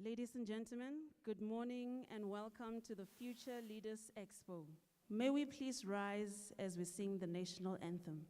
Ladies and gentlemen, good morning and welcome to the Future Leaders Expo. May we please rise as we sing the national anthem.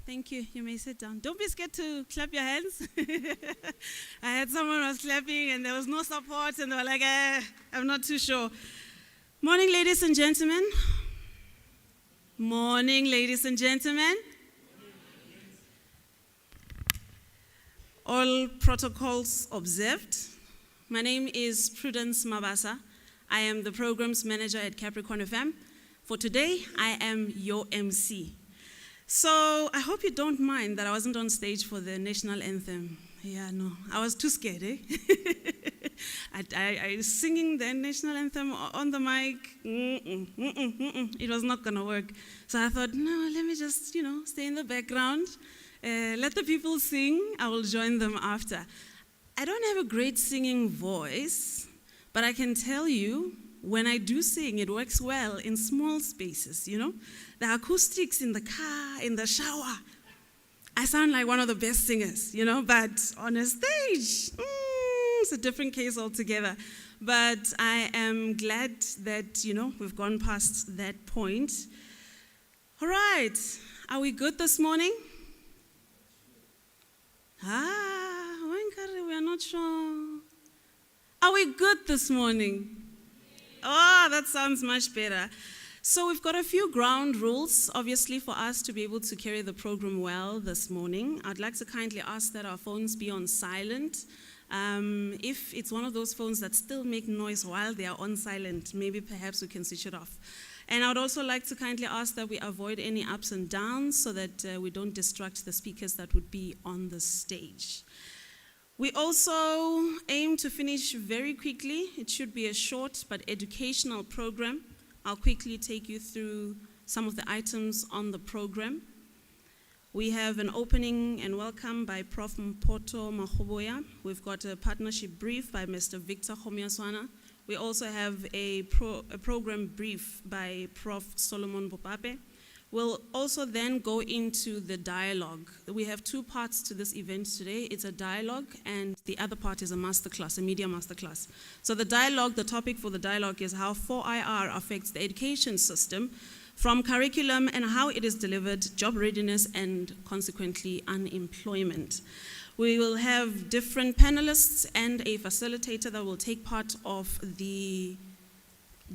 Thank you. You may sit down. Don't be scared to clap your hands. I had someone was clapping and there was no support and they were like, I'm not too sure. Morning, ladies and gentlemen. Morning, ladies and gentlemen. All protocols observed. My name is Prudence Mabasa. I am the programs manager at Capricorn FM. For today, I am your MC. So I hope you don't mind that I wasn't on stage for the national anthem. Yeah, no, I was too scared, eh? I singing the national anthem on the mic. It was not gonna work. So I thought, no, let me just, stay in the background. Let the people sing. I will join them after. I don't have a great singing voice, but I can tell you, when I do sing, it works well in small spaces, The acoustics in the car, in the shower. I sound like one of the best singers, but on a stage, it's a different case altogether. But I am glad that, we've gone past that point. All right, are we good this morning? We are not sure. Are we good this morning? Oh, that sounds much better. So we've got a few ground rules, obviously, for us to be able to carry the program well this morning. I'd like to kindly ask that our phones be on silent. If it's one of those phones that still make noise while they are on silent, maybe perhaps we can switch it off. And I would also like to kindly ask that we avoid any ups and downs so that we don't distract the speakers that would be on the stage. We also aim to finish very quickly. It should be a short but educational program. I'll quickly take you through some of the items on the program. We have an opening and welcome by Prof. Mahuboya. We've got a partnership brief by Mr. Victor Homiaswana. We also have a program brief by Prof. Solomon Bopape. We'll also then go into the dialogue. We have two parts to this event today. It's a dialogue, and the other part is a masterclass, a media masterclass. So the dialogue, the topic for the dialogue is how 4IR affects the education system, from curriculum and how it is delivered, job readiness, and consequently unemployment. We will have different panelists and a facilitator that will take part of the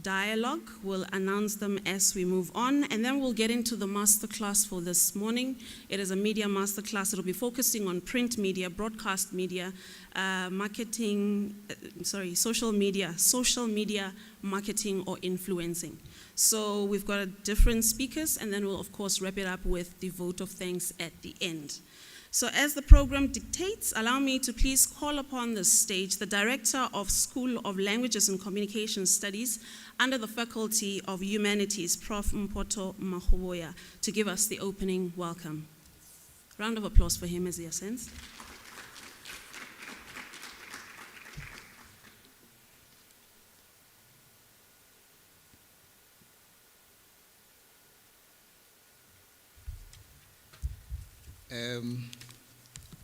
dialogue. We'll announce them as we move on, and then we'll get into the masterclass for this morning. It is a media masterclass. It'll be focusing on print media, broadcast media, social media marketing or influencing. So we've got different speakers, and then we'll of course wrap it up with the vote of thanks at the end. So as the program dictates, allow me to please call upon the stage the Director of School of Languages and Communication Studies under the Faculty of Humanities, Prof. Mahuboya, to give us the opening welcome. Round of applause for him as he ascends.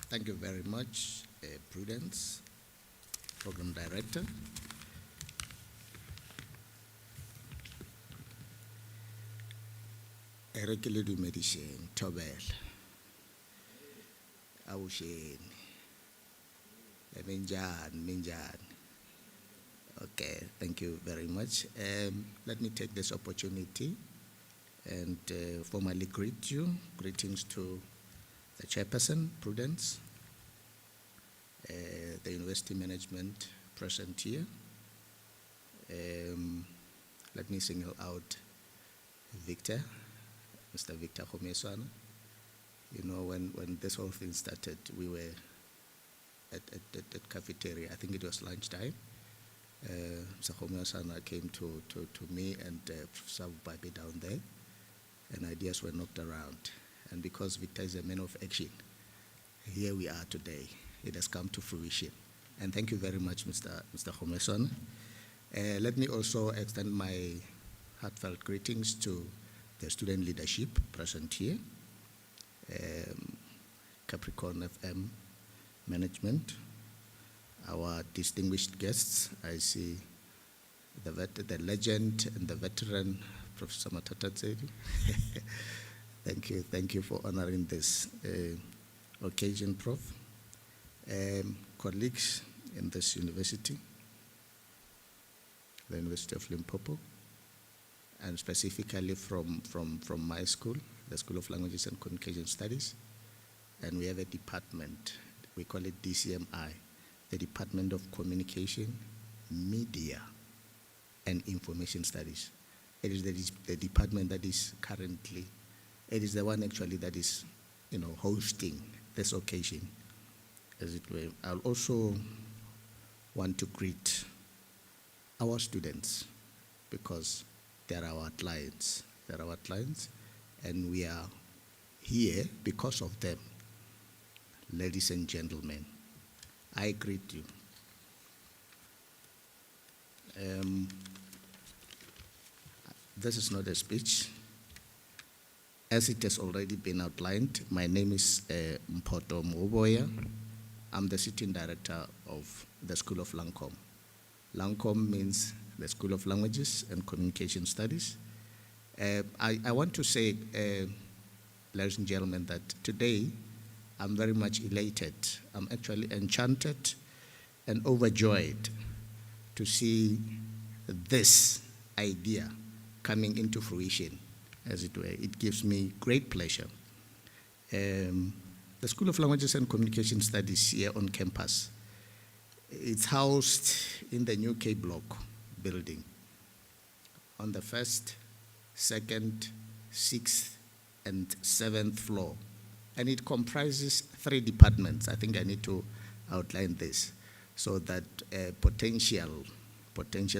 Thank you very much, Prudence, Program Director. Erekeledu medicine, Tobel, Awushin, Minjan. Okay, thank you very much. Let me take this opportunity and formally greet you. Greetings to the chairperson, Prudence, the university management present here. Let me single out Victor, Mr. Victor Homeswana. You know, when this whole thing started, we were at cafeteria. I think it was lunchtime. Mr. Homeswana came to me and Professor Babi down there, and ideas were knocked around. And because Victor is a man of action, here we are today. It has come to fruition. And thank you very much, Mr. Homeson. Let me also extend my heartfelt greetings to the student leadership present here, Capricorn FM management, our distinguished guests. I see the legend and the veteran, Professor Matata Tsedi. Thank you for honoring this occasion, Prof. Colleagues in this university, the University of Limpopo, and specifically from my school, the School of Languages and Communication Studies, and we have a department, we call it DCMI, the Department of Communication, Media, and Information Studies. It is the department that is currently, it is the one actually that is, hosting this occasion, as it were. I'll also want to greet our students because they are our clients. They are our clients, and we are here because of them. Ladies and gentlemen, I greet you. This is not a speech. As it has already been outlined, my name is Mahuboya. I'm the sitting director of the School of Lancom. Lancom means the School of Languages and Communication Studies. I want to say, ladies and gentlemen, that today I'm very much elated. I'm actually enchanted and overjoyed to see this idea coming into fruition, as it were. It gives me great pleasure. The School of Languages and Communication Studies here on campus, it's housed in the new K Block building on the 1st, 2nd, 6th, and 7th floor. And it comprises 3 departments. I think I need to outline this so that potential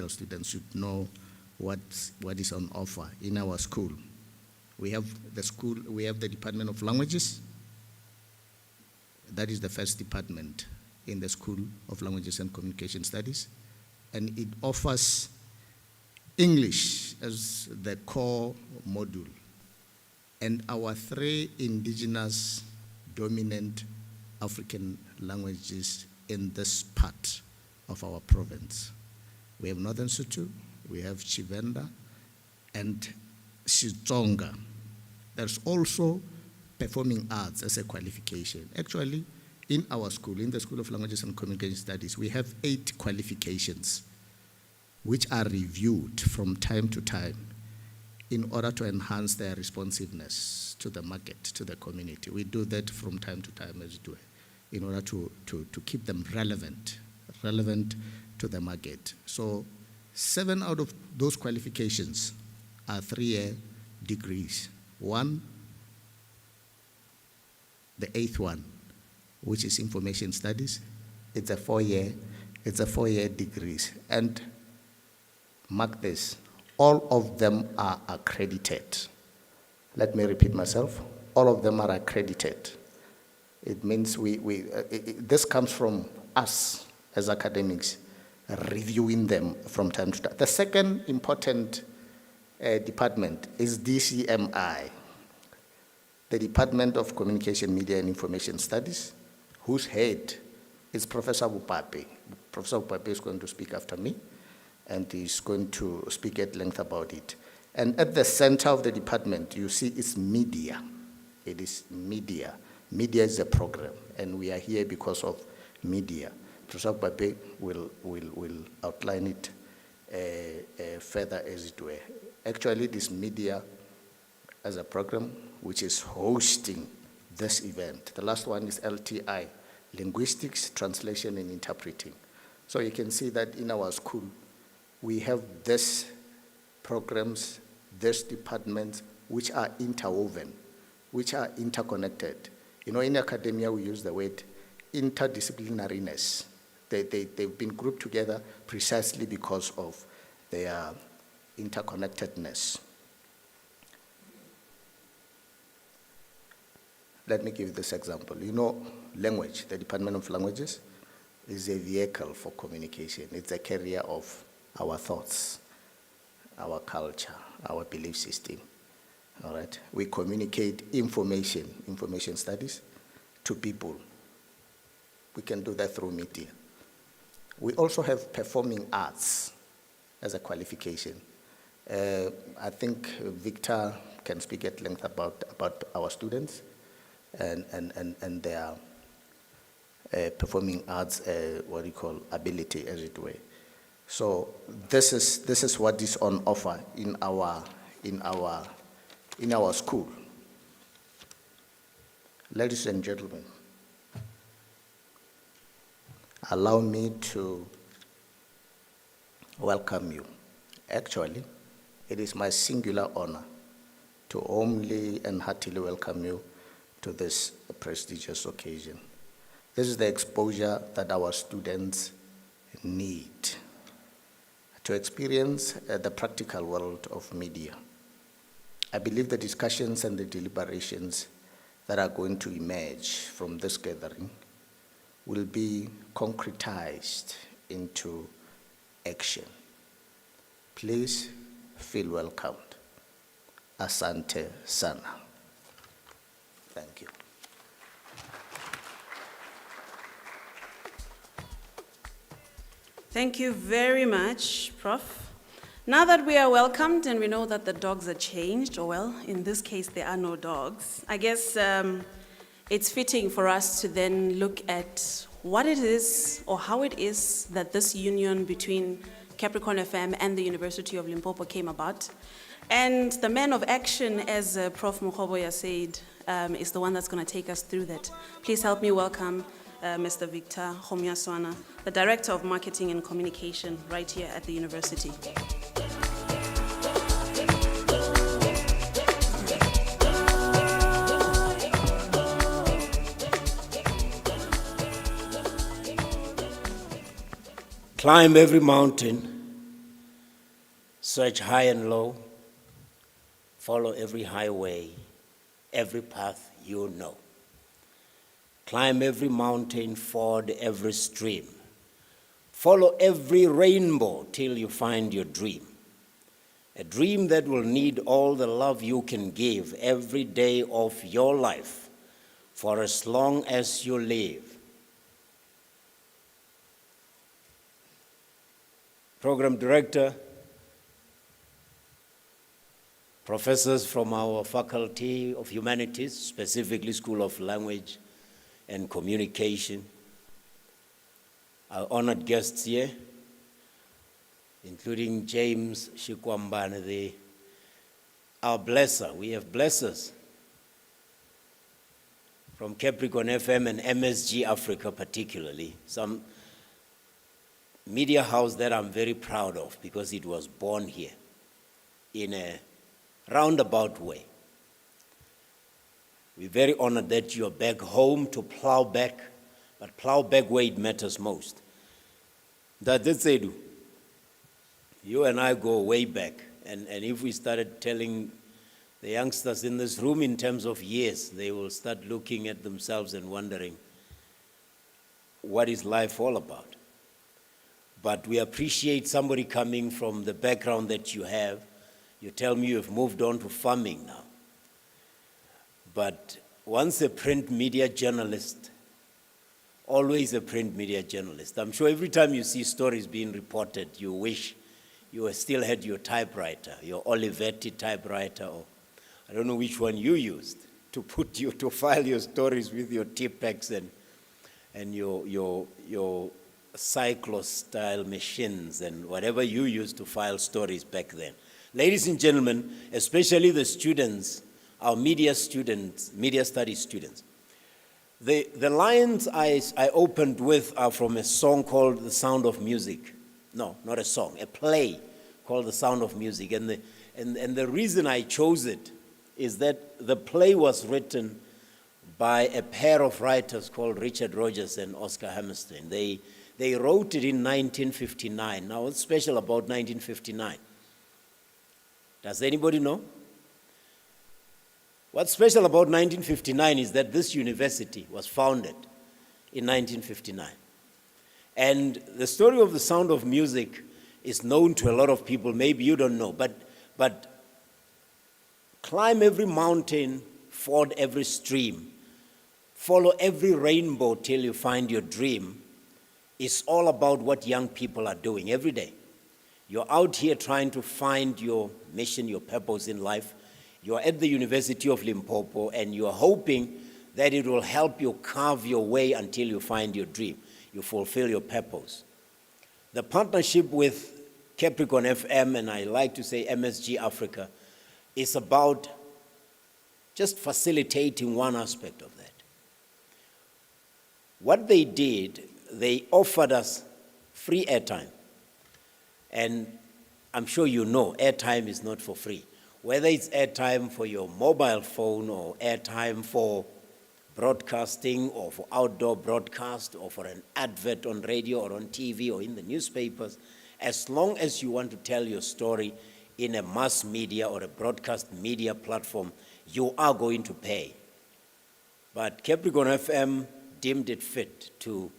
students should know what is on offer in our school. We have the Department of Languages. That is the first department in the School of Languages and Communication Studies. And it offers English as the core module. And our 3 indigenous dominant African languages in this part of our province. We have Northern Sotho, we have Chivenda, and Xitsonga. There's also performing arts as a qualification. Actually, in our school, in the School of Languages and Communication Studies, we have 8 qualifications which are reviewed from time to time in order to enhance their responsiveness to the market, to the community. We do that from time to time, as it were, in order to keep them relevant to the market. So 7 out of those qualifications are 3-year degrees. One, the 8th one, which is information studies, it's a 4-year degrees. And mark this, all of them are accredited. Let me repeat myself, all of them are accredited. It means this comes from us as academics, reviewing them from time to time. The second important department is DCMI, the Department of Communication, Media and Information Studies, whose head is Professor Bupape. Professor Bupape is going to speak after me, and he's going to speak at length about it. And at the center of the department, you see it's media. It is media. Media is a program, and we are here because of media. Professor Bupape will outline it further, as it were. Actually, this media as a program which is hosting this event. The last one is LTI, Linguistics, Translation and Interpreting. So you can see that in our school, we have these programs, these departments, which are interwoven, which are interconnected. You know, in academia, we use the word interdisciplinariness. They've been grouped together precisely because of their interconnectedness. Let me give you this example. You know, language, the Department of Languages, is a vehicle for communication. It's a carrier of our thoughts, our culture, our belief system. All right? We communicate information studies to people. We can do that through media. We also have performing arts as a qualification. I think Victor can speak at length about our students and their performing arts, ability, as it were. So this is what is on offer in our school. Ladies and gentlemen, allow me to welcome you. Actually, it is my singular honor to warmly and heartily welcome you to this prestigious occasion. This is the exposure that our students need to experience the practical world of media. I believe the discussions and the deliberations that are going to emerge from this gathering will be concretized into action. Please feel welcomed. Asante sana. Thank you. Thank you very much, Prof. Now that we are welcomed and we know that the dogs are changed, or well, in this case, there are no dogs, I guess it's fitting for us to then look at what it is or how it is that this union between Capricorn FM and the University of Limpopo came about. And the man of action, as Prof. Mahuboya said, is the one that's going to take us through that. Please help me welcome Mr. Victor Homyaswana, the Director of Marketing and Communication right here at the university. Climb every mountain, search high and low, follow every highway, every path you know. Climb every mountain, ford every stream. Follow every rainbow till you find your dream. A dream that will need all the love you can give every day of your life for as long as you live. Program Director, professors from our Faculty of Humanities, specifically School of Language and Communication. Our honored guests here, including James Shikwambane, our blesser. We have blessers from Capricorn FM and MSG Africa particularly, some media house that I'm very proud of because it was born here in a roundabout way. We're very honored that you're back home to plow back, but plow back where it matters most. That's it. You and I go way back, and if we started telling the youngsters in this room in terms of years, they will start looking at themselves and wondering, what is life all about? But we appreciate somebody coming from the background that you have. You tell me you've moved on to farming now. But once a print media journalist, always a print media journalist. I'm sure every time you see stories being reported, you wish you still had your typewriter, your Olivetti typewriter, or I don't know which one you used to file your stories with your Tipex and your Cyclo-style machines and whatever you used to file stories back then. Ladies and gentlemen, especially the students, our media studies students, the lines I opened with are from a song called The Sound of Music. No, not a song, a play called The Sound of Music. And the reason I chose it is that the play was written by a pair of writers called Richard Rogers and Oscar Hammerstein. They wrote it in 1959. Now, what's special about 1959? Does anybody know? What's special about 1959 is that this university was founded in 1959. And the story of The Sound of Music is known to a lot of people. Maybe you don't know, but climb every mountain, ford every stream, follow every rainbow till you find your dream is all about what young people are doing every day. You're out here trying to find your mission, your purpose in life. You're at the University of Limpopo and you're hoping that it will help you carve your way until you find your dream. You fulfill your purpose. The partnership with Capricorn FM, and I like to say MSG Africa, is about just facilitating one aspect of that. What they did, they offered us free airtime. And I'm sure you know, airtime is not for free. Whether it's airtime for your mobile phone or airtime for broadcasting or for outdoor broadcast or for an advert on radio or on TV or in the newspapers, as long as you want to tell your story in a mass media or a broadcast media platform, you are going to pay. But Capricorn FM deemed it fit to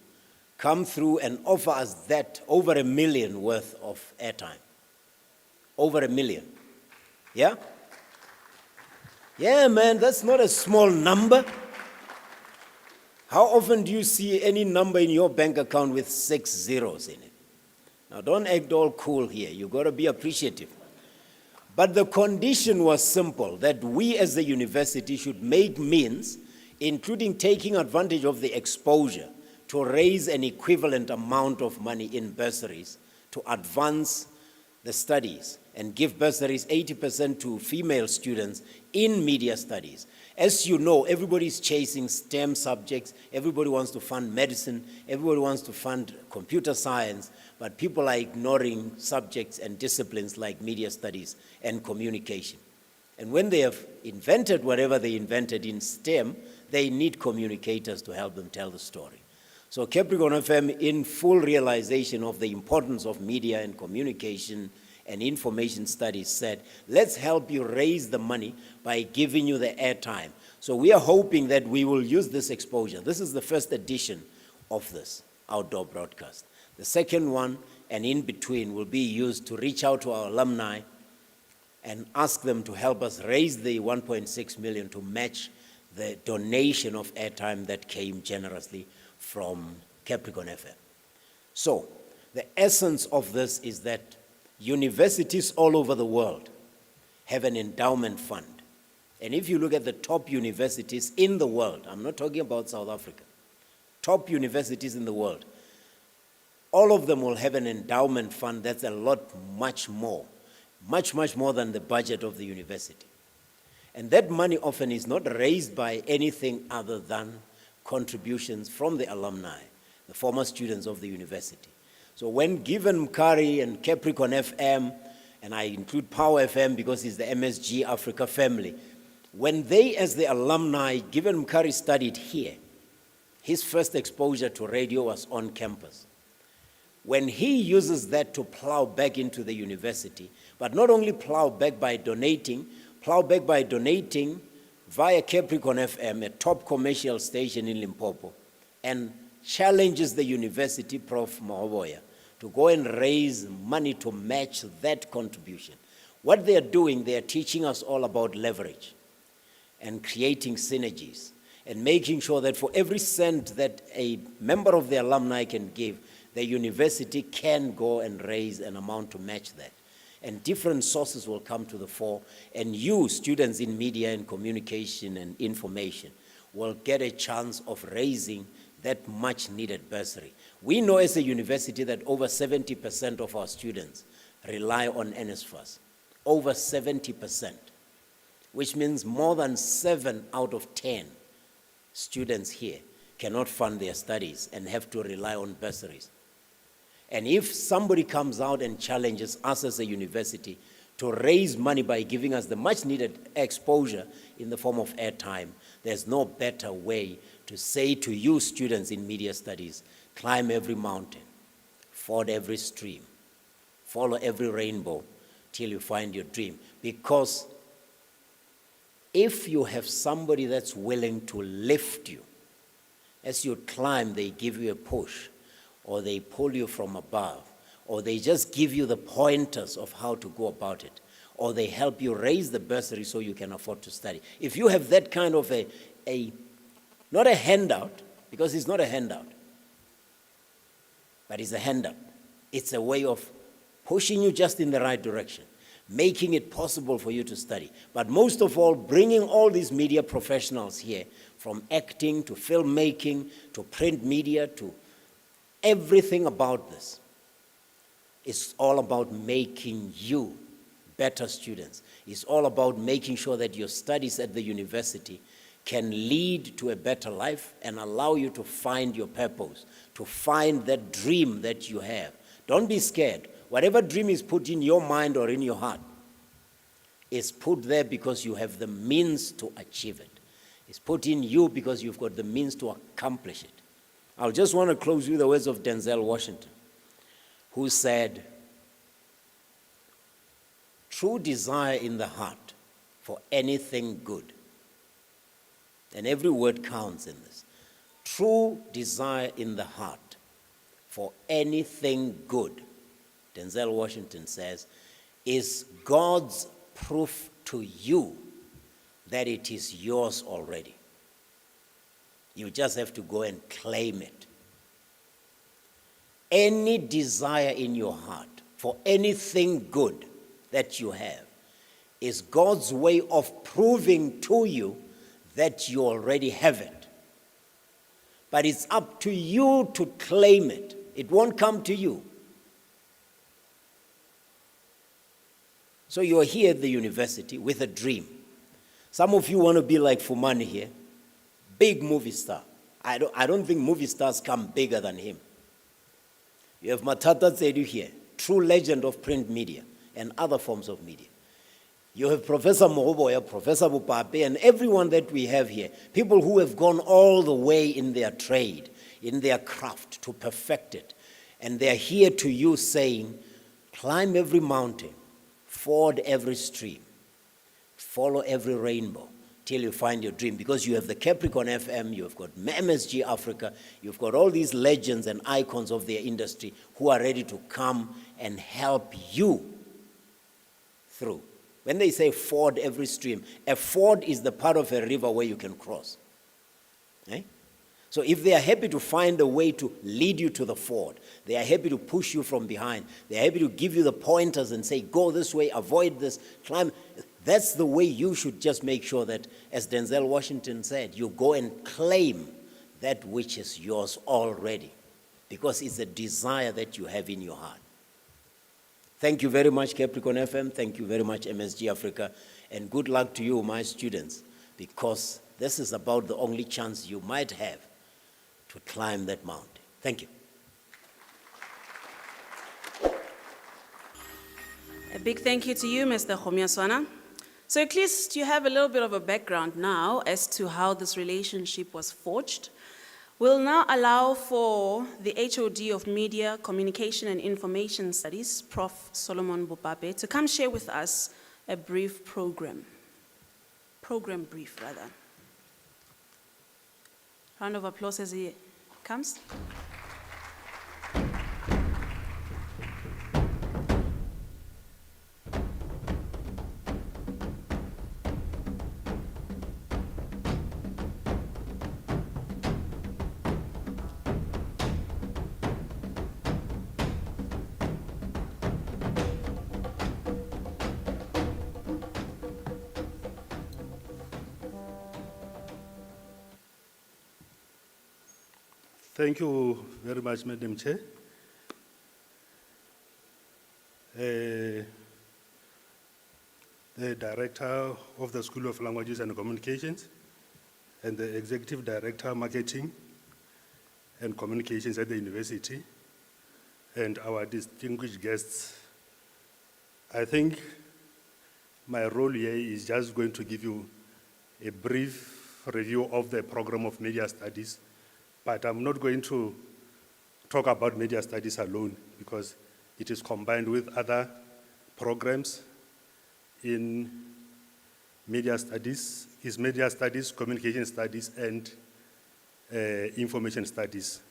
come through and offer us that over $1 million worth of airtime. Over $1 million. Yeah? Yeah, man, that's not a small number. How often do you see any number in your bank account with 6 zeros in it? Now, don't act all cool here. You've got to be appreciative. But the condition was simple, that we as the university should make means, including taking advantage of the exposure, to raise an equivalent amount of money in bursaries to advance the studies and give bursaries 80% to female students in media studies. As you know, everybody's chasing STEM subjects, everybody wants to fund medicine, everybody wants to fund computer science, but people are ignoring subjects and disciplines like media studies and communication. And when they have invented whatever they invented in STEM, they need communicators to help them tell the story. So Capricorn FM, in full realization of the importance of media and communication and information studies, said, let's help you raise the money by giving you the airtime. So we are hoping that we will use this exposure. This is the first edition of this outdoor broadcast. The second one and in between will be used to reach out to our alumni and ask them to help us raise the 1.6 million to match the donation of airtime that came generously from Capricorn FM. So the essence of this is that universities all over the world have an endowment fund. And if you look at the top universities in the world, I'm not talking about South Africa, top universities in the world, all of them will have an endowment fund that's a lot much more than the budget of the university. And that money often is not raised by anything other than contributions from the alumni, the former students of the university. So when Given Mkari and Capricorn FM, and I include Power FM because it's the MSG Africa family, when they, as the alumni, Given Mkari studied here, his first exposure to radio was on campus. When he uses that to plow back into the university, but not only plow back by donating via Capricorn FM, a top commercial station in Limpopo, and challenges the university, Prof. Mahuboya, to go and raise money to match that contribution. What they are doing, they are teaching us all about leverage and creating synergies and making sure that for every cent that a member of the alumni can give, the university can go and raise an amount to match that. And different sources will come to the fore, and you, students in media and communication and information, will get a chance of raising that much needed bursary. We know as a university that over 70% of our students rely on NSFAS. Over 70%, which means more than 7 out of 10 students here cannot fund their studies and have to rely on bursaries. And if somebody comes out and challenges us as a university to raise money by giving us the much needed exposure in the form of airtime, there's no better way to say to you students in media studies, climb every mountain, ford every stream, follow every rainbow till you find your dream. Because if you have somebody that's willing to lift you, as you climb, they give you a push, or they pull you from above, or they just give you the pointers of how to go about it, or they help you raise the bursary so you can afford to study. If you have that kind of not a handout, because it's not a handout, but it's a handout. It's a way of pushing you just in the right direction, making it possible for you to study. But most of all, bringing all these media professionals here, from acting to filmmaking to print media to everything about this. It's all about making you better students. It's all about making sure that your studies at the university can lead to a better life and allow you to find your purpose, to find that dream that you have. Don't be scared. Whatever dream is put in your mind or in your heart is put there because you have the means to achieve it. It's put in you because you've got the means to accomplish it. I'll just want to close with the words of Denzel Washington, who said, true desire in the heart for anything good, and every word counts in this, true desire in the heart for anything good, Denzel Washington says, is God's proof to you that it is yours already. You just have to go and claim it. Any desire in your heart for anything good that you have is God's way of proving to you that you already have it. But it's up to you to claim it. It won't come to you. So you're here at the university with a dream. Some of you want to be like Fumani here. Big movie star. I don't think movie stars come bigger than him. You have Matata Tsedu here, true legend of print media and other forms of media. You have Professor Mahuboya, Professor Bupape, and everyone that we have here, people who have gone all the way in their trade, in their craft to perfect it. And they're here to you saying, climb every mountain, ford every stream, follow every rainbow, till you find your dream, because you have the Capricorn FM, you've got MSG Africa, you've got all these legends and icons of their industry who are ready to come and help you through. When they say ford every stream, a ford is the part of a river where you can cross. Okay? So if they are happy to find a way to lead you to the ford, they are happy to push you from behind, they are happy to give you the pointers and say, go this way, avoid this, climb. That's the way you should just make sure that, as Denzel Washington said, you go and claim that which is yours already, because it's a desire that you have in your heart. Thank you very much, Capricorn FM. Thank you very much, MSG Africa. And good luck to you, my students, because this is about the only chance you might have to climb that mountain. Thank you. A big thank you to you, Mr. Khomiaswana. So at least you have a little bit of a background now as to how this relationship was forged. We'll now allow for the HOD of Media, Communication and Information Studies, Prof. Solomon Bopape, to come share with us a brief program brief rather. Round of applause as he comes. Thank you very much, Madam Chair. The Director of the School of Languages and Communications and the Executive Director, Marketing and Communications at the University, and our distinguished guests. I think my role here is just going to give you a brief review of the program of Media Studies, but I'm not going to talk about Media Studies alone because it is combined with other programs in Media Studies, Communication Studies, and Information Studies.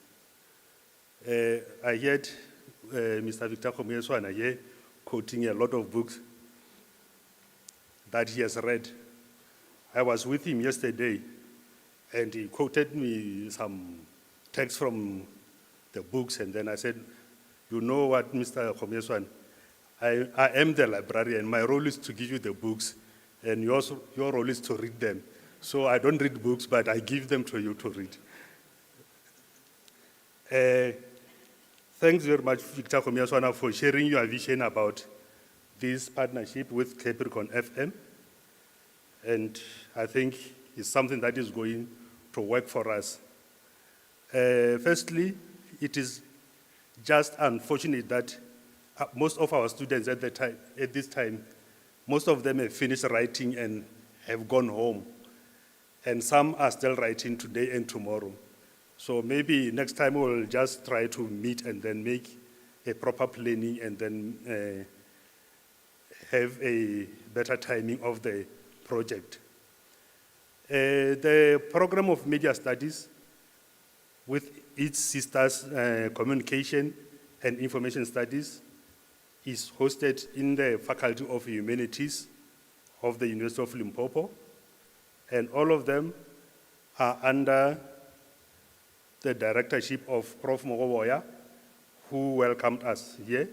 I heard Mr. Victor Khomiaswana here quoting a lot of books that he has read. I was with him yesterday, and he quoted me some text from the books, and then I said, you know what, Mr. Khomiaswana, I am the librarian. My role is to give you the books, and your role is to read them. So I don't read books, but I give them to you to read. Thanks very much, Victor Khomiaswana, for sharing your vision about this partnership with Capricorn FM. And I think it's something that is going to work for us. Firstly, it is just unfortunate that most of our students at this time, most of them have finished writing and have gone home. And some are still writing today and tomorrow. So maybe next time we'll just try to meet and then make a proper planning and then have a better timing of the project. The program of Media Studies with its sisters, Communication and Information Studies, is hosted in the Faculty of Humanities of the University of Limpopo, and all of them are under the directorship of Prof. Mahuboya, who welcomed us here.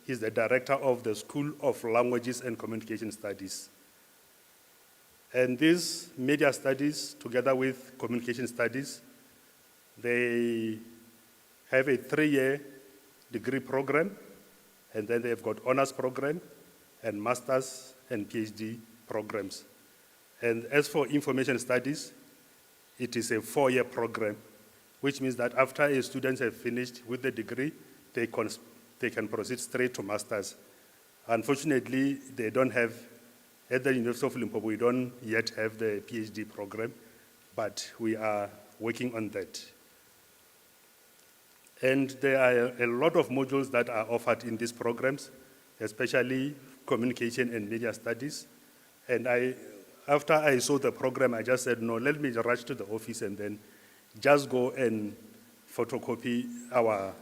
He's the director of the School of Languages and Communication Studies. And these Media Studies, together with Communication Studies, they have a 3-year degree program, and then they've got honors program and master's and PhD programs. And as for Information Studies, it is a 4-year program, which means that after a students have finished with the degree, they can proceed straight to master's. Unfortunately, they don't have, at the University of Limpopo, we don't yet have the PhD program, but we are working on that. And there are a lot of modules that are offered in these programs, especially Communication and Media Studies. And after I saw the program, I just said, no, let me rush to the office and then just go and photocopy our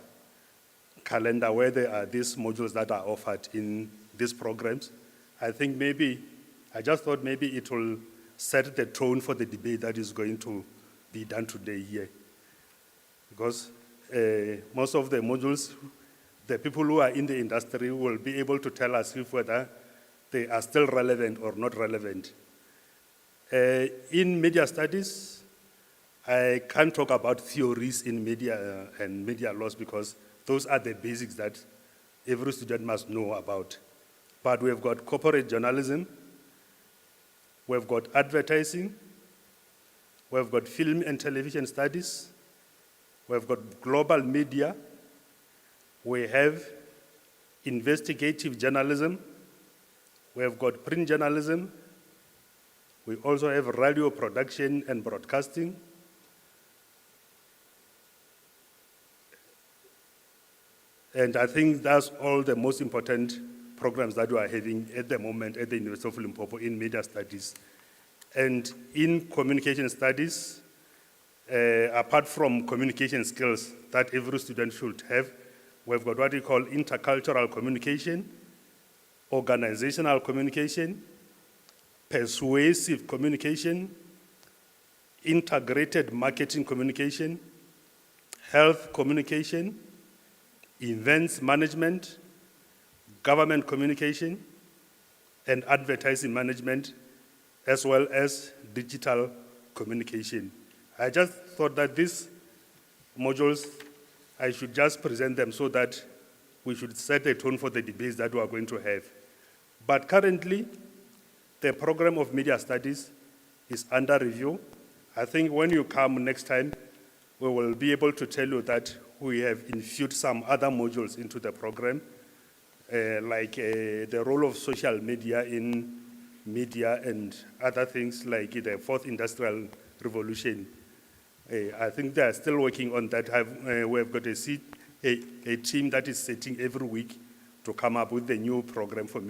calendar where there are these modules that are offered in these programs. I just thought maybe it will set the tone for the debate that is going to be done today here. Because most of the modules, the people who are in the industry will be able to tell us if whether they are still relevant or not relevant. In Media Studies, I can't talk about theories in media and media laws because those are the basics that every student must know about. But we've got corporate journalism, we've got advertising, we've got film and television studies, we've got global media, we have investigative journalism, we have got print journalism, we also have radio production and broadcasting, and I think that's all the most important programs that we are having at the moment at the University of Limpopo in media studies. And in communication studies, apart from communication skills that every student should have, we've got what we call intercultural communication, organizational communication, persuasive communication, integrated marketing communication, health communication, events management, government communication, and advertising management, as well as digital communication. I just thought that these modules, I should just present them so that we should set a tone for the debates that we are going to have. But currently, the program of media studies is under review. I think when you come next time, we will be able to tell you that we have infused some other modules into the program, like the role of social media in media and other things like the fourth industrial revolution. I think they are still working on that. We have got a team that is sitting every week to come up with the new program for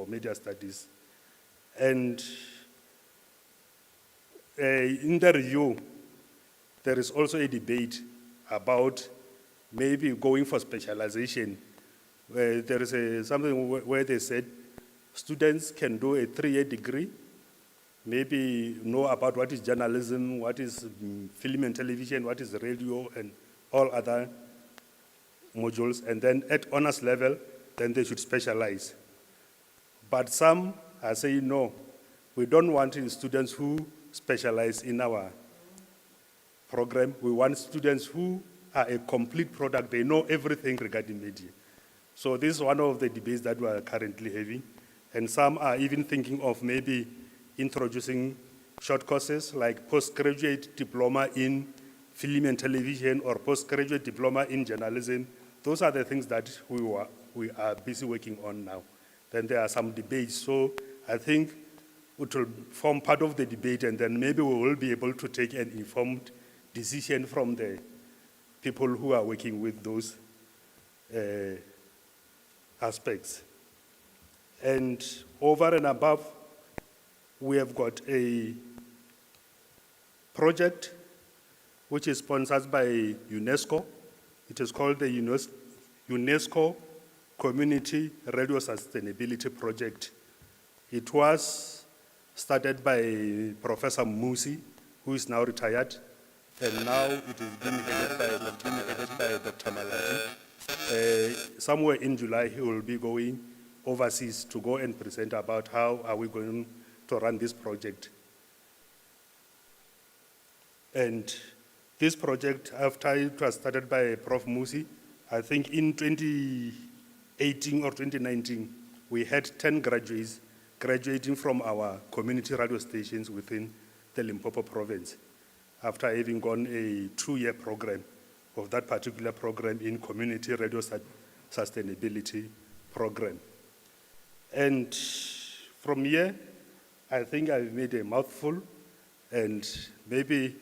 media studies. And in the review, there is also a debate about maybe going for specialization. There is something where they said students can do a 3-year degree, maybe know about what is journalism, what is film and television, what is radio, and all other modules. And then at honors level, then they should specialize. But some are saying, no, we don't want students who specialize in our program. We want students who are a complete product. They know everything regarding media. So this is one of the debates that we are currently having. And some are even thinking of maybe introducing short courses like postgraduate diploma in film and television or postgraduate diploma in journalism. Those are the things that we are busy working on now. Then there are some debates. So I think it will form part of the debate, and then maybe we will be able to take an informed decision from the people who are working with those aspects. And over and above, we have got a project which is sponsored by UNESCO. It is called the UNESCO Community Radio Sustainability Project. It was started by Professor Musi, who is now retired, and now it is being headed by Dr. Maladi. Somewhere in July, he will be going overseas to go and present about how are we going to run this project. And this project, after it was started by Prof. Musi, I think in 2018 or 2019, we had 10 graduates graduating from our community radio stations within the Limpopo province, after having gone a 2-year program of that particular program in community radio sustainability program. And from here, I think I've made a mouthful, and maybe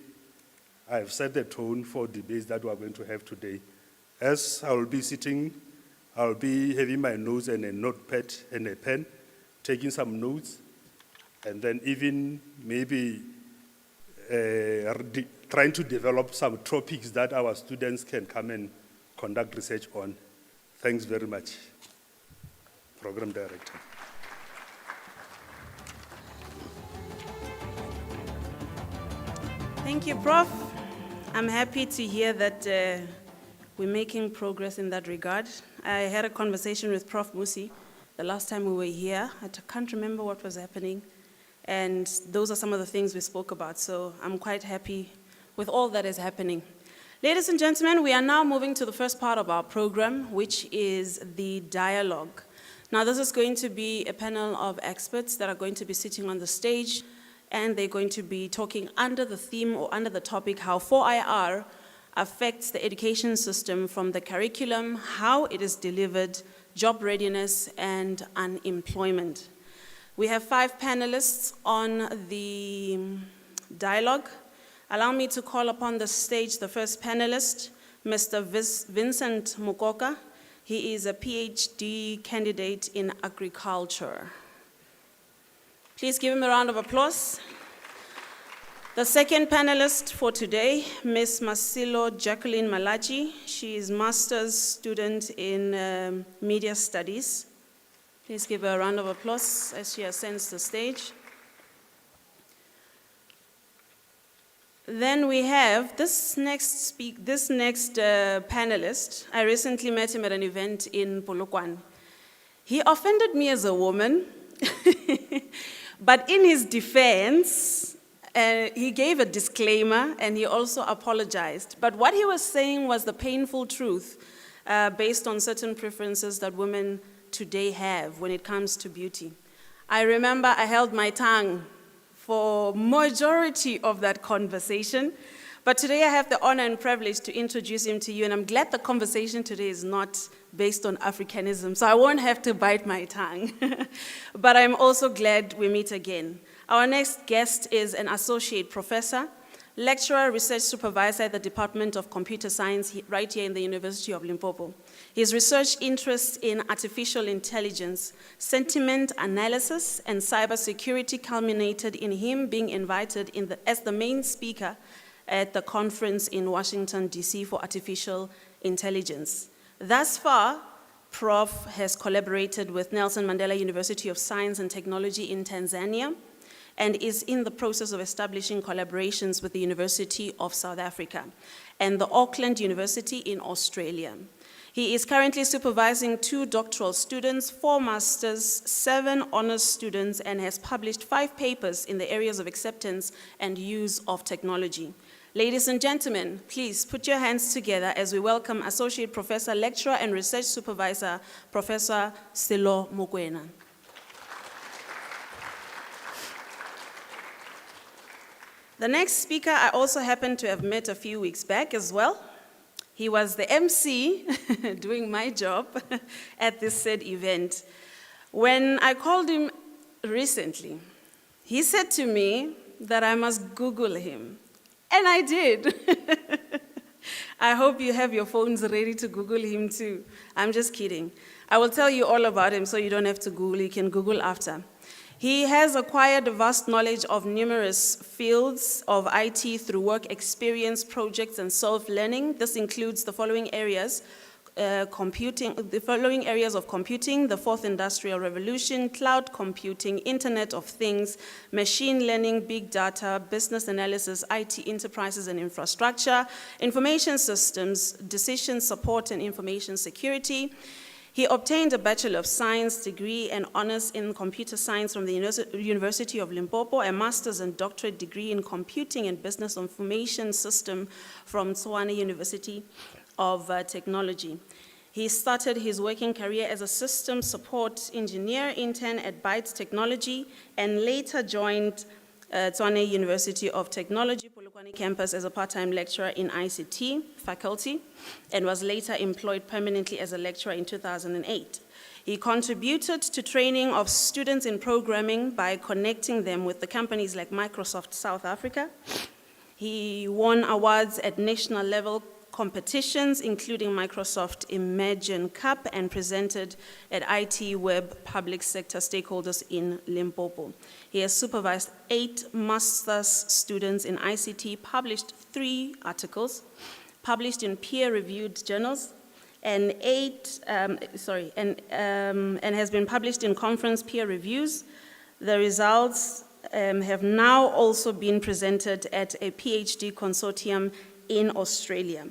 I've set the tone for debates that we're going to have today. As I will be sitting, I'll be having my notes and a notepad and a pen, taking some notes, and then even maybe trying to develop some topics that our students can come and conduct research on. Thanks very much, Program Director. Thank you, Prof. I'm happy to hear that we're making progress in that regard. I had a conversation with Prof. Musi the last time we were here. I can't remember what was happening, and those are some of the things we spoke about. So I'm quite happy with all that is happening. Ladies and gentlemen, we are now moving to the first part of our program, which is the dialogue. Now, this is going to be a panel of experts that are going to be sitting on the stage, and they're going to be talking under the theme or under the topic, how 4IR affects the education system from the curriculum, how it is delivered, job readiness, and unemployment. We have 5 panelists on the dialogue. Allow me to call upon the stage the first panelist, Mr. Vincent Mukoka. He is a PhD candidate in agriculture. Please give him a round of applause. The second panelist for today, Ms. Masilo Jacqueline Malachi. She is master's student in media studies. Please give her a round of applause as she ascends the stage. Then we have this next panelist. I recently met him at an event in Polokwane. He offended me as a woman, but in his defense, he gave a disclaimer and he also apologized. But what he was saying was the painful truth based on certain preferences that women today have when it comes to beauty. I remember I held my tongue for majority of that conversation, but today I have the honor and privilege to introduce him to you, and I'm glad the conversation today is not based on Africanism, so I won't have to bite my tongue. But I'm also glad we meet again. Our next guest is an associate professor, lecturer, research supervisor at the Department of Computer Science right here in the University of Limpopo. His research interests in artificial intelligence, sentiment analysis, and cybersecurity culminated in him being invited as the main speaker at the conference in Washington, D.C. for artificial intelligence. Thus far, Prof has collaborated with Nelson Mandela University of Science and Technology in Tanzania, and is in the process of establishing collaborations with the University of South Africa and the Auckland University in Australia. He is currently supervising 2 doctoral students, 4 masters, 7 honors students, and has published 5 papers in the areas of acceptance and use of technology. Ladies and gentlemen, please put your hands together as we welcome Associate Professor, Lecturer, and Research Supervisor, Professor Silo Mokoena. The next speaker I also happened to have met a few weeks back as well. He was the MC doing my job at this said event. When I called him recently, he said to me that I must Google him. And I did. I hope you have your phones ready to Google him too. I'm just kidding. I will tell you all about him so you don't have to Google. You can Google after. He has acquired a vast knowledge of numerous fields of IT through work experience, projects, and self-learning. This includes the following areas: computing, the fourth industrial revolution, cloud computing, Internet of Things, machine learning, big data, business analysis, IT enterprises and infrastructure, information systems, decision support, and information security. He obtained a Bachelor of Science degree and honors in computer science from the University of Limpopo, a master's and doctorate degree in computing and business information system from Tshwane University of Technology. He started his working career as a system support engineer intern at Bytes Technology and later joined Tshwane University of Technology, Polokwane campus as a part-time lecturer in ICT faculty and was later employed permanently as a lecturer in 2008. He contributed to training of students in programming by connecting them with the companies like Microsoft South Africa. He won awards at national level competitions, including Microsoft Imagine Cup, and presented at IT Web public sector stakeholders in Limpopo. He has supervised 8 master's students in ICT, published 3 articles, published in peer-reviewed journals, and has been published in conference peer reviews. The results have now also been presented at a PhD consortium in Australia.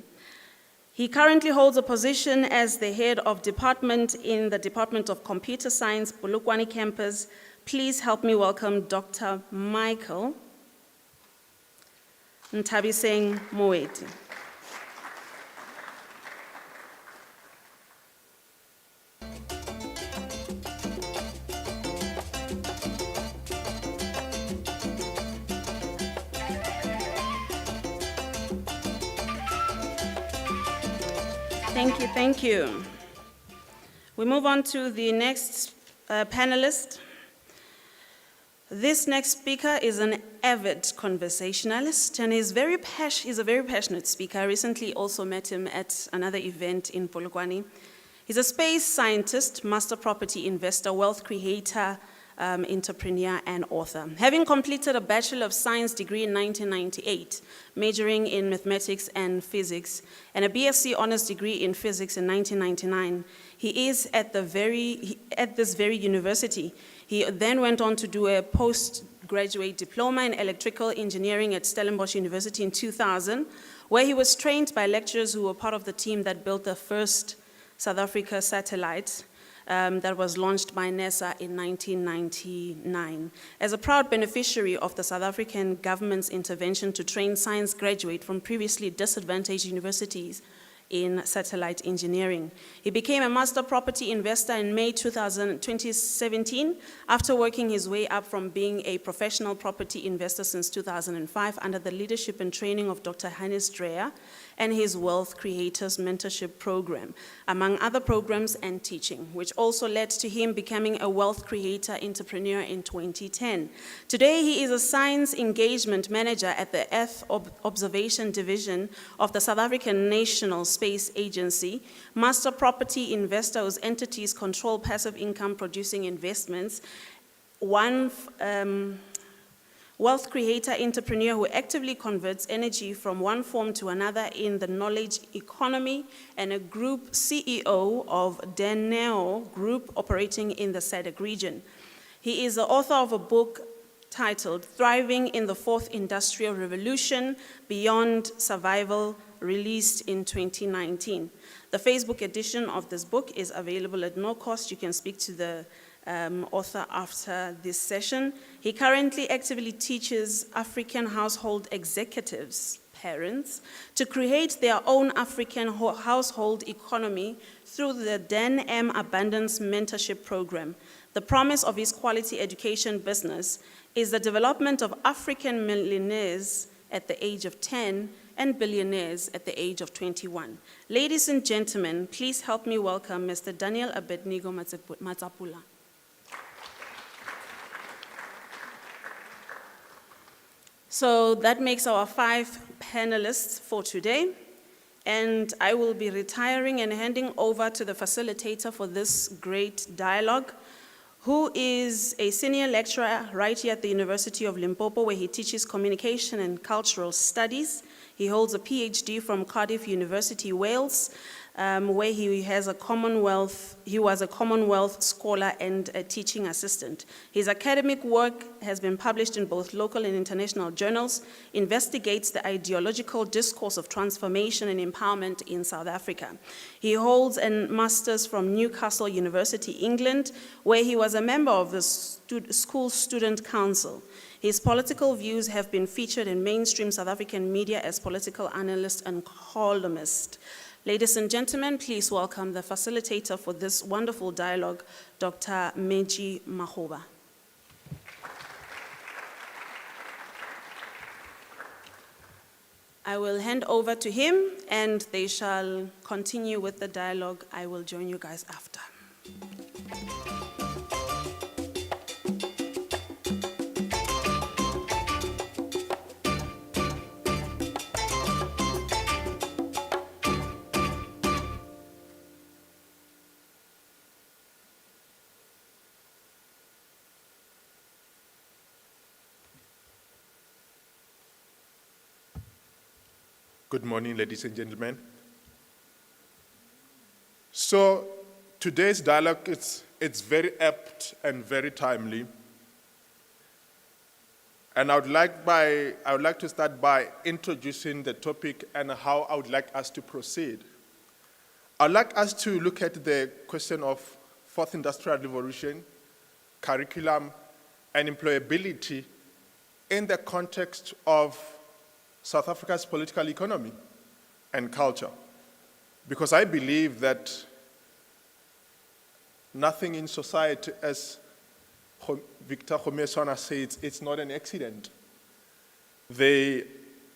He currently holds a position as the head of department in the Department of Computer Science, Polokwane campus. Please help me welcome Dr. Michael Ntabiseng Moeti. Thank you. We move on to the next panelist. This next speaker is an avid conversationalist and he's a very passionate speaker. I recently also met him at another event in Polokwane. He's a space scientist, master property investor, wealth creator, entrepreneur, and author. Having completed a Bachelor of Science degree in 1998, majoring in mathematics and physics, and a BSc honors degree in physics in 1999, he is at this very university. He then went on to do a postgraduate diploma in electrical engineering at Stellenbosch University in 2000, where he was trained by lecturers who were part of the team that built the first South Africa satellite that was launched by NASA in 1999. As a proud beneficiary of the South African government's intervention to train science graduates from previously disadvantaged universities in satellite engineering. He became a master property investor in May 2017 after working his way up from being a professional property investor since 2005 under the leadership and training of Dr. Hannes Dreyer and his Wealth Creators Mentorship Program, among other programs and teaching, which also led to him becoming a wealth creator entrepreneur in 2010. Today, he is a science engagement manager at the Earth Observation Division of the South African National Space Agency, master property investor whose entities control passive income producing investments, wealth creator entrepreneur who actively converts energy from one form to another in the knowledge economy, and a group CEO of Deneo Group operating in the SADC region. He is the author of a book titled Thriving in the Fourth Industrial Revolution, Beyond Survival, released in 2019. The Facebook edition of this book is available at no cost. You can speak to the author after this session. He currently actively teaches African household executives, parents, to create their own African household economy through the Dan M Abundance Mentorship Program. The promise of his quality education business is the development of African millionaires at the age of 10 and billionaires at the age of 21. Ladies and gentlemen, please help me welcome Mr. Daniel Abednego Matsapula. So that makes our 5 panelists for today, and I will be retiring and handing over to the facilitator for this great dialogue, who is a senior lecturer right here at the University of Limpopo, where he teaches communication and cultural studies. He holds a PhD from Cardiff University, Wales, where he was a Commonwealth scholar and a teaching assistant. His academic work has been published in both local and international journals, investigates the ideological discourse of transformation and empowerment in South Africa. He holds a master's from Newcastle University, England, where he was a member of the School Student Council. His political views have been featured in mainstream South African media as political analyst and columnist. Ladies and gentlemen, please welcome the facilitator for this wonderful dialogue, Dr. Meji Mahuboya. I will hand over to him and they shall continue with the dialogue. I will join you guys after. Good morning, ladies and gentlemen. So today's dialogue, it's very apt and very timely. And I would like to start by introducing the topic and how I would like us to proceed. I'd like us to look at the question of Fourth Industrial Revolution, curriculum, and employability in the context of South Africa's political economy and culture. Because I believe that nothing in society, as Victor Khomeswana says, it's not an accident. There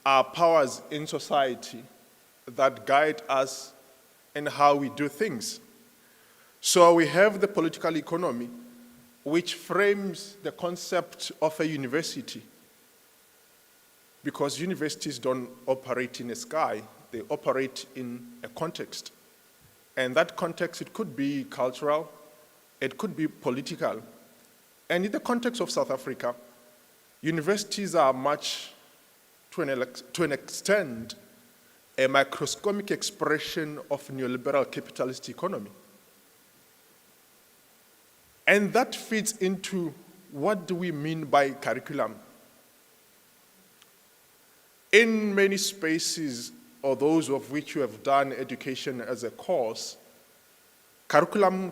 are powers in society that guide us in how we do things. So we have the political economy, which frames the concept of a university. Because universities don't operate in a sky, they operate in a context. And that context, it could be cultural, it could be political. And in the context of South Africa, universities are much, to an extent, a microscopic expression of neoliberal capitalist economy. And that fits into what do we mean by curriculum. In many spaces, or those of which you have done education as a course, curriculum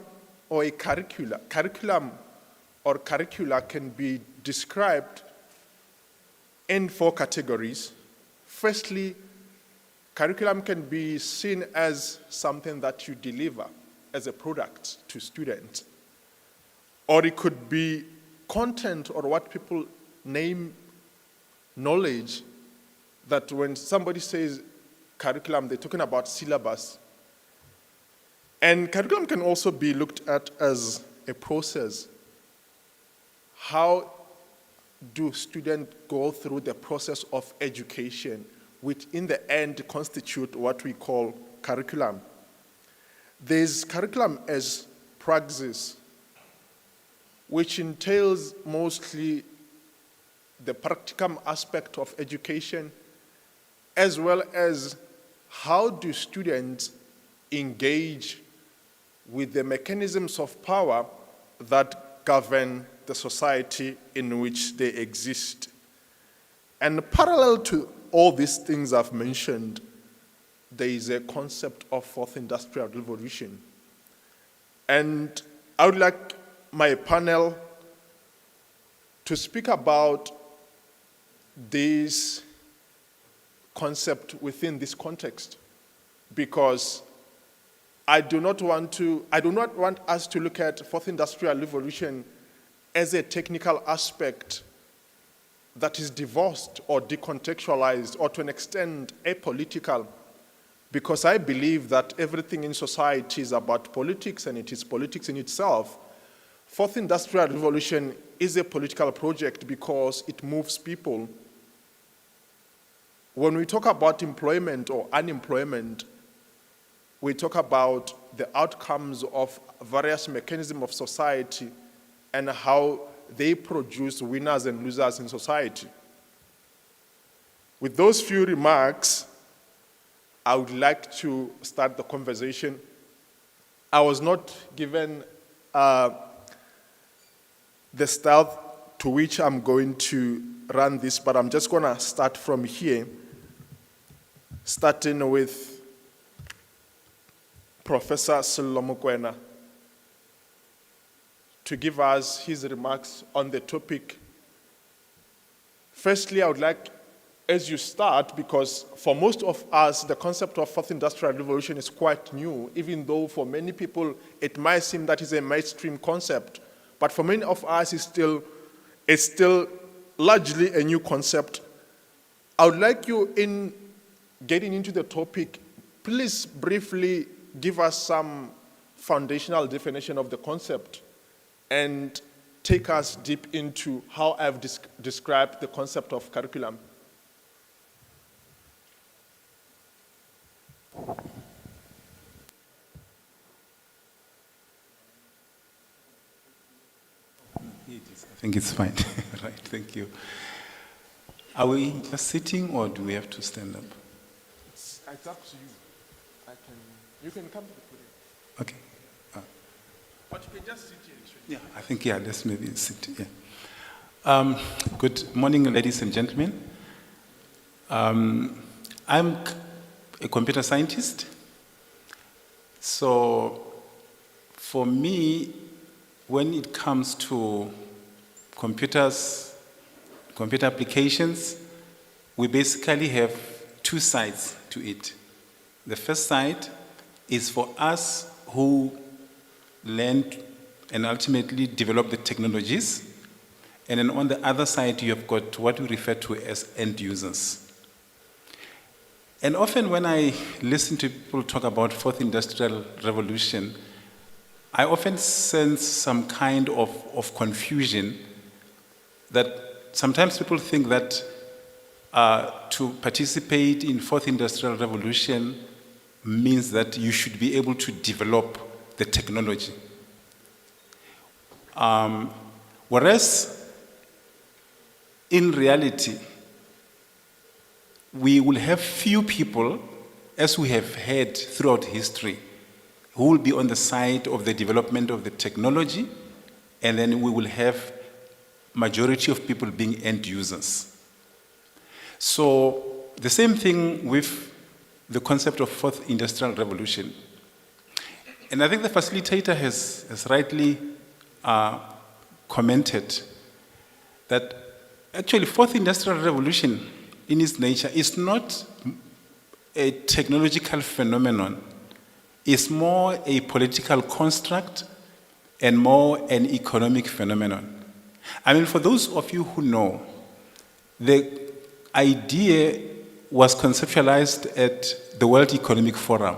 or a curriculum or curricula can be described in 4 categories. Firstly, curriculum can be seen as something that you deliver as a product to students. Or it could be content, or what people name knowledge, that when somebody says curriculum, they're talking about syllabus. And curriculum can also be looked at as a process. How do students go through the process of education, which in the end constitute what we call curriculum? There's curriculum as praxis, which entails mostly the practicum aspect of education, as well as how do students engage with the mechanisms of power that govern the society in which they exist. And parallel to all these things I've mentioned, there is a concept of fourth industrial revolution. And I would like my panel to speak about this concept within this context, because I do not want us to look at fourth industrial revolution as a technical aspect that is divorced or decontextualized or to an extent apolitical, because I believe that everything in society is about politics, and it is politics in itself. Fourth industrial revolution is a political project because it moves people. When we talk about employment or unemployment, we talk about the outcomes of various mechanisms of society and how they produce winners and losers in society. With those few remarks, I would like to start the conversation. I was not given the style to which I'm going to run this, but I'm just going to start from here, starting with Professor Sello Mokoena to give us his remarks on the topic. Firstly, I would like, as you start, because for most of us, the concept of fourth industrial revolution is quite new, even though for many people it might seem that is a mainstream concept. But for many of us, it's still largely a new concept. I would like you, in getting into the topic, please briefly give us some foundational definition of the concept and take us deep into how I've described the concept of curriculum. I think it's fine. Right, thank you. Are we just sitting or do we have to stand up? It's up to you. You can come to the podium. Okay. But you can just sit here. Yeah, I think, let's maybe sit, yeah. Good morning, ladies and gentlemen. I'm a computer scientist. So for me, when it comes to computers, computer applications, we basically have two sides to it. The first side is for us who learn and ultimately develop the technologies. And then on the other side, you have got what we refer to as end users. And often when I listen to people talk about fourth industrial revolution, I often sense some kind of confusion that sometimes people think that to participate in fourth industrial revolution means that you should be able to develop the technology. Whereas in reality, we will have few people, as we have had throughout history, who will be on the side of the development of the technology, and then we will have majority of people being end users. So the same thing with the concept of fourth industrial revolution. And I think the facilitator has rightly commented that actually fourth industrial revolution in its nature is not a technological phenomenon. It's more a political construct and more an economic phenomenon. I mean, for those of you who know, the idea was conceptualized at the World Economic Forum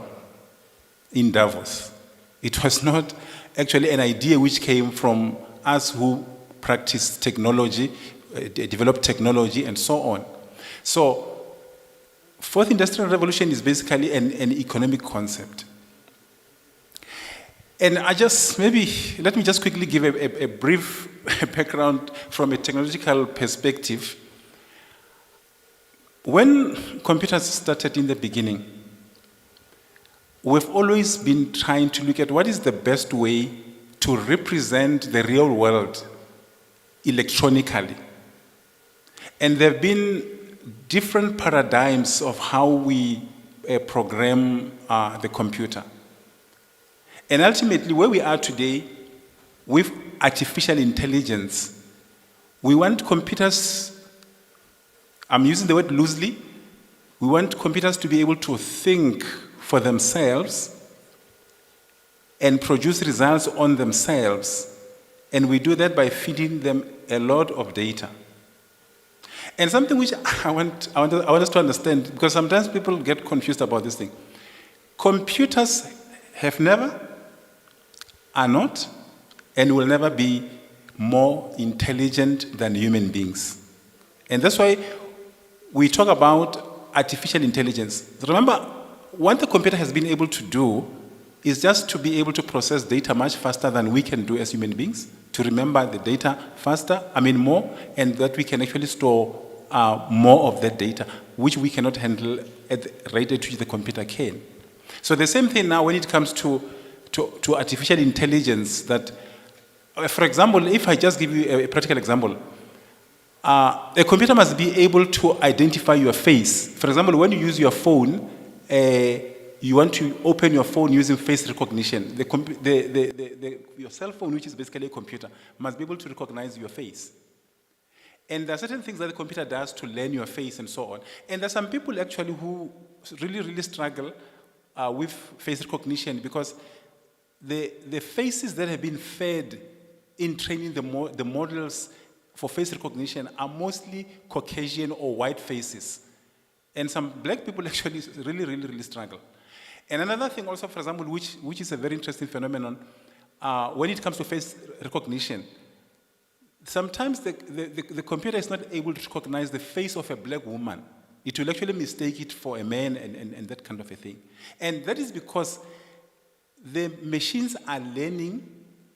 in Davos. It was not actually an idea which came from us who practice technology, develop technology, and so on. So, fourth industrial revolution is basically an economic concept. And let me just quickly give a brief background from a technological perspective. When computers started in the beginning, we've always been trying to look at what is the best way to represent the real world electronically. And there have been different paradigms of how we program the computer. And ultimately, where we are today, with artificial intelligence, we want computers, I'm using the word loosely, we want computers to be able to think for themselves and produce results on themselves. And we do that by feeding them a lot of data. And something which I want us to understand, because sometimes people get confused about this thing. Computers have never, are not, and will never be more intelligent than human beings. And that's why we talk about artificial intelligence. Remember, what the computer has been able to do is just to be able to process data much faster than we can do as human beings, to remember the data more, and that we can actually store more of that data, which we cannot handle at the rate at which the computer can. So the same thing now when it comes to artificial intelligence, that, for example, if I just give you a practical example, a computer must be able to identify your face. For example, when you use your phone, you want to open your phone using face recognition. Your cell phone, which is basically a computer, must be able to recognize your face. And there are certain things that the computer does to learn your face and so on. And there are some people actually who really, really struggle with face recognition, because the faces that have been fed in training the models for face recognition are mostly Caucasian or white faces. And some black people actually really, really, really struggle. And another thing also, for example, which is a very interesting phenomenon, when it comes to face recognition, sometimes the computer is not able to recognize the face of a black woman. It will actually mistake it for a man and that kind of a thing. And that is because the machines are learning,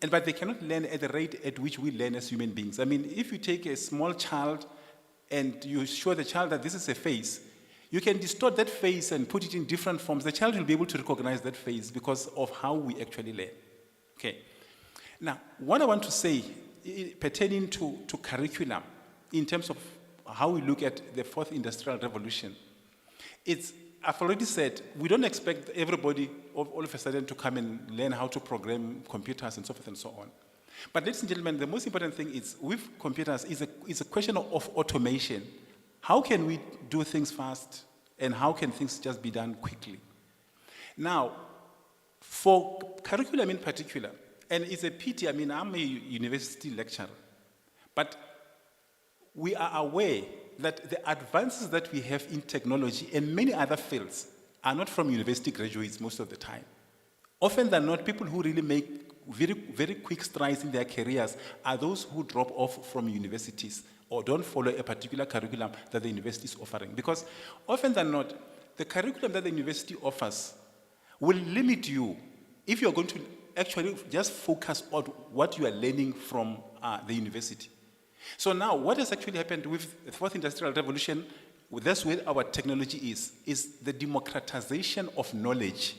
but they cannot learn at the rate at which we learn as human beings. I mean, if you take a small child and you show the child that this is a face, you can distort that face and put it in different forms. The child will be able to recognize that face because of how we actually learn. Okay. Now, what I want to say pertaining to curriculum in terms of how we look at the fourth industrial revolution, I've already said, we don't expect everybody all of a sudden to come and learn how to program computers and so forth and so on. But ladies and gentlemen, the most important thing is with computers is a question of automation. How can we do things fast, and how can things just be done quickly? Now, for curriculum in particular, and it's a pity, I mean, I'm a university lecturer, but we are aware that the advances that we have in technology and many other fields are not from university graduates most of the time. Often than not, people who really make very, very quick strides in their careers are those who drop off from universities or don't follow a particular curriculum that the university is offering. Because often than not, the curriculum that the university offers will limit you if you're going to actually just focus on what you are learning from the university. So now, what has actually happened with the fourth industrial revolution, that's where our technology is the democratization of knowledge.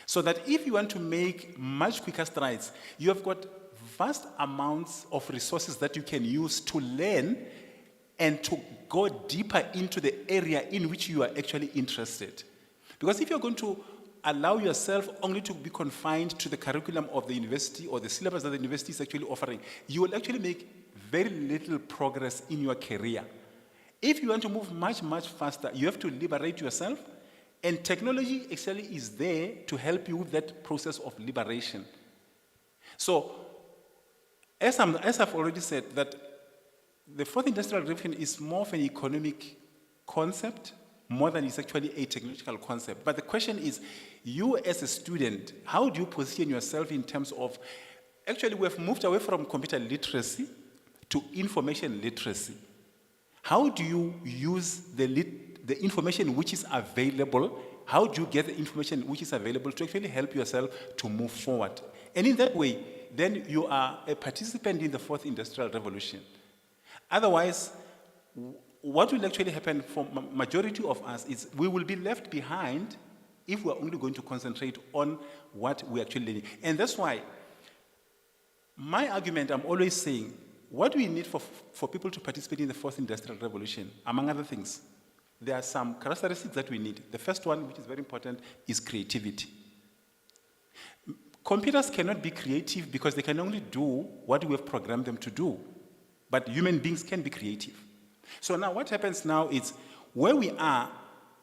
So that if you want to make much quicker strides, you have got vast amounts of resources that you can use to learn and to go deeper into the area in which you are actually interested. Because if you're going to allow yourself only to be confined to the curriculum of the university or the syllabus that the university is actually offering, you will actually make very little progress in your career. If you want to move much, much faster, you have to liberate yourself, and technology actually is there to help you with that process of liberation. So, as I've already said, that the fourth industrial revolution is more of an economic concept more than it's actually a technological concept. But the question is, you as a student, how do you position yourself in terms of, actually we have moved away from computer literacy to information literacy. How do you use the information which is available? How do you get the information which is available to actually help yourself to move forward? And in that way, then you are a participant in the fourth industrial revolution. Otherwise, what will actually happen for majority of us is we will be left behind if we're only going to concentrate on what we're actually learning. And that's why my argument, I'm always saying, what we need for people to participate in the fourth industrial revolution, among other things, there are some characteristics that we need. The first one, which is very important, is creativity. Computers cannot be creative because they can only do what we have programmed them to do. But human beings can be creative. So now what happens now is, where we are,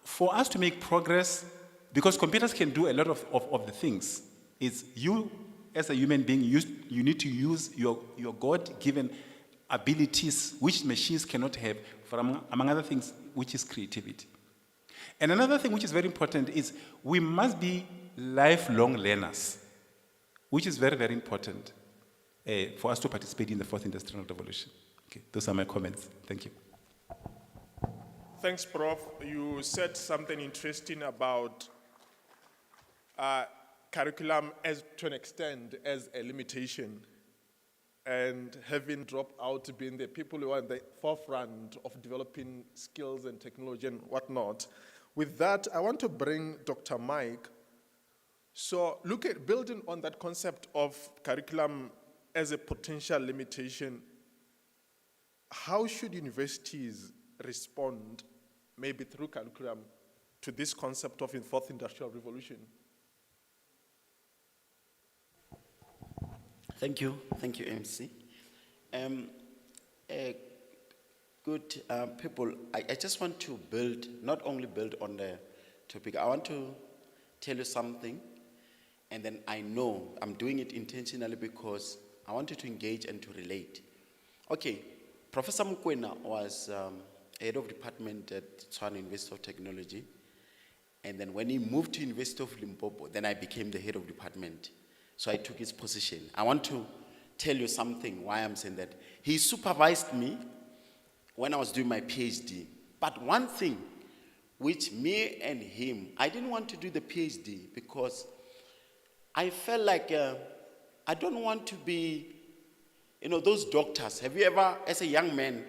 for us to make progress, because computers can do a lot of the things, is you as a human being, you need to use your God-given abilities, which machines cannot have, for among other things, which is creativity. And another thing which is very important is we must be lifelong learners, which is very, very important for us to participate in the fourth industrial revolution. Okay, those are my comments. Thank you. Thanks, Prof. You said something interesting about curriculum as to an extent as a limitation, and having dropped out being the people who are in the forefront of developing skills and technology and whatnot. With that, I want to bring Dr. Mike. So building on that concept of curriculum as a potential limitation, how should universities respond, maybe through curriculum, to this concept of the fourth industrial revolution? Thank you, MC. Good people, I just want to not only build on the topic, I want to tell you something, and then I know I'm doing it intentionally because I wanted to engage and to relate. Okay, Professor Mokoena was head of department at Tshwane University of Technology, and then when he moved to University of Limpopo, then I became the head of department. So I took his position. I want to tell you something, why I'm saying that. He supervised me when I was doing my PhD. But one thing, which me and him, I didn't want to do the PhD because I felt like I don't want to be, those doctors. Have you ever, as a young man,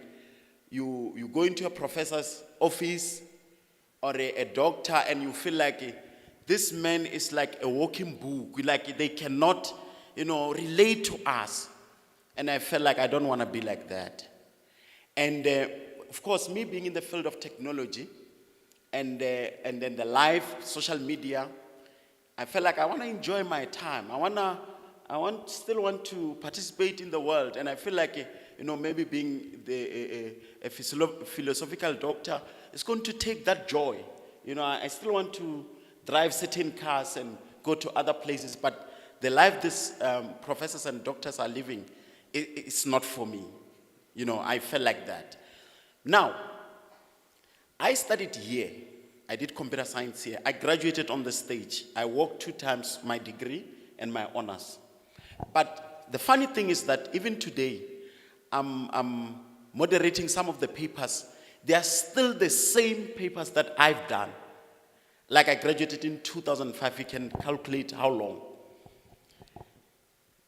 you go into a professor's office or a doctor and you feel like this man is like a walking book, like they cannot, relate to us. And I felt like I don't want to be like that. And of course, me being in the field of technology and then the live social media, I felt like I want to enjoy my time. still want to participate in the world. And I feel like, maybe being a a philosophical doctor is going to take that joy. You know, I still want to drive certain cars and go to other places, but the life these professors and doctors are living, it's not for me. You know, I felt like that. Now, I studied here. I did computer science here. I graduated on the stage. I worked 2 times my degree and my honors. But the funny thing is that even today, I'm moderating some of the papers. They are still the same papers that I've done. Like I graduated in 2005, you can calculate how long.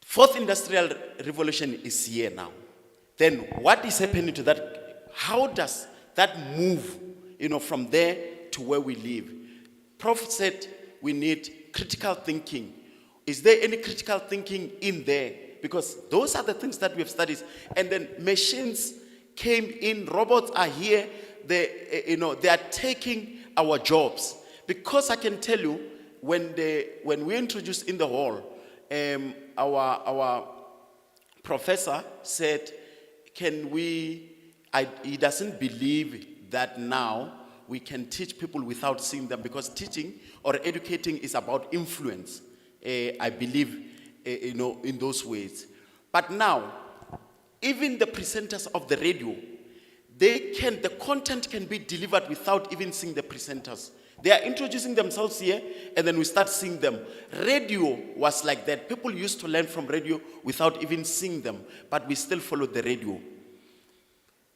Fourth Industrial Revolution is here now. Then what is happening to that? How does that move, you know, from there to where we live? Prof said we need critical thinking. Is there any critical thinking in there? Because those are the things that we have studied. And then machines came in, robots are here, they are taking our jobs. Because I can tell you, when we introduced in the hall, our professor said, he doesn't believe that now we can teach people without seeing them, because teaching or educating is about influence. I believe, in those ways. But now, even the presenters of the radio, the content can be delivered without even seeing the presenters. They are introducing themselves here, and then we start seeing them. Radio was like that. People used to learn from radio without even seeing them, but we still follow the radio.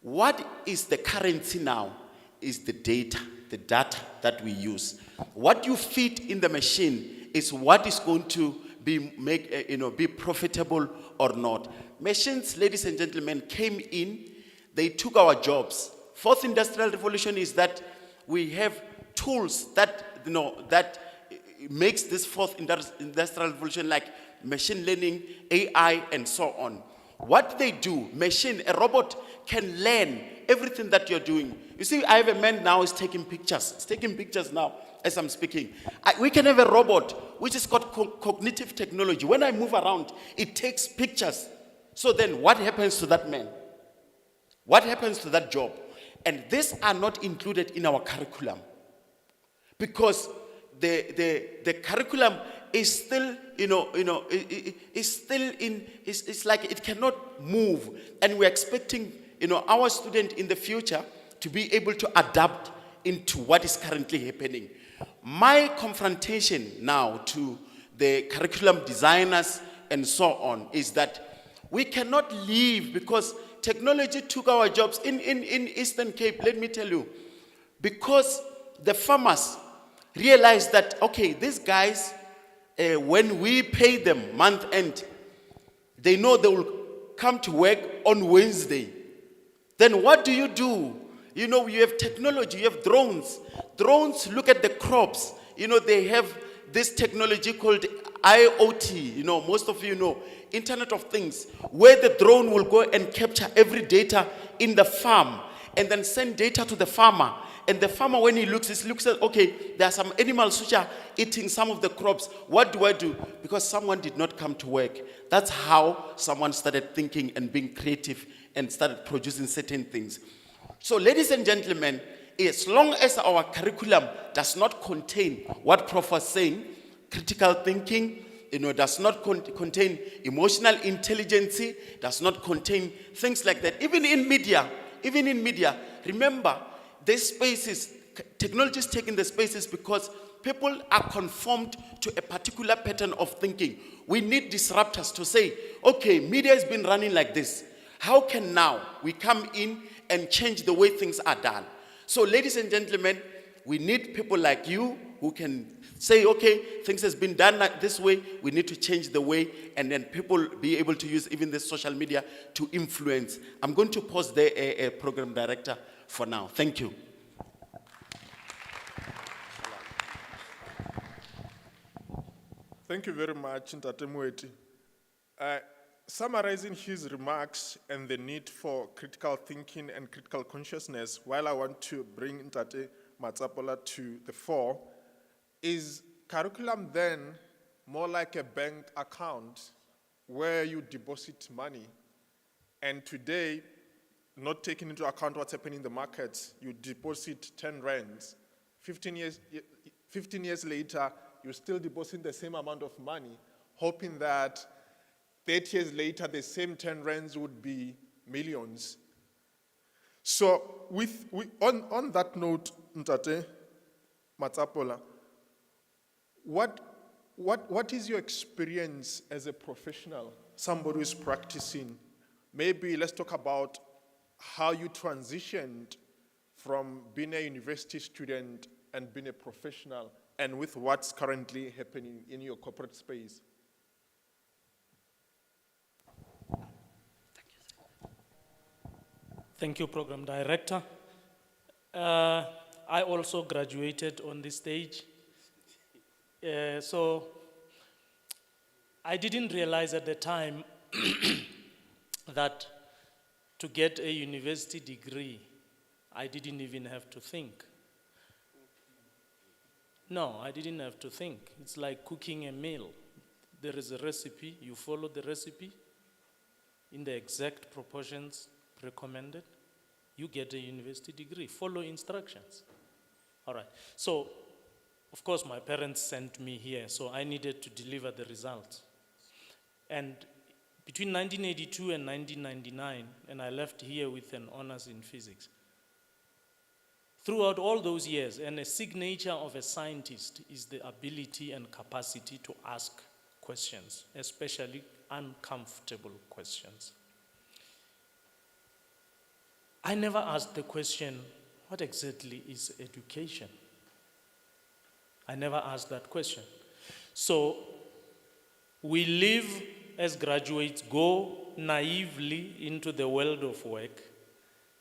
What is the currency now is the data that we use. What you feed in the machine is what is going to be profitable or not. Machines, ladies and gentlemen, came in, they took our jobs. Fourth Industrial Revolution is that we have tools that makes this fourth industrial revolution, like machine learning, AI, and so on. What they do, a robot can learn everything that you're doing. You see, I have a man now who's taking pictures. He's taking pictures now as I'm speaking. We can have a robot which is got cognitive technology. When I move around, it takes pictures. So then what happens to that man? What happens to that job? And these are not included in our curriculum, because the curriculum is still, it's like it cannot move, and we're expecting, our student in the future to be able to adapt into what is currently happening. My confrontation now to the curriculum designers and so on is that we cannot leave, because technology took our jobs in Eastern Cape. Let me tell you, because the farmers realized that, okay, these guys, when we pay them month end, they know they will come to work on Wednesday. Then what do? You have technology, you have drones. Drones look at the crops. They have this technology called IoT, most of you know, Internet of Things, where the drone will go and capture every data in the farm and then send data to the farmer. And the farmer, when he looks at, okay, there are some animals which are eating some of the crops. What do I do? Because someone did not come to work. That's how someone started thinking and being creative and started producing certain things. So, ladies and gentlemen, as long as our curriculum does not contain what Prof was saying, critical thinking, does not contain emotional intelligence, does not contain things like that. Even in media, remember, these spaces, technology is taking the spaces because people are conformed to a particular pattern of thinking. We need disruptors to say, okay, media has been running like this. How can now we come in and change the way things are done? So, ladies and gentlemen, we need people like you who can say, okay, things has been done like this way, we need to change the way, and then people be able to use even the social media to influence. I'm going to pause there, program director, for now. Thank you. Thank you very much, Ntate Moeti. Summarizing his remarks and the need for critical thinking and critical consciousness, while I want to bring Ntate Matsapola to the fore, is curriculum then more like a bank account where you deposit money? And today, not taking into account what's happening in the markets, you deposit 10 rands. 15 years later, you're still depositing the same amount of money, hoping that 30 years later, the same 10 rands would be millions. So on that note, Ntate Matsapola, what is your experience as a professional, somebody who's practicing? Maybe let's talk about how you transitioned from being a university student and being a professional, and with what's currently happening in your corporate space. Thank you, Program Director. I also graduated on this stage. So I didn't realize at the time that to get a university degree, I didn't even have to think. No, I didn't have to think. It's like cooking a meal. There is a recipe, you follow the recipe in the exact proportions recommended, you get a university degree. Follow instructions. All right. So, of course, my parents sent me here, so I needed to deliver the results. And between 1982 and 1999, and I left here with an honors in physics. Throughout all those years, and a signature of a scientist is the ability and capacity to ask questions, especially uncomfortable questions. I never asked the question, what exactly is education? I never asked that question. So we live as graduates, go naively into the world of work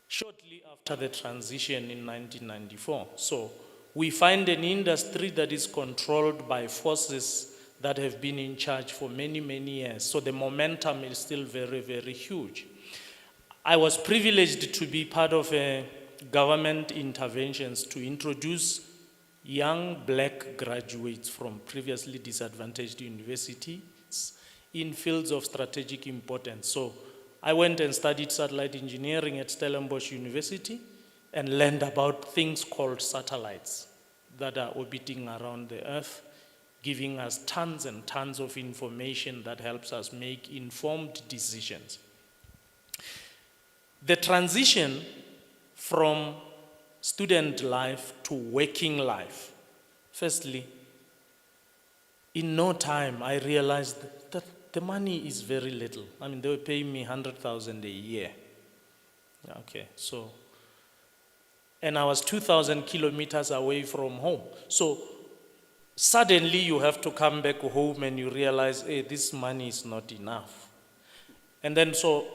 shortly after the transition in 1994. So we find an industry that is controlled by forces that have been in charge for many, many years. So the momentum is still very, very huge. I was privileged to be part of government interventions to introduce young black graduates from previously disadvantaged universities in fields of strategic importance. So I went and studied satellite engineering at Stellenbosch University and learned about things called satellites that are orbiting around the Earth, giving us tons and tons of information that helps us make informed decisions. The transition from student life to working life, firstly, in no time I realized that the money is very little. I mean, they were paying me 100,000 a year. Okay, so, and I was 2,000 kilometers away from home. So suddenly you have to come back home and you realize, hey, this money is not enough. And then so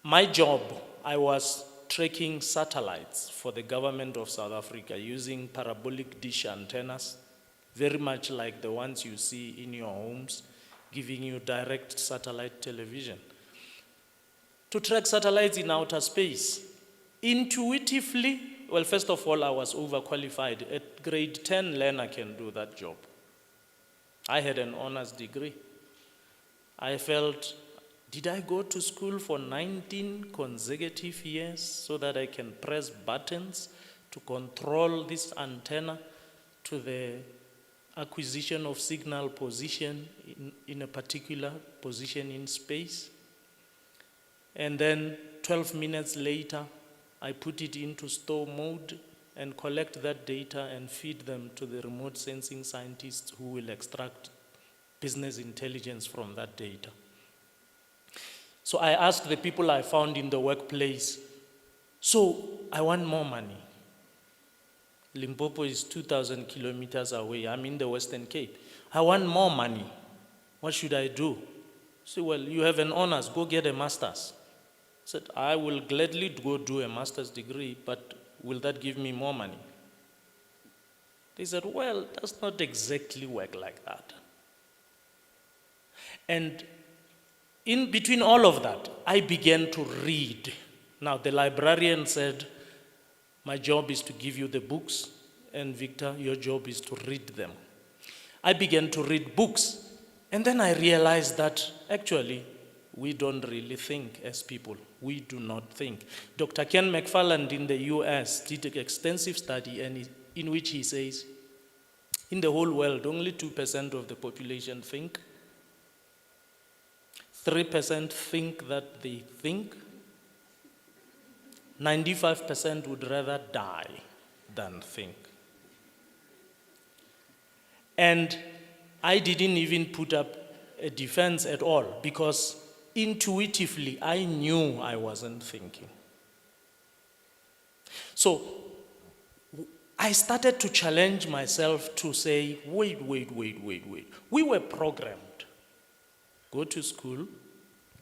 my job, I was tracking satellites for the government of South Africa using parabolic dish antennas, very much like the ones you see in your homes, giving you direct satellite television. To track satellites in outer space, intuitively, well, first of all, I was overqualified. A grade 10 learner can do that job. I had an honors degree. I felt, did I go to school for 19 consecutive years so that I can press buttons to control this antenna to the acquisition of signal position in a particular position in space? And then 12 minutes later, I put it into store mode and collect that data and feed them to the remote sensing scientists who will extract business intelligence from that data. So I asked the people I found in the workplace, so I want more money. Limpopo is 2,000 kilometers away. I'm in the Western Cape. I want more money. What should I do? Say, well, you have an honors, go get a master's. I said, I will gladly go do a master's degree, but will that give me more money? They said, well, it does not exactly work like that. And in between all of that, I began to read. Now, the librarian said, my job is to give you the books, and Victor, your job is to read them. I began to read books, and then I realized that actually we don't really think as people. We do not think. Dr. Ken McFarland in the US did an extensive study in which he says, in the whole world, only 2% of the population think. 3% think that they think. 95% would rather die than think. And I didn't even put up a defense at all because intuitively I knew I wasn't thinking. So I started to challenge myself to say, wait. We were programmed. Go to school,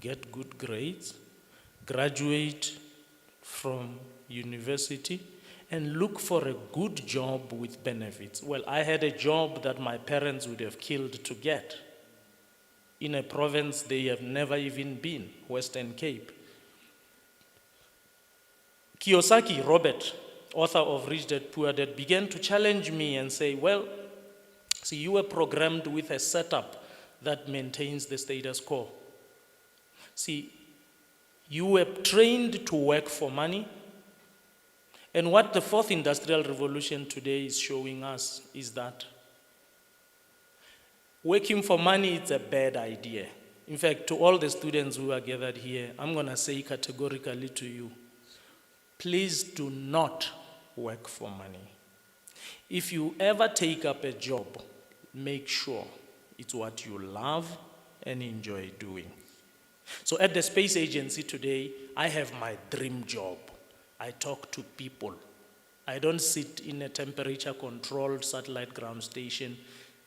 get good grades, graduate from university, and look for a good job with benefits. Well, I had a job that my parents would have killed to get in a province they have never even been, Western Cape. Kiyosaki, Robert, author of Rich Dad Poor Dad, began to challenge me and say, well, see, you were programmed with a setup that maintains the status quo. See, you were trained to work for money. And what the fourth industrial revolution today is showing us is that working for money is a bad idea. In fact, to all the students who are gathered here, I'm going to say categorically to you, please do not work for money. If you ever take up a job, make sure it's what you love and enjoy doing. So at the Space Agency today, I have my dream job. I talk to people. I don't sit in a temperature-controlled satellite ground station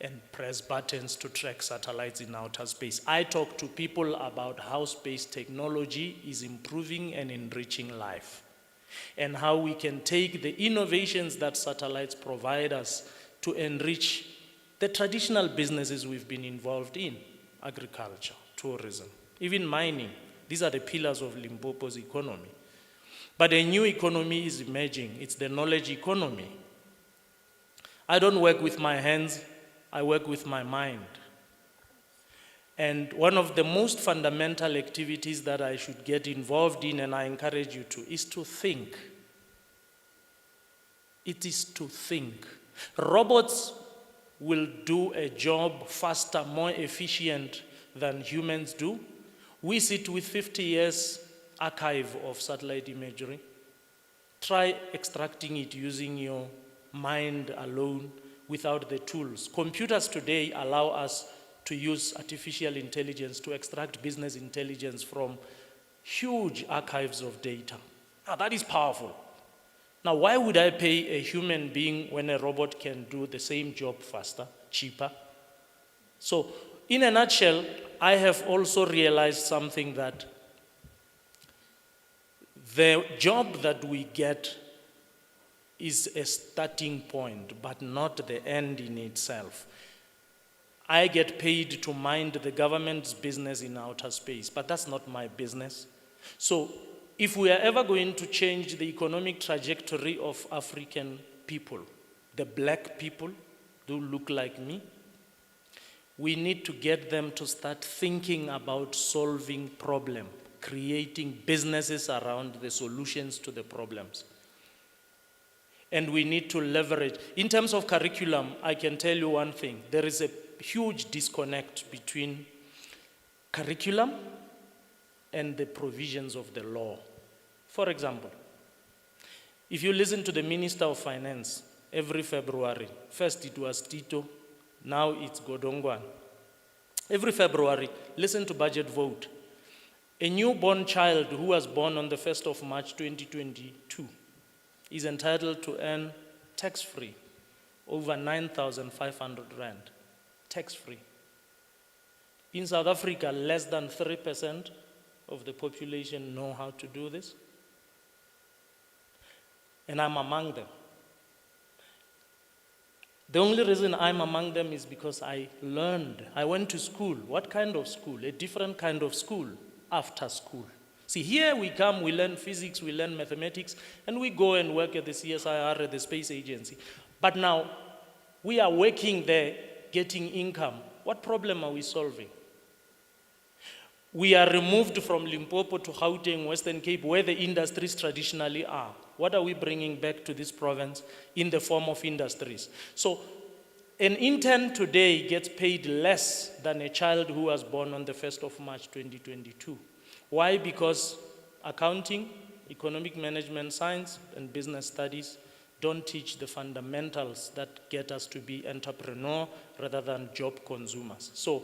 and press buttons to track satellites in outer space. I talk to people about how space technology is improving and enriching life, and how we can take the innovations that satellites provide us to enrich the traditional businesses we've been involved in, agriculture, tourism, even mining. These are the pillars of Limpopo's economy. But a new economy is emerging. It's the knowledge economy. I don't work with my hands, I work with my mind. And one of the most fundamental activities that I should get involved in, and I encourage you to, is to think. It is to think. Robots will do a job faster, more efficient than humans do. We sit with 50 years archive of satellite imagery. Try extracting it using your mind alone without the tools. Computers today allow us to use artificial intelligence to extract business intelligence from huge archives of data. Now that is powerful. Now why would I pay a human being when a robot can do the same job faster, cheaper? So in a nutshell, I have also realized something, that the job that we get is a starting point, but not the end in itself. I get paid to mind the government's business in outer space, but that's not my business. So if we are ever going to change the economic trajectory of African people, the black people who look like me, we need to get them to start thinking about solving problems, creating businesses around the solutions to the problems. And we need to leverage. In terms of curriculum, I can tell you one thing. There is a huge disconnect between curriculum and the provisions of the law. For example, if you listen to the Minister of Finance every February, first it was Tito, now it's Godongwan. Every February, listen to budget vote. A newborn child who was born on the 1st of March 2022 is entitled to earn tax-free over 9,500 rand, tax-free. In South Africa, less than 3% of the population know how to do this. And I'm among them. The only reason I'm among them is because I learned. I went to school. What kind of school? A different kind of school, after school. See, here we come, we learn physics, we learn mathematics, and we go and work at the CSIR, at the Space Agency. But now, we are working there, getting income. What problem are we solving? We are removed from Limpopo to Gauteng, Western Cape, where the industries traditionally are. What are we bringing back to this province in the form of industries? So an intern today gets paid less than a child who was born on the 1st of March 2022. Why? Because accounting, economic management science, and business studies don't teach the fundamentals that get us to be entrepreneur rather than job consumers. So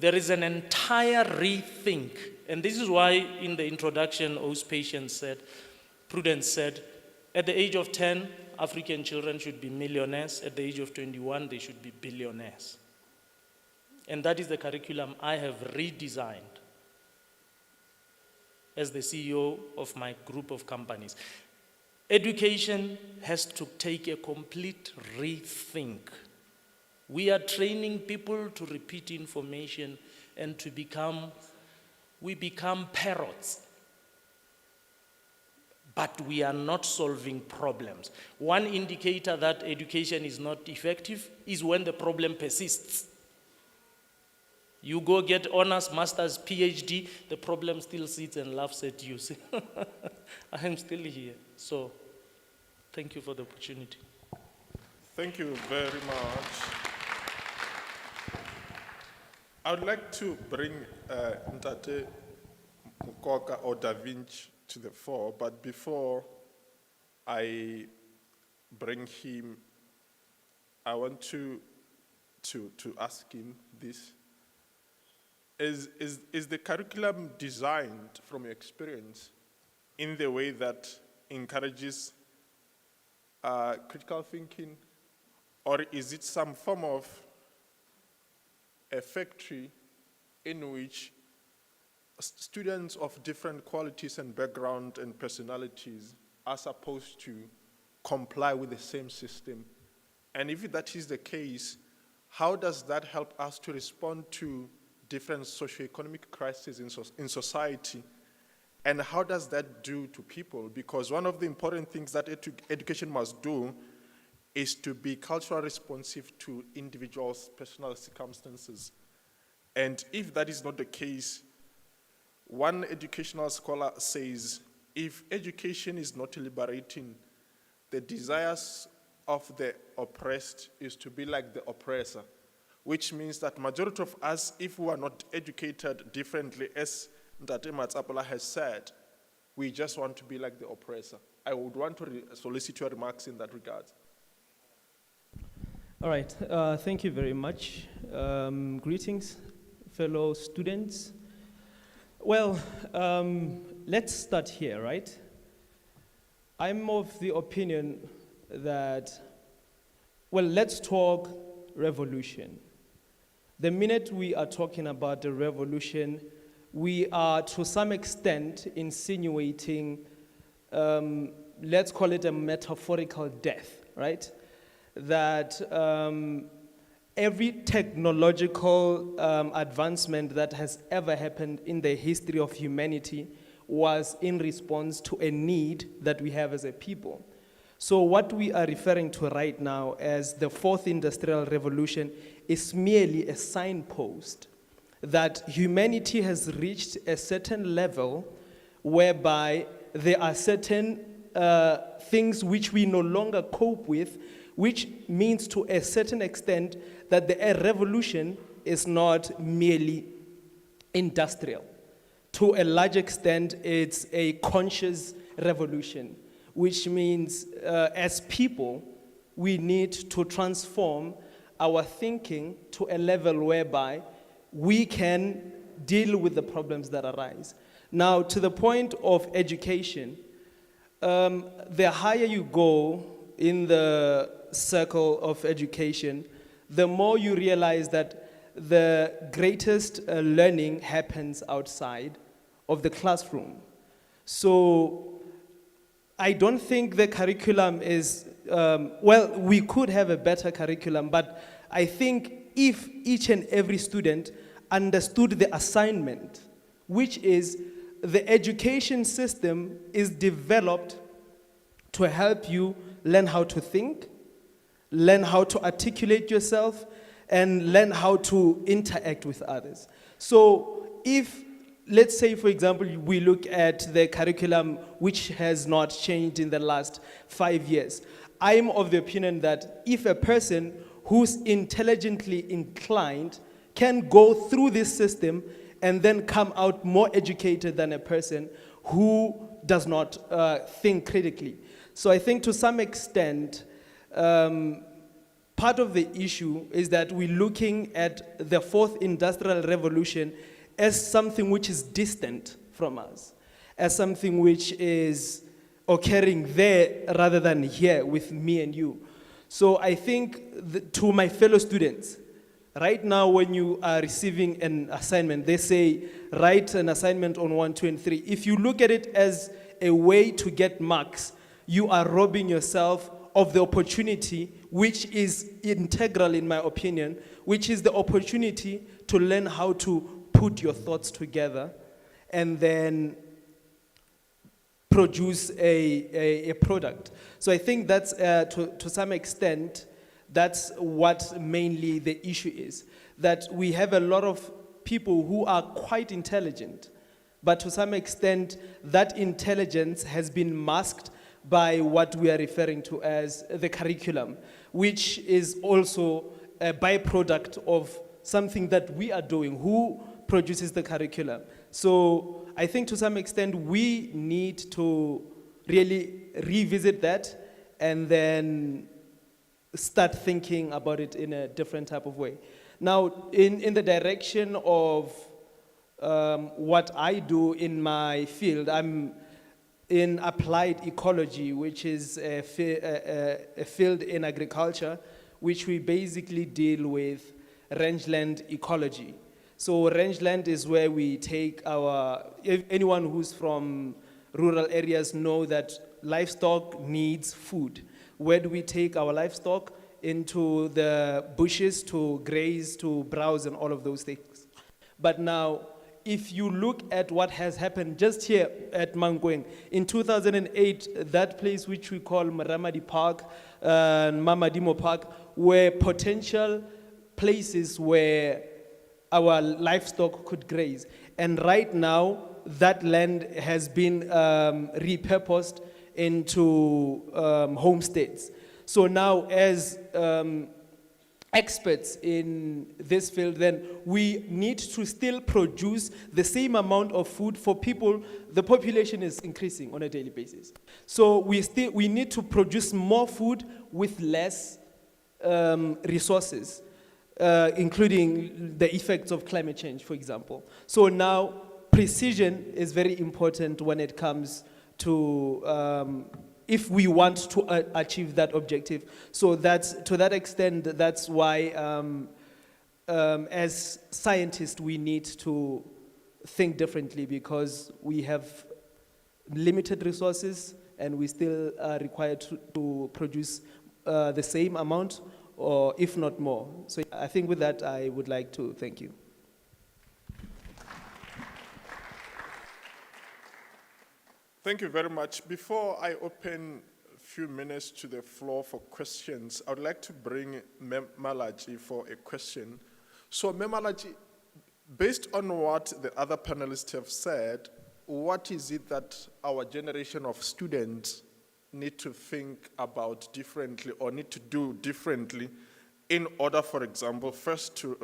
there is an entire rethink, and this is why in the introduction, Prudence said, at the age of 10, African children should be millionaires. At the age of 21, they should be billionaires. And that is the curriculum I have redesigned as the CEO of my group of companies. Education has to take a complete rethink. We are training people to repeat information and we become parrots. But we are not solving problems. One indicator that education is not effective is when the problem persists. You go get honors, masters, PhD, the problem still sits and laughs at you. I am still here. So, thank you for the opportunity. Thank you very much. I would like to bring Ntate Mukoka or Da Vinci to the fore, but before I bring him, I want to ask him this. Is the curriculum designed from your experience in the way that encourages critical thinking, or is it some form of a factory in which students of different qualities and background and personalities are supposed to comply with the same system? And if that is the case, how does that help us to respond to different socioeconomic crises in society? And how does that do to people? Because one of the important things that education must do is to be culturally responsive to individuals' personal circumstances. And if that is not the case, one educational scholar says, if education is not liberating, the desires of the oppressed is to be like the oppressor, which means that majority of us, if we are not educated differently, as Ntate Matsapola has said, we just want to be like the oppressor. I would want to solicit your remarks in that regard. All right, thank you very much. Greetings, fellow students. Well, let's start here, right? I'm of the opinion that, well, let's talk revolution. The minute we are talking about the revolution, we are to some extent insinuating, let's call it a metaphorical death, right? That every technological advancement that has ever happened in the history of humanity was in response to a need that we have as a people. So what we are referring to right now as the fourth industrial revolution is merely a signpost that humanity has reached a certain level whereby there are certain things which we no longer cope with, which means to a certain extent that the revolution is not merely industrial. To a large extent, it's a conscious revolution, which means as people, we need to transform our thinking to a level whereby we can deal with the problems that arise. Now, to the point of education, the higher you go in the circle of education, the more you realize that the greatest learning happens outside of the classroom. So I don't think the curriculum is, well, we could have a better curriculum, but I think if each and every student understood the assignment, which is the education system is developed to help you learn how to think, learn how to articulate yourself, and learn how to interact with others. So if, let's say, for example, we look at the curriculum which has not changed in the last 5 years. I'm of the opinion that if a person who's intelligently inclined can go through this system and then come out more educated than a person who does not think critically. So I think to some extent, part of the issue is that we're looking at the fourth industrial revolution as something which is distant from us, as something which is occurring there rather than here with me and you. So I think to my fellow students, right now when you are receiving an assignment, they say, write an assignment on 1, 2, and 3. If you look at it as a way to get marks, you are robbing yourself of the opportunity, which is integral in my opinion, which is the opportunity to learn how to put your thoughts together and then produce a product. So I think that's, to some extent, that's what mainly the issue is. That we have a lot of people who are quite intelligent, but to some extent, that intelligence has been masked by what we are referring to as the curriculum, which is also a byproduct of something that we are doing. Who produces the curriculum? So I think to some extent we need to really revisit that and then start thinking about it in a different type of way. Now, in the direction of what I do in my field, I'm in applied ecology, which is a field in agriculture, which we basically deal with rangeland ecology. So rangeland is where we take anyone who's from rural areas know that livestock needs food. Where do we take our livestock? Into the bushes to graze, to browse, and all of those things. But now, if you look at what has happened just here at Mankweng, in 2008, that place which we call Maramadi Park and Mamadimo Park were potential places where our livestock could graze. And right now, that land has been repurposed into homesteads. So now, as experts in this field, then we need to still produce the same amount of food for people. The population is increasing on a daily basis. So we need to produce more food with less resources, including the effects of climate change, for example. So now precision is very important when it comes to if we want to achieve that objective. So that's, to that extent, that's why as scientists we need to think differently, because we have limited resources and we still are required to produce the same amount, or if not more. So I think with that I would like to thank you. Thank you very much. Before I open a few minutes to the floor for questions, I would like to bring Malachi for a question. So Malachi, based on what the other panelists have said, what is it that our generation of students need to think about differently or need to do differently in order, for example, first to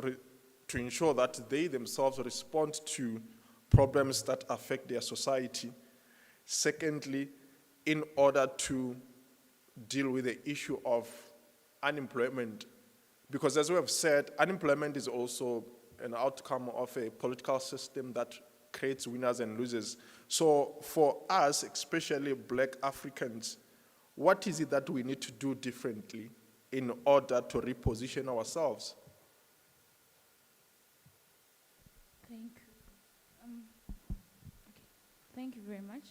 ensure that they themselves respond to problems that affect their society? Secondly, in order to deal with the issue of unemployment, because as we have said, unemployment is also an outcome of a political system that creates winners and losers. So for us, especially Black Africans, what is it that we need to do differently in order to reposition ourselves? Thank you very much.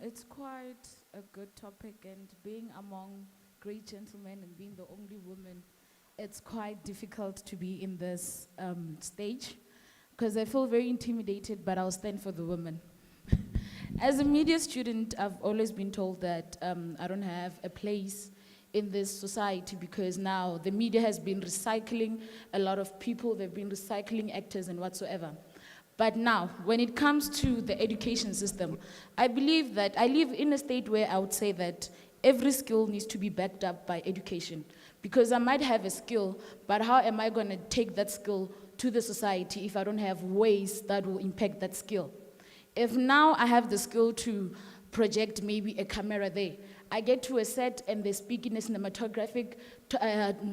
It's quite a good topic, and being among great gentlemen and being the only woman, it's quite difficult to be in this stage, because I feel very intimidated, but I'll stand for the women. As a media student, I've always been told that I don't have a place in this society, because now the media has been recycling a lot of people, they've been recycling actors and whatsoever. But now, when it comes to the education system, I believe that I live in a state where I would say that every skill needs to be backed up by education. Because I might have a skill, but how am I going to take that skill to the society if I don't have ways that will impact that skill? If now I have the skill to project maybe a camera there, I get to a set and they speak in a cinematographic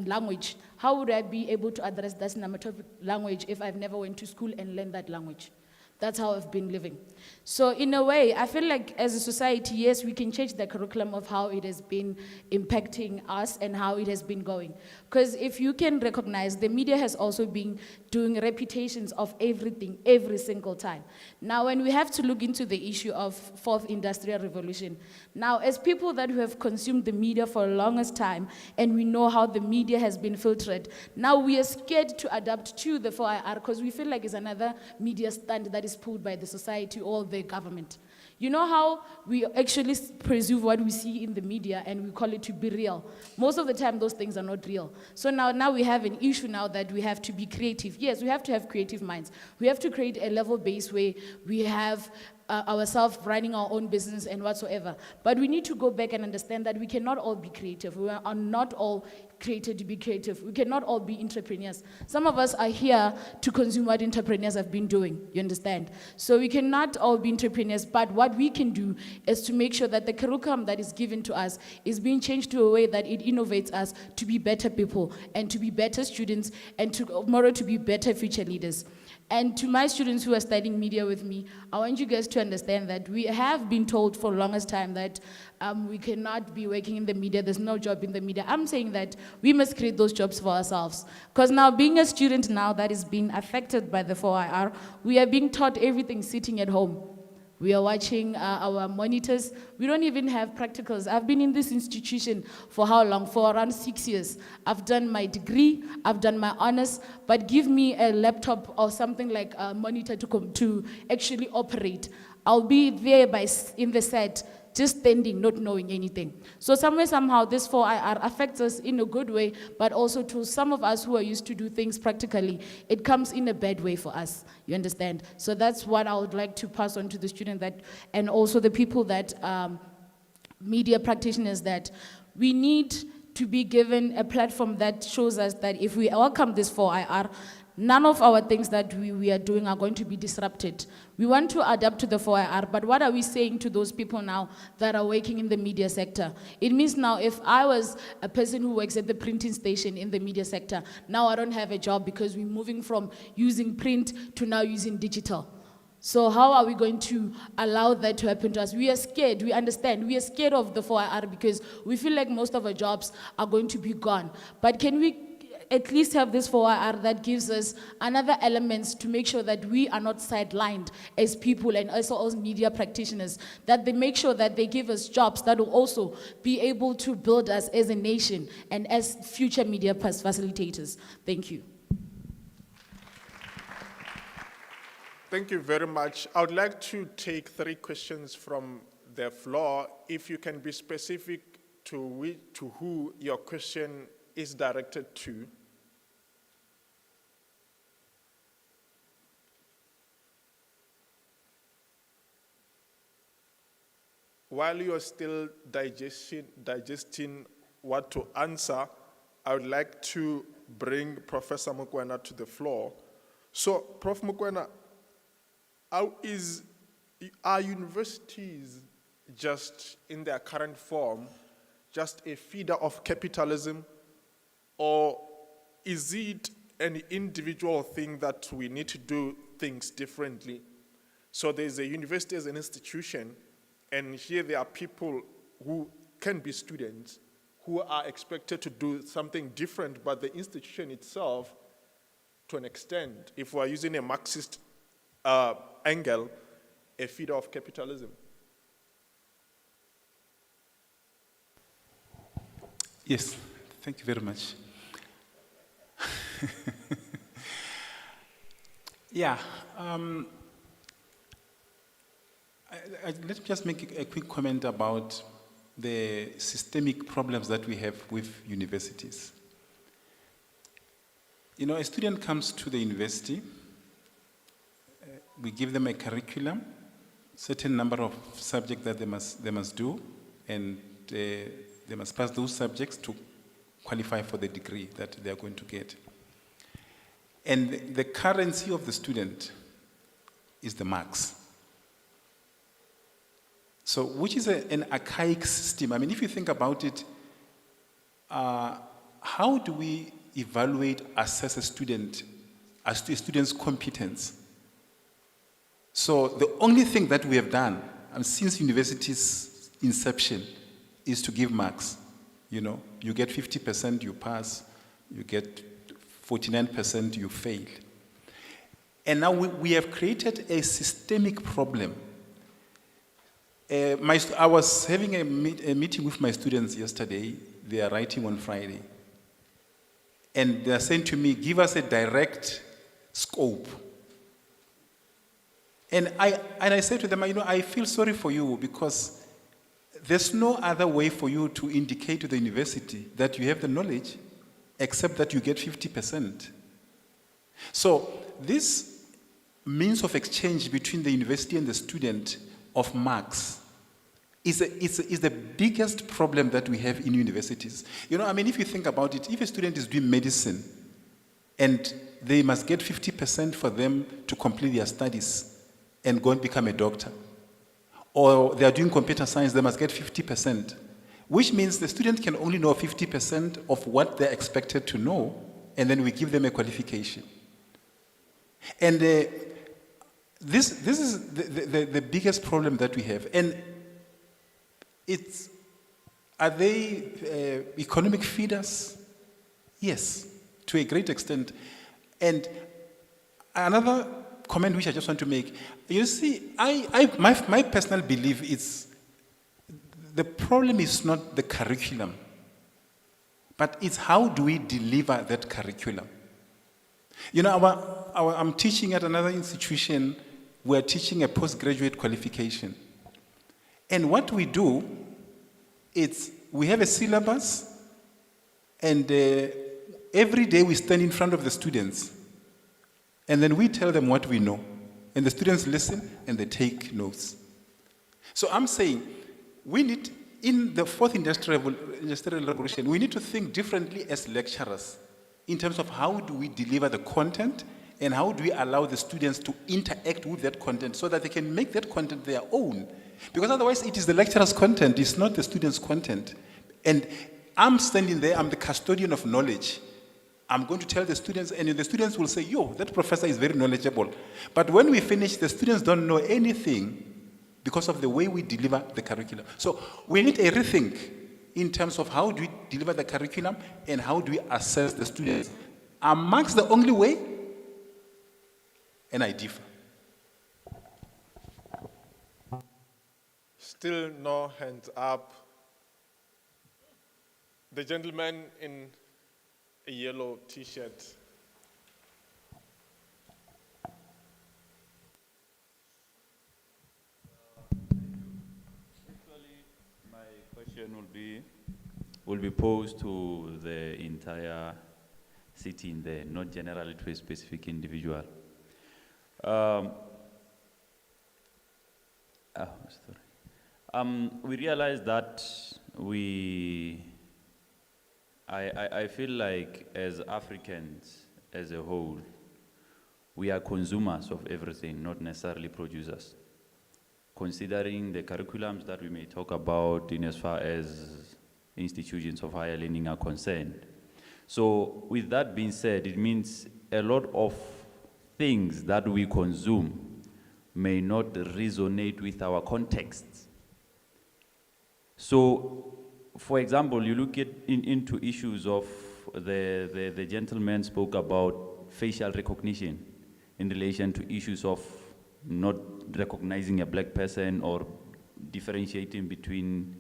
language. How would I be able to address that cinematographic language if I've never went to school and learned that language? That's how I've been living. So in a way, I feel like as a society, yes, we can change the curriculum of how it has been impacting us and how it has been going. Because if you can recognize, the media has also been doing reputations of everything, every single time. Now, when we have to look into the issue of fourth industrial revolution, now as people that who have consumed the media for the longest time, and we know how the media has been filtered, now we are scared to adapt to the 4IR because we feel like it's another media stand that is pulled by the society or the government. You know how we actually presume what we see in the media and we call it to be real. Most of the time, those things are not real. So now we have an issue now that we have to be creative. Yes, we have to have creative minds. We have to create a level base where we have ourselves running our own business and whatsoever. But we need to go back and understand that we cannot all be creative. We are not all created to be creative. We cannot all be entrepreneurs. Some of us are here to consume what entrepreneurs have been doing, you understand? So we cannot all be entrepreneurs, but what we can do is to make sure that the curriculum that is given to us is being changed to a way that it innovates us to be better people and to be better students and tomorrow to be better future leaders. And to my students who are studying media with me, I want you guys to understand that we have been told for the longest time that we cannot be working in the media, there's no job in the media. I'm saying that we must create those jobs for ourselves. Because now being a student now that is being affected by the 4IR, we are being taught everything sitting at home. We are watching our monitors. We don't even have practicals. I've been in this institution for how long? For around 6 years. I've done my degree, I've done my honors, but give me a laptop or something like a monitor to actually operate. I'll be there in the set, just standing, not knowing anything. So somehow, this 4IR affects us in a good way, but also to some of us who are used to do things practically, it comes in a bad way for us, you understand? So that's what I would like to pass on to the student and also the people that, media practitioners, that we need to be given a platform that shows us that if we welcome this 4IR, none of our things that we are doing are going to be disrupted. We want to adapt to the 4IR, but what are we saying to those people now that are working in the media sector? It means now if I was a person who works at the printing station in the media sector, now I don't have a job because we're moving from using print to now using digital. So how are we going to allow that to happen to us? We are scared, we understand. We are scared of the 4IR because we feel like most of our jobs are going to be gone. But can we at least have this 4IR that gives us another elements to make sure that we are not sidelined as people and also as media practitioners, that they make sure that they give us jobs that will also be able to build us as a nation and as future media facilitators. Thank you. Thank you very much. I would like to take 3 questions from the floor. If you can be specific to who your question is directed to. While you are still digesting what to answer, I would like to bring Professor Mokoena to the floor. So, Prof. Mokoena, are universities just in their current form just a feeder of capitalism, or is it an individual thing that we need to do things differently? So there's a university as an institution, and here there are people who can be students who are expected to do something different, but the institution itself, to an extent, if we're using a Marxist angle, a feeder of capitalism. Yes, thank you very much. Yeah, let me just make a quick comment about the systemic problems that we have with universities. You know, a student comes to the university, we give them a curriculum, certain number of subjects that they must do, and they must pass those subjects to qualify for the degree that they are going to get. And the currency of the student is the marks. So, which is an archaic system. I mean, if you think about it, how do we evaluate, assess a student's competence? So the only thing that we have done since university's inception is to give marks. You know, you get 50%, you pass, you get 49%, you fail. And now we have created a systemic problem. I was having a meeting with my students yesterday. They are writing on Friday. And they are saying to me, give us a direct scope. And I said to them, I feel sorry for you because there's no other way for you to indicate to the university that you have the knowledge except that you get 50%. So this means of exchange between the university and the student of marks is the biggest problem that we have in universities. If you think about it, if a student is doing medicine and they must get 50% for them to complete their studies and go and become a doctor, or they are doing computer science, they must get 50%, which means the student can only know 50% of what they're expected to know, and then we give them a qualification. And this is the biggest problem that we have. And are they economic feeders? Yes, to a great extent. And another comment which I just want to make, you see, my personal belief is the problem is not the curriculum, but it's how do we deliver that curriculum. I'm teaching at another institution. We're teaching a postgraduate qualification. And what we do is we have a syllabus, and every day we stand in front of the students, and then we tell them what we know. And the students listen, and they take notes. So I'm saying, we need, in the fourth industrial revolution, we need to think differently as lecturers in terms of how do we deliver the content and how do we allow the students to interact with that content so that they can make that content their own. Because otherwise it is the lecturer's content, it's not the student's content. And I'm standing there, I'm the custodian of knowledge. I'm going to tell the students, and the students will say, yo, that professor is very knowledgeable. But when we finish, the students don't know anything because of the way we deliver the curriculum. So we need a rethink in terms of how do we deliver the curriculum and how do we assess the students. Are marks the only way? And I differ. Still no hands up. The gentleman in a yellow t-shirt. Actually, my question will be posed to the entire sitting there, not generally to a specific individual. We realize that I feel like as Africans as a whole, we are consumers of everything, not necessarily producers. Considering the curriculums that we may talk about in as far as institutions of higher learning are concerned. So with that being said, it means a lot of things that we consume may not resonate with our contexts. So, for example, you look into issues of the gentleman spoke about facial recognition in relation to issues of not recognizing a black person or differentiating between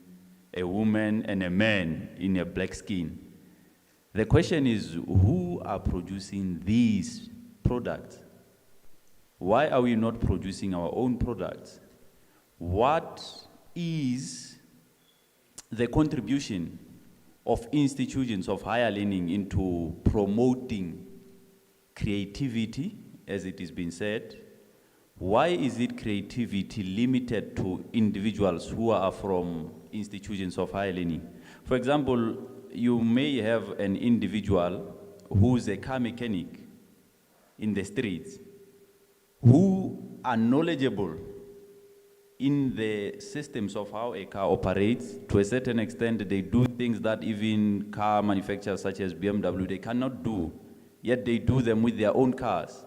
a woman and a man in a black skin. The question is, who are producing these products? Why are we not producing our own products? What is the contribution of institutions of higher learning into promoting creativity, as it has been said, why is it creativity limited to individuals who are from institutions of higher learning? For example, you may have an individual who's a car mechanic in the streets, who are knowledgeable in the systems of how a car operates. To a certain extent, they do things that even car manufacturers such as BMW, they cannot do, yet they do them with their own cars.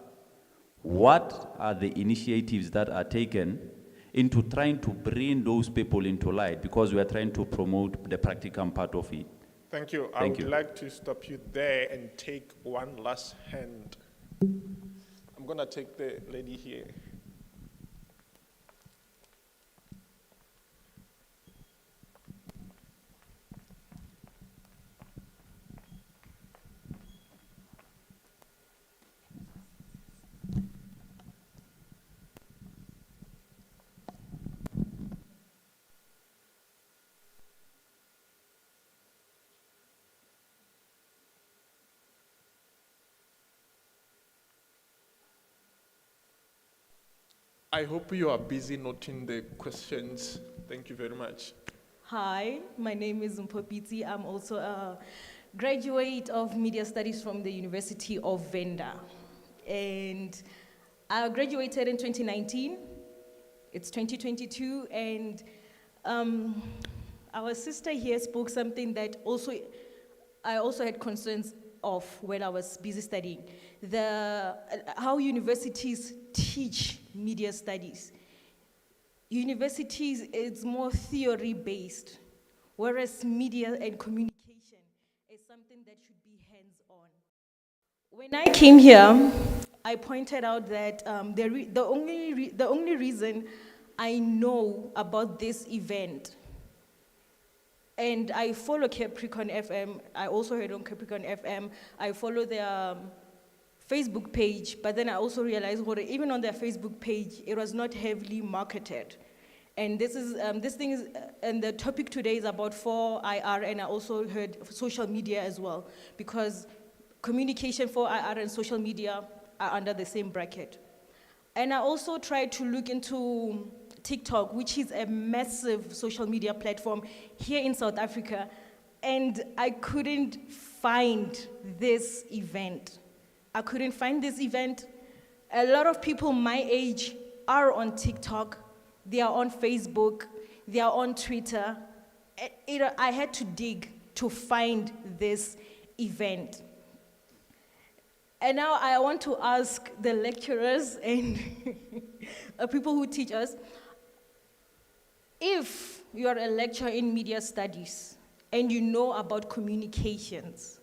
What are the initiatives that are taken into trying to bring those people into light, because we are trying to promote the practical part of it? Thank you. I Thank would you. like to stop you there and take one last hand. I'm going to take the lady here. I hope you are busy noting the questions. Thank you very much. Hi, my name is Mpopiti. I'm also a graduate of Media Studies from the University of Venda. And I graduated in 2019. It's 2022, and our sister here spoke something that I also had concerns of when I was busy studying. How universities teach media studies. Universities, it's more theory-based, whereas media and communication is something that should be hands-on. When I came here, I pointed out that the only reason I know about this event, and I follow Capricorn FM, I also heard on Capricorn FM, I follow their Facebook page, but then I also realized that even on their Facebook page, it was not heavily marketed. And this thing is, and the topic today is about 4IR, and I also heard social media as well, because communication, 4IR, and social media are under the same bracket. And I also tried to look into TikTok, which is a massive social media platform here in South Africa, and I couldn't find this event. I couldn't find this event. A lot of people my age are on TikTok, they are on Facebook, they are on Twitter. I had to dig to find this event. And now I want to ask the lecturers and people who teach us, if you are a lecturer in media studies and you know about communications,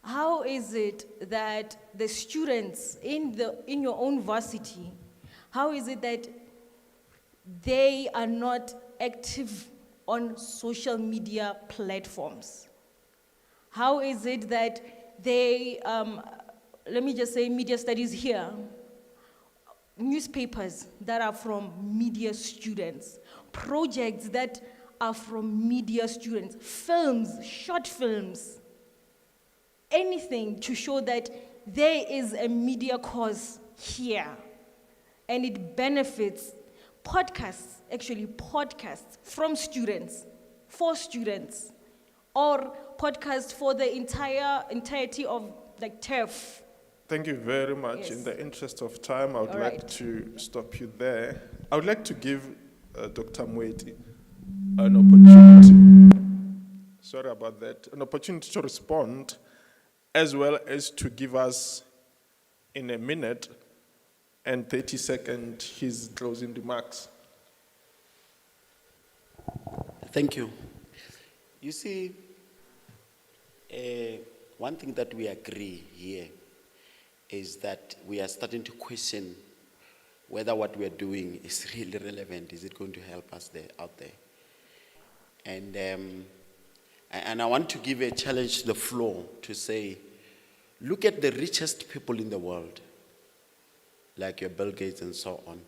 how is it that the students in your own varsity, how is it that they are not active on social media platforms? How is it that they, let me just say media studies here, newspapers that are from media students, projects that are from media students, films, short films, anything to show that there is a media cause here and it benefits podcasts from students, for students, or podcasts for the entirety of like TERF. Thank you very much. Yes. In the interest of time, I would All like right. to stop you there. I would like to give Dr. Mweti an opportunity, sorry about that, an opportunity to respond, as well as to give us in a minute and 30 seconds his closing remarks. Thank you. You see, one thing that we agree here is that we are starting to question whether what we are doing is really relevant. Is it going to help us out there? And I want to give a challenge to the floor to say, look at the richest people in the world, like your Bill Gates and so on.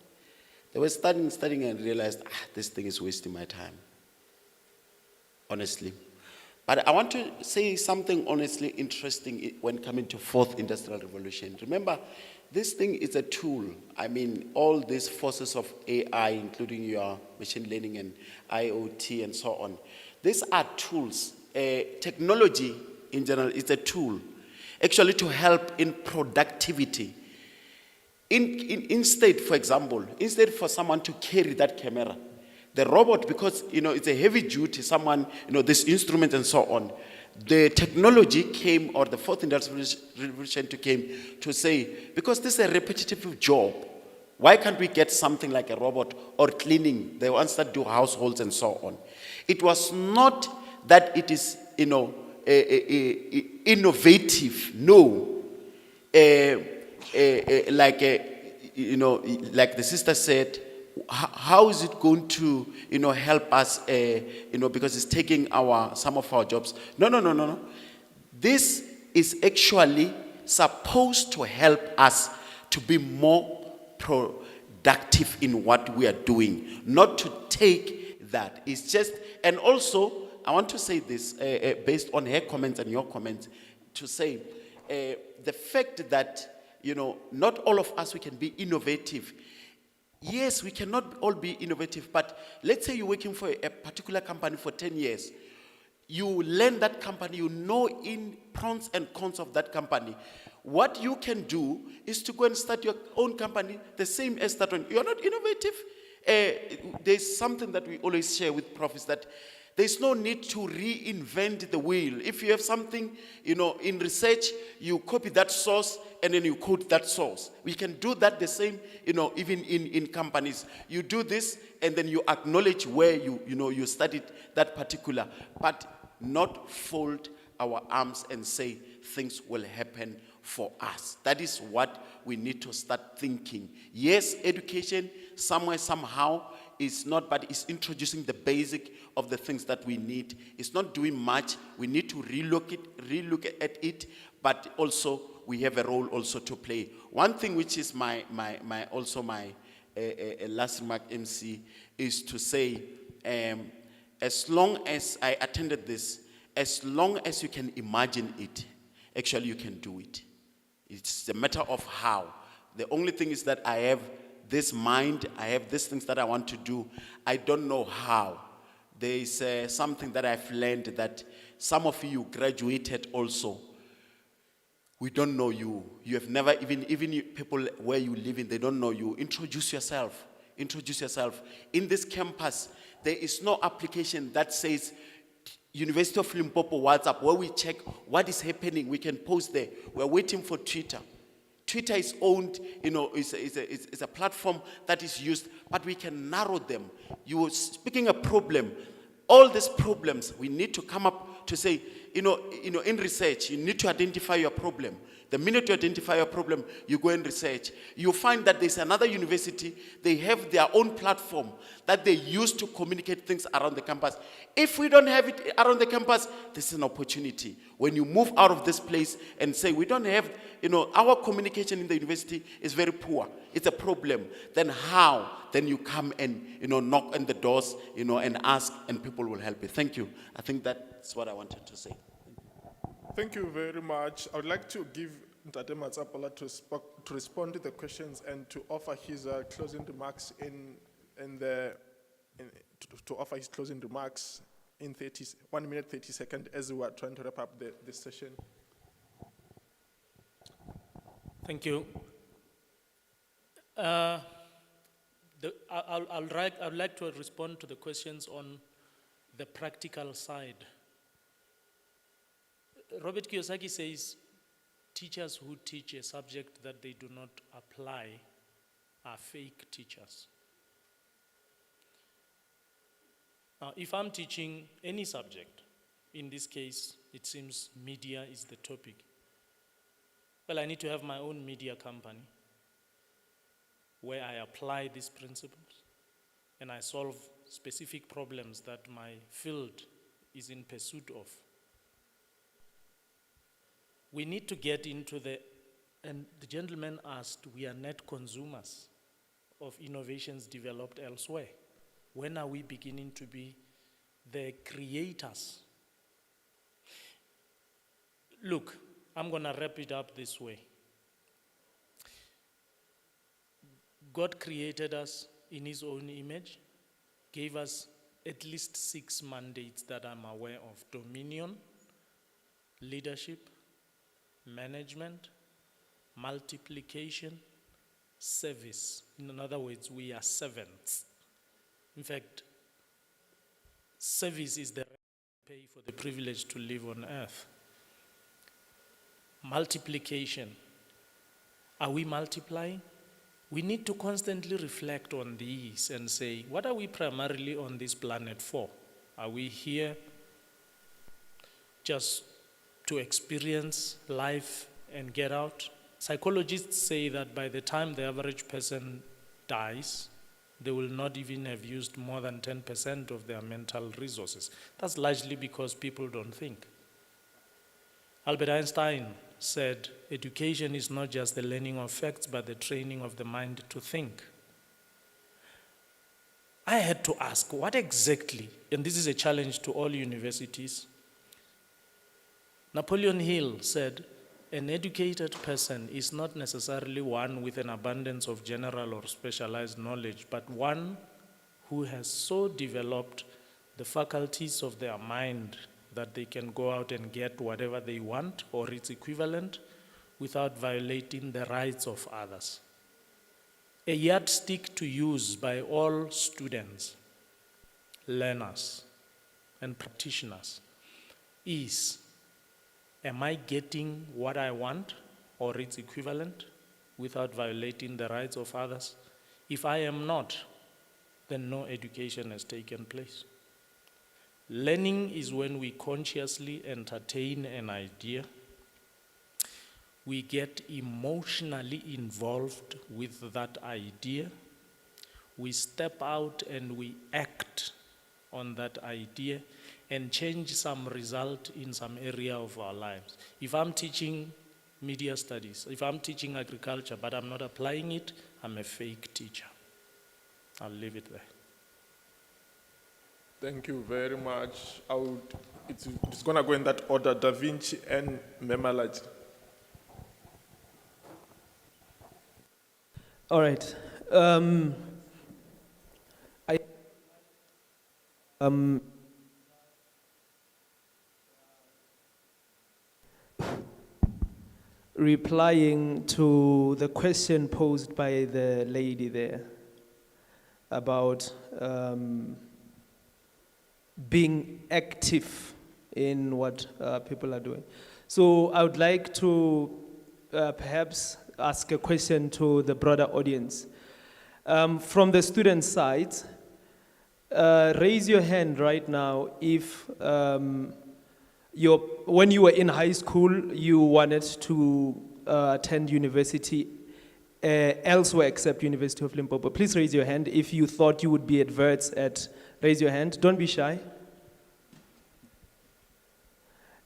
They were studying and realized, this thing is wasting my time. Honestly. But I want to say something honestly interesting when coming to fourth industrial revolution. Remember, this thing is a tool. I mean, all these forces of AI, including your machine learning and IoT and so on, these are tools. Technology in general is a tool, actually, to help in productivity. Instead, for example, instead for someone to carry that camera, the robot, because it's a heavy duty, someone, this instrument and so on, the technology came, or the fourth industrial revolution came to say, because this is a repetitive job, why can't we get something like a robot or cleaning, the ones that do households and so on? It was not that it is, innovative, no. Like the sister said, how is it going to, help us, because it's taking some of our jobs? No. This is actually supposed to help us to be more productive in what we are doing, not to take that. It's just, and also, I want to say this, based on her comments and your comments, to say, the fact that, not all of us, we can be innovative. Yes, we cannot all be innovative, but let's say you're working for a particular company for 10 years. You learn that company, you know in pros and cons of that company. What you can do is to go and start your own company, the same as that one. You're not innovative. There's something that we always share with Prof is that there's no need to reinvent the wheel. If you have something, in research, you copy that source and then you quote that source. We can do that the same, even in companies. You do this and then you acknowledge where you studied that particular, but not fold our arms and say things will happen for us. That is what we need to start thinking. Yes, education somewhere, somehow, is not, but it's introducing the basic of the things that we need. It's not doing much. We need to relook at it, but also we have a role also to play. One thing which is my last remark, MC, is to say, as long as I attended this, as long as you can imagine it, actually you can do it. It's a matter of how. The only thing is that I have this mind, I have these things that I want to do. I don't know how. There is something that I've learned, that some of you graduated also. We don't know you. You have never, even people where you live in, they don't know you. Introduce yourself. Introduce yourself. In this campus, there is no application that says University of Limpopo WhatsApp, where we check what is happening. We can post there. We're waiting for Twitter. Twitter is owned, it's a platform that is used, but we can narrow them. You are speaking a problem. All these problems, we need to come up to say, in research, you need to identify your problem. The minute you identify your problem, you go and research. You find that there's another university, they have their own platform that they use to communicate things around the campus. If we don't have it around the campus, this is an opportunity. When you move out of this place and say, we don't have, our communication in the university is very poor, it's a problem, then how? Then you come and, knock on the doors, and ask, and people will help you. Thank you. I think that's what I wanted to say. Thank you very much. I would like to give Ntate Matsapola to respond to the questions and to offer his closing remarks to offer his closing remarks in 1 minute 30 seconds as we are trying to wrap up this session. Thank you. I'd like to respond to the questions on the practical side. Robert Kiyosaki says, teachers who teach a subject that they do not apply are fake teachers. Now, if I'm teaching any subject, in this case, it seems media is the topic, well, I need to have my own media company where I apply these principles and I solve specific problems that my field is in pursuit of. We need to get into and the gentleman asked, we are net consumers of innovations developed elsewhere. When are we beginning to be the creators Look, I'm going to wrap it up this way. God created us in his own image, gave us at least 6 mandates that I'm aware of: dominion, leadership, management, multiplication, service. In other words, we are servants. In fact, service is the rent we pay for the privilege to live on earth. Multiplication. Are we multiplying? We need to constantly reflect on these and say, what are we primarily on this planet for? Are we here just to experience life and get out? Psychologists say that by the time the average person dies, they will not even have used more than 10% of their mental resources. That's largely because people don't think. Albert Einstein said, education is not just the learning of facts, but the training of the mind to think. I had to ask, what exactly, and this is a challenge to all universities. Napoleon Hill said, an educated person is not necessarily one with an abundance of general or specialized knowledge, but one who has so developed the faculties of their mind that they can go out and get whatever they want or its equivalent without violating the rights of others. A yardstick to use by all students, learners, and practitioners is, am I getting what I want or its equivalent without violating the rights of others? If I am not, then no education has taken place. Learning is when we consciously entertain an idea, we get emotionally involved with that idea, we step out and we act on that idea and change some result in some area of our lives. If I'm teaching media studies, if I'm teaching agriculture, but I'm not applying it, I'm a fake teacher. I'll leave it there. Thank you very much. It's going to go in that order, Da Vinci and Memalaji. All right. Replying to the question posed by the lady there about being active in what people are doing. So I would like to perhaps ask a question to the broader audience. From the student side, raise your hand right now if when you were in high school, you wanted to attend university elsewhere except University of Limpopo. Please raise your hand if you thought you would be adverts at, raise your hand, don't be shy.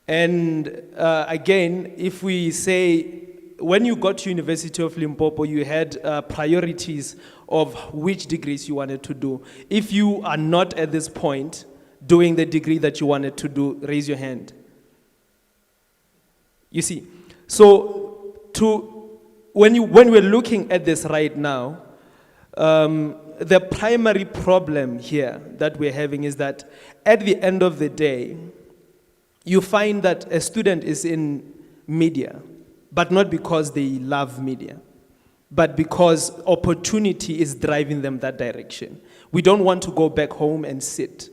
And again, if we say, when you got to University of Limpopo, you had priorities of which degrees you wanted to do. If you are not at this point doing the degree that you wanted to do, raise your hand. You see, so when we're looking at this right now, the primary problem here that we're having is that at the end of the day, you find that a student is in media, but not because they love media, but because opportunity is driving them that direction. We don't want to go back home and sit.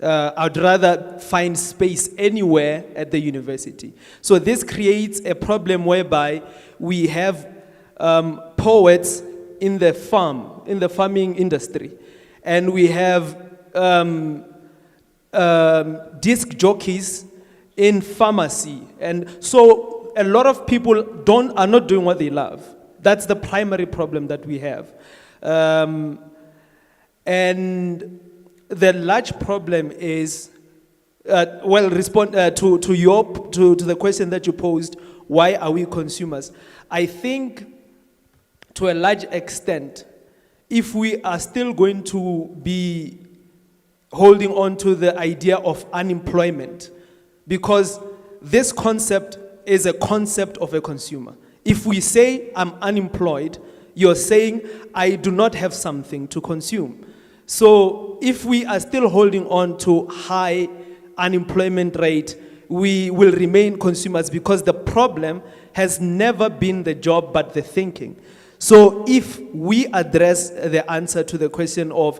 I'd rather find space anywhere at the university. So this creates a problem whereby we have poets in the farming industry, and we have disc jockeys in pharmacy, and so a lot of people are not doing what they love. That's the primary problem that we have, and the large problem is, respond to the question that you posed. Why are we consumers? I think, to a large extent, if we are still going to be holding on to the idea of unemployment, because this concept is a concept of a consumer. If we say I'm unemployed, you're saying I do not have something to consume. So if we are still holding on to high unemployment rate, we will remain consumers because the problem has never been the job but the thinking. So if we address the answer to the question of,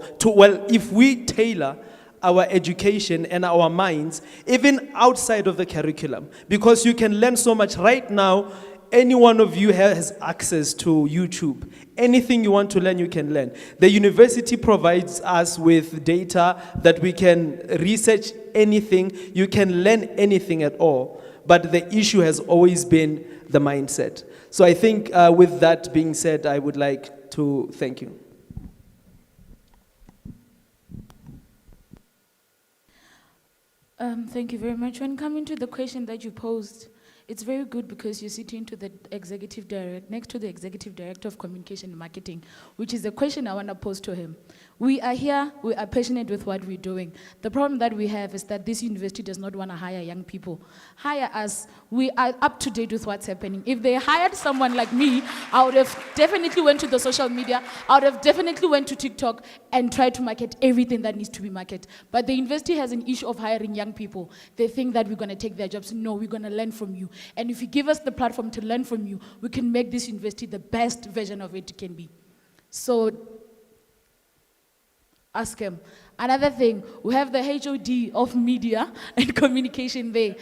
if we tailor our education and our minds, even outside of the curriculum, because you can learn so much right now. Any one of you has access to YouTube. Anything you want to learn, you can learn. The university provides us with data that we can research anything. You can learn anything at all. But the issue has always been the mindset. So I think with that being said, I would like to thank you. Thank you very much. When coming to the question that you posed, it's very good because you're sitting to the next to the executive director of communication and marketing, which is the question I want to pose to him. We are here, we are passionate with what we're doing. The problem that we have is that this university does not want to hire young people. Hire us, we are up to date with what's happening. If they hired someone like me, I would have definitely went to the social media, I would have definitely went to TikTok and tried to market everything that needs to be marketed. But the university has an issue of hiring young people. They think that we're going to take their jobs. No, we're going to learn from you. And if you give us the platform to learn from you, we can make this university the best version of it can be. So, ask him. Another thing, we have the HOD of media and communication there.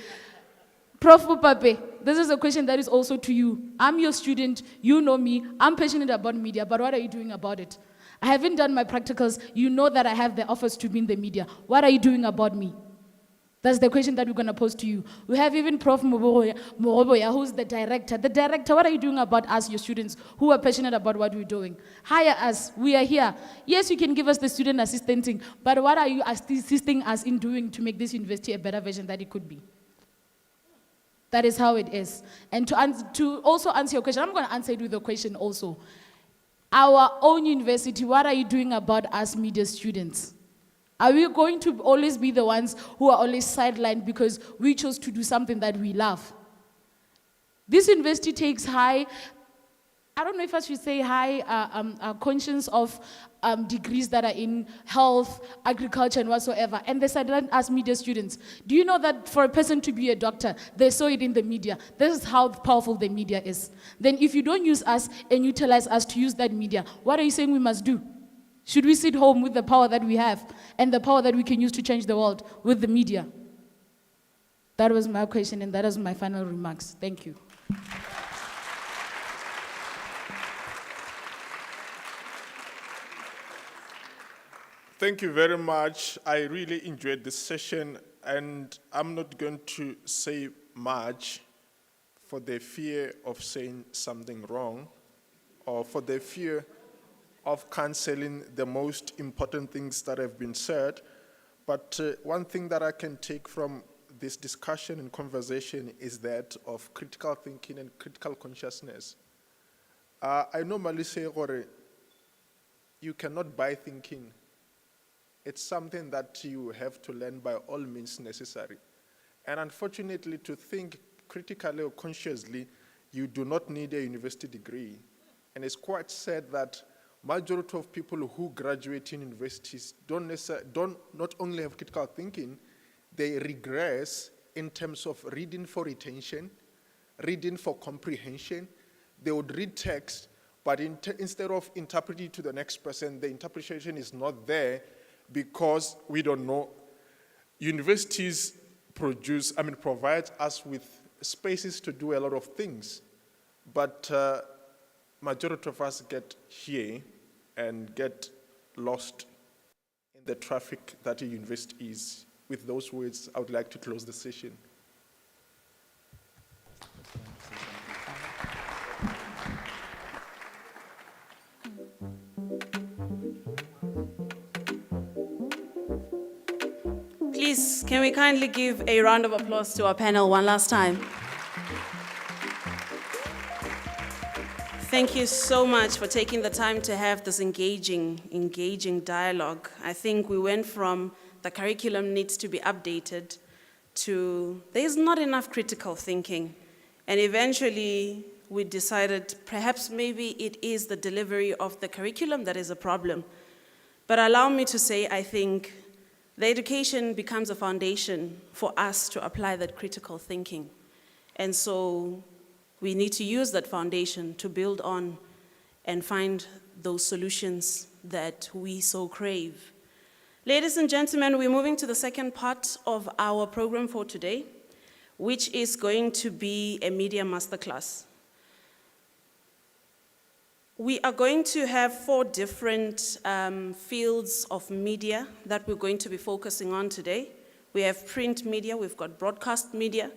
Prof. Pupape, this is a question that is also to you. I'm your student, you know me, I'm passionate about media, but what are you doing about it? I haven't done my practicals, you know that I have the offers to be in the media. What are you doing about me? That's the question that we're going to pose to you. We have even Prof. Mahuboya, who's the director. The director, what are you doing about us, your students, who are passionate about what we're doing? Hire us. We are here. Yes, you can give us the student assistanting, but what are you assisting us in doing to make this university a better version that it could be? That is how it is. And to also answer your question, I'm going to answer it with a question also. Our own university, what are you doing about us media students? Are we going to always be the ones who are always sidelined because we chose to do something that we love? This university takes high, I don't know if I should say high conscience of degrees that are in health, agriculture, and whatsoever, and they sideline us media students. Do you know that for a person to be a doctor, they saw it in the media? This is how powerful the media is. Then if you don't use us and utilize us to use that media, what are you saying we must do? Should we sit home with the power that we have and the power that we can use to change the world with the media? That was my question and that is my final remarks. Thank you. Thank you very much. I really enjoyed this session, and I'm not going to say much for the fear of saying something wrong or for the fear of canceling the most important things that have been said. But one thing that I can take from this discussion and conversation is that of critical thinking and critical consciousness. I normally say, you cannot buy thinking. It's something that you have to learn by all means necessary. And unfortunately, to think critically or consciously, you do not need a university degree. And it's quite sad that majority of people who graduate in universities don't not only have critical thinking, they regress in terms of reading for retention, reading for comprehension. They would read text, but instead of interpreting to the next person, the interpretation is not there because we don't know. Universities provide us with spaces to do a lot of things, but majority of us get here and get lost in the traffic that a university is. With those words, I would like to close the session. Please, can we kindly give a round of applause to our panel one last time? Thank you so much for taking the time to have this engaging dialogue. I think we went from the curriculum needs to be updated there's not enough critical thinking. And eventually we decided perhaps maybe it is the delivery of the curriculum that is a problem. But allow me to say, I think the education becomes a foundation for us to apply that critical thinking. And so we need to use that foundation to build on and find those solutions that we so crave. Ladies and gentlemen, we're moving to the second part of our program for today, which is going to be a media masterclass. We are going to have 4 different fields of media that we're going to be focusing on today. We have print media, we've got broadcast media,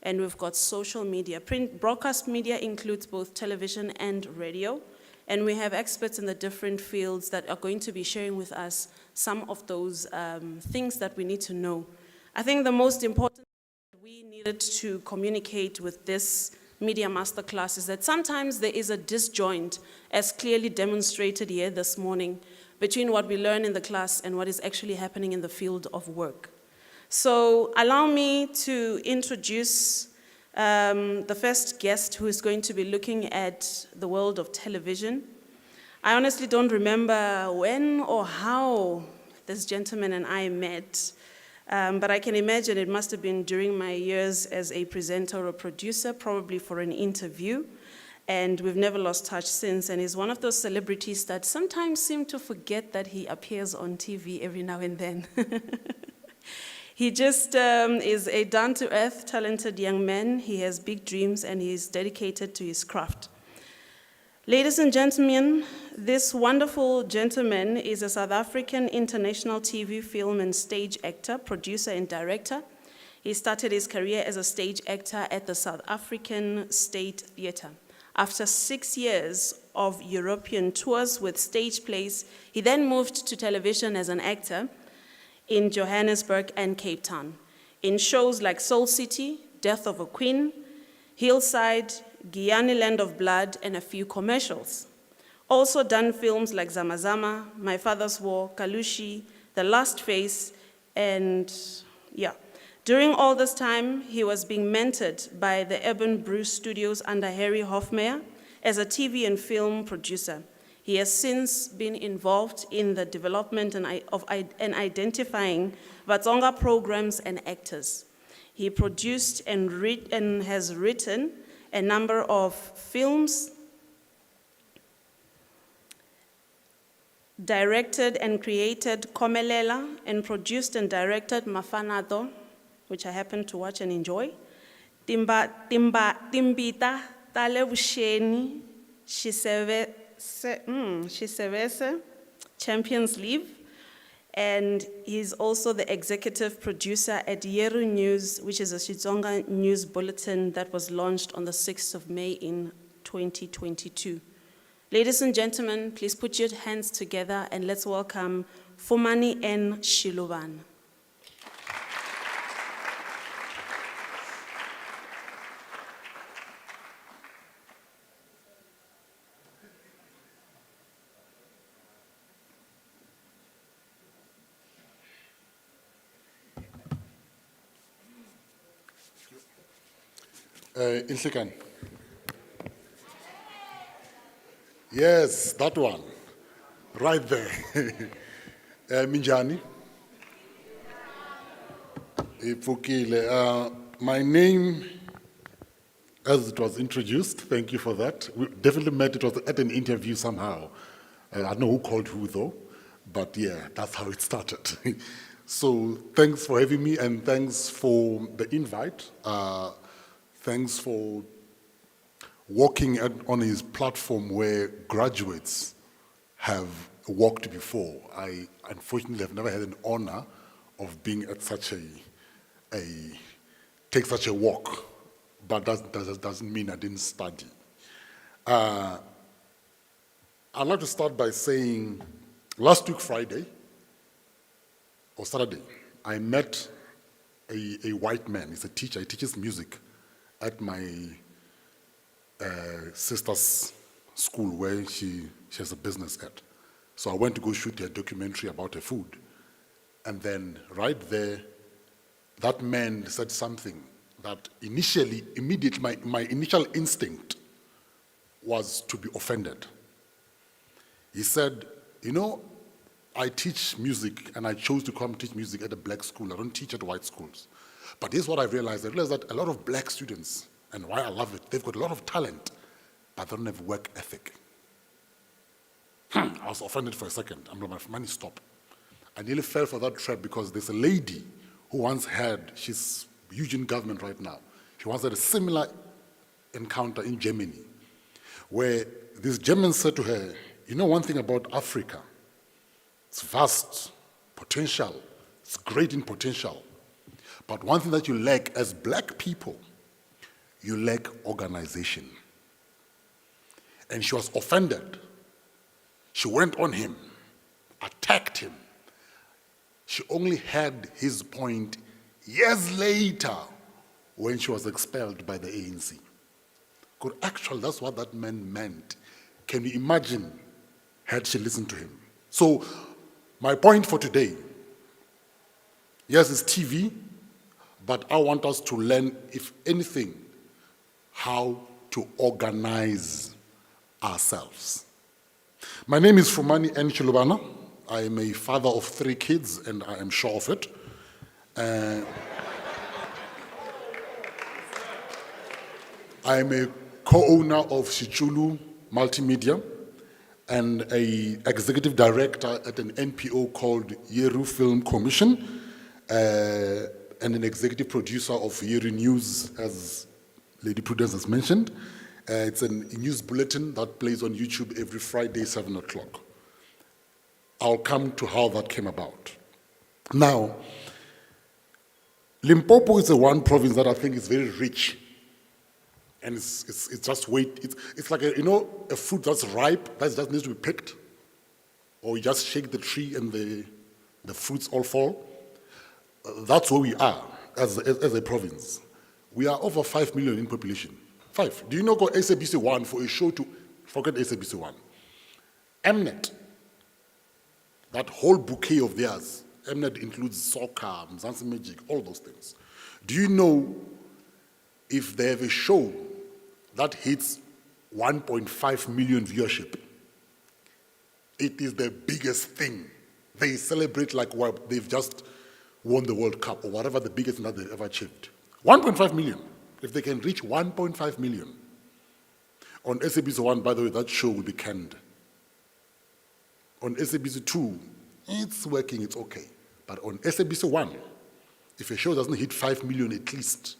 and we've got social media. Broadcast media includes both television and radio, and we have experts in the different fields that are going to be sharing with us some of those things that we need to know. I think the most important thing we needed to communicate with this media masterclass is that sometimes there is a disjoint, as clearly demonstrated here this morning, between what we learn in the class and what is actually happening in the field of work. So allow me to introduce the first guest who is going to be looking at the world of television. I honestly don't remember when or how this gentleman and I met, but I can imagine it must have been during my years as a presenter or producer, probably for an interview, and we've never lost touch since, and he's one of those celebrities that sometimes seem to forget that he appears on TV every now and then. He just is a down-to-earth, talented young man. He has big dreams, and he's dedicated to his craft. Ladies and gentlemen, this wonderful gentleman is a South African international TV, film, and stage actor, producer, and director. He started his career as a stage actor at the South African State Theatre. After 6 years of European tours with stage plays, he then moved to television as an actor in Johannesburg and Cape Town, in shows like Soul City, Death of a Queen, Hillside, Guyana Land of Blood, and a few commercials. Also done films like Zama Zama, My Father's War, Kalushi, The Last Face, and yeah. During all this time, he was being mentored by the Urban Brew Studios under Harry Hofmeyer as a TV and film producer. He has since been involved in the development and identifying Vatsonga programs and actors. He produced and has written a number of films, directed and created Komelela, and produced and directed Mafanato, which I happen to watch and enjoy. Timbita Talebusheni, Shisevese, Champions League, and he's also the executive producer at Yeru News, which is a Xitsonga news bulletin that was launched on the 6th of May in 2022. Ladies and gentlemen, please put your hands together and let's welcome Fumani N. Shiloban. Inhlekan. Yes, that one. Right there. Minjani. Ifukile. My name, as it was introduced, thank you for that. We definitely met, it was at an interview somehow. I don't know who called who though, but yeah, that's how it started. So thanks for having me and thanks for the invite. Thanks for walking on his platform where graduates have walked before. I unfortunately have never had an honor of being at such take such a walk, but that doesn't mean I didn't study. I'd like to start by saying, last week Friday, or Saturday, I met a white man. He's a teacher, he teaches music at my sister's school where she has a business at. So I went to go shoot a documentary about her food. And then right there, that man said something that immediately, my initial instinct was to be offended. He said, you know, I teach music, and I chose to come teach music at a black school. I don't teach at white schools. But here's what I realized. I realized that a lot of black students, and why I love it, they've got a lot of talent, but they don't have work ethic. I was offended for a second. I'm like, money, stop. I nearly fell for that trap because there's a lady who once had, she's huge in government right now, she once had a similar encounter in Germany, where this German said to her, you know one thing about Africa, it's vast potential, it's great in potential, but one thing that you lack as black people, you lack organization. And she was offended. She went on him, attacked him. She only had his point years later when she was expelled by the ANC. Because actually, that's what that man meant. Can you imagine had she listened to him? So, my point for today, yes, it's TV, but I want us to learn, if anything, how to organize ourselves. My name is Fumani N. Chilubana. I am a father of 3 kids, and I am sure of it. I am a co-owner of Sichulu Multimedia and an executive director at an NPO called Yeru Film Commission, and an executive producer of Yeru News, as Lady Prudence has mentioned. It's a news bulletin that plays on YouTube every Friday, 7 o'clock. I'll come to how that came about. Now, Limpopo is the one province that I think is very rich. And it's just it's like a fruit that's ripe, that just needs to be picked. Or you just shake the tree and the fruits all fall. That's where we are as a province. We are over 5 million in population. 5. Do you know go SABC 1 for a show to forget SABC 1? Mnet, that whole bouquet of theirs, Mnet includes soccer, Mzansi Magic, all those things. Do you know if they have a show that hits 1.5 million viewership? It is the biggest thing. They celebrate like they've just won the World Cup or whatever the biggest thing that they've ever achieved. 1.5 million. If they can reach 1.5 million. On SABC 1, by the way, that show will be canned. On SABC 2, it's working, it's okay. But on SABC 1, if a show doesn't hit 5 million at least,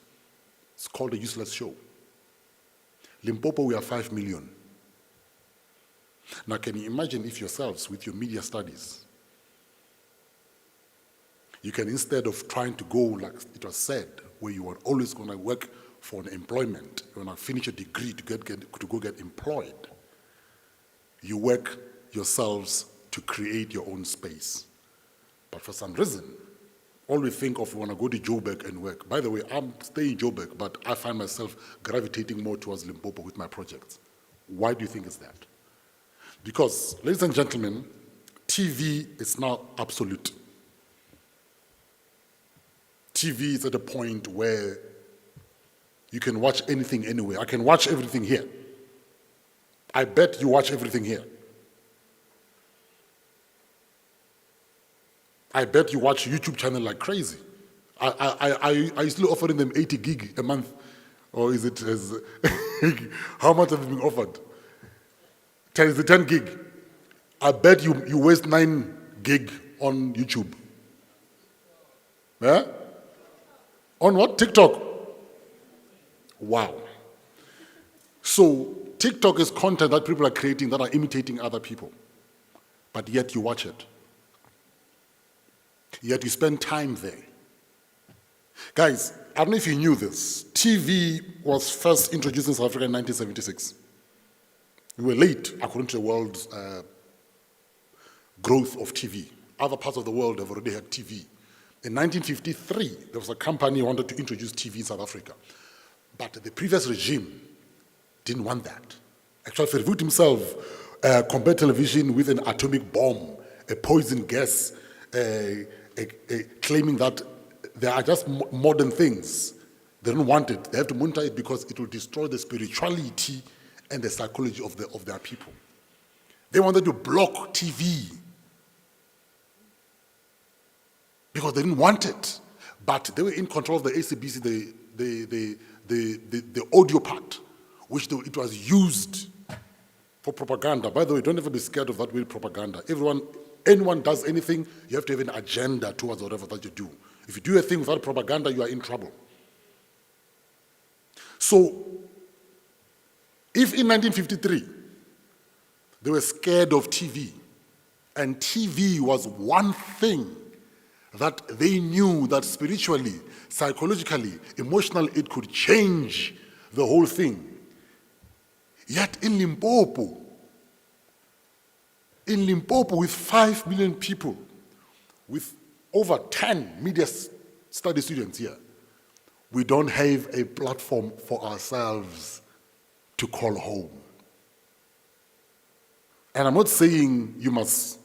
it's called a useless show. Limpopo, we are 5 million. Now, can you imagine if yourselves, with your media studies, you can, instead of trying to go, like it was said, where you are always going to work for an employment, you're going to finish a degree to go get employed, you work yourselves to create your own space. But for some reason, all we think of, we want to go to Joburg and work. By the way, I'm staying in Joburg, but I find myself gravitating more towards Limpopo with my projects. Why do you think it's that? Because, ladies and gentlemen, TV is now absolute. TV is at a point where you can watch anything anywhere. I can watch everything here. I bet you watch everything here. I bet you watch YouTube channel like crazy. I used to offering them 80 gig a month. Or is it as how much have you been offered? 10 gig. I bet you waste 9 gig on YouTube. Yeah? On what? TikTok. Wow. So TikTok is content that people are creating that are imitating other people. But yet you watch it. Yet you spend time there. Guys, I don't know if you knew this. TV was first introduced in South Africa in 1976. We were late according to the world's growth of TV. Other parts of the world have already had TV. In 1953, there was a company who wanted to introduce TV in South Africa. But the previous regime didn't want that. Actually, Verwoerd himself compared television with an atomic bomb, a poison gas, claiming that they are just modern things. They don't want it. They have to monitor it because it will destroy the spirituality and the psychology of their people. They wanted to block TV because they didn't want it. But they were in control of the ACBC, the audio part, which it was used for propaganda. By the way, don't ever be scared of that word propaganda. Anyone does anything, you have to have an agenda towards whatever that you do. If you do a thing without propaganda, you are in trouble. So, if in 1953, they were scared of TV, and TV was one thing that they knew that spiritually, psychologically, emotionally, it could change the whole thing. Yet in Limpopo with 5 million people, with over 10 media study students here, we don't have a platform for ourselves to call home. And I'm not saying you must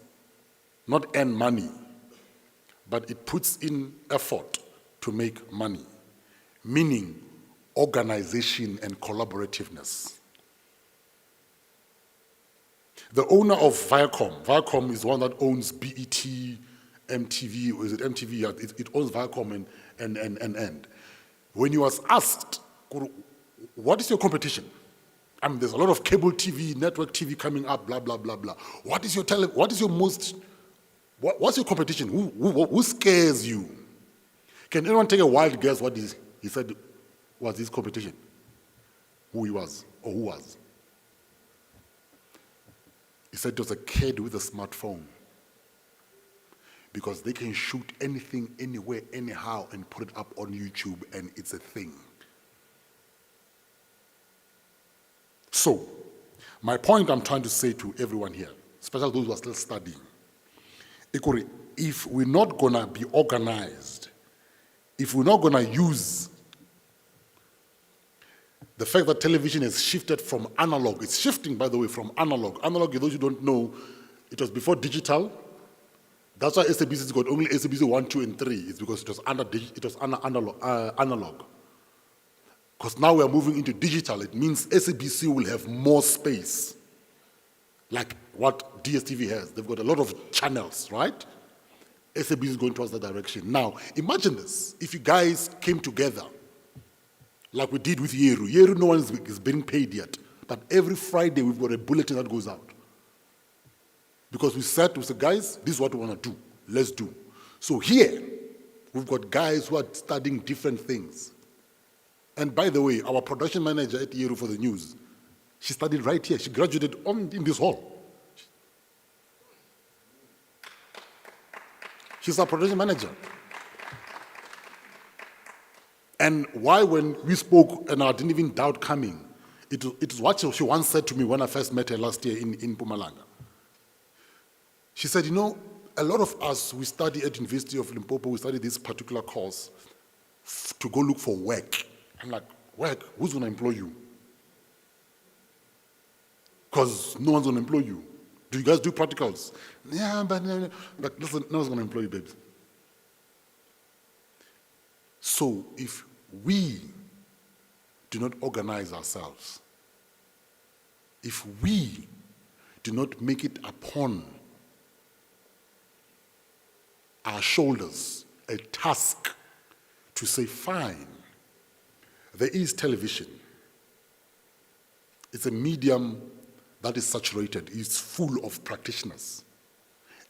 not earn money, but it puts in effort to make money, meaning organization and collaborativeness. The owner of Viacom is one that owns BET, MTV, or is it MTV? Yeah, it owns Viacom and. When he was asked, what is your competition? I mean, there's a lot of cable TV, network TV coming up, blah, blah, blah, blah. What's your competition? Who scares you? Can anyone take a wild guess what he said was his competition? Who he was, or who was? He said it was a kid with a smartphone. Because they can shoot anything, anywhere, anyhow, and put it up on YouTube, and it's a thing. So, my point I'm trying to say to everyone here, especially those who are still studying, if we're not going to be organized, if we're not going to use the fact that television has shifted from analog, it's shifting, by the way, from analog. Analog, those who don't know, it was before digital. That's why SABC's got only SABC 1, 2, and 3. It's because it was analog. Because now we are moving into digital. It means SABC will have more space, like what DSTV has. They've got a lot of channels, right? SABC is going towards that direction. Now, imagine this. If you guys came together, like we did with Yeru. Yeru, no one is being paid yet. But every Friday, we've got a bulletin that goes out. Because we said, guys, this is what we want to do. Let's do. So here, we've got guys who are studying different things. And by the way, our production manager at Yeru for the news, she studied right here. She graduated in this hall. She's our production manager. And why, when we spoke, and I didn't even doubt coming, it was what she once said to me when I first met her last year in Mpumalanga. She said, a lot of us, we study at University of Limpopo, we study this particular course to go look for work. I'm like, work? Who's going to employ you? Because no one's going to employ you. Do you guys do practicals? Yeah, but listen, no one's going to employ you, babes. So if we do not organize ourselves, if we do not make it upon our shoulders a task to say, fine, there is television. It's a medium that is saturated, it's full of practitioners.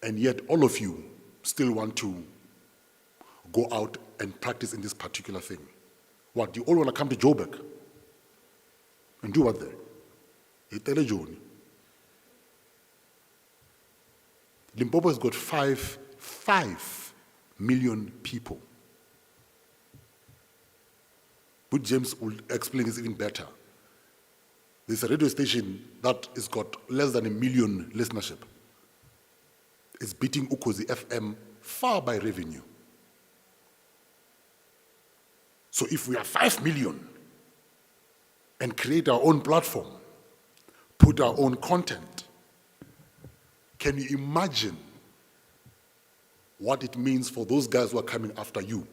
And yet all of you still want to go out and practice in this particular thing. What, you all want to come to Joburg and do what there? Limpopo has got 5 million people. But James will explain this even better. There's a radio station that has got less than 1 million listenership. It's beating Ukozi FM far by revenue. So if we are 5 million and create our own platform, put our own content, can you imagine what it means for those guys who are coming after you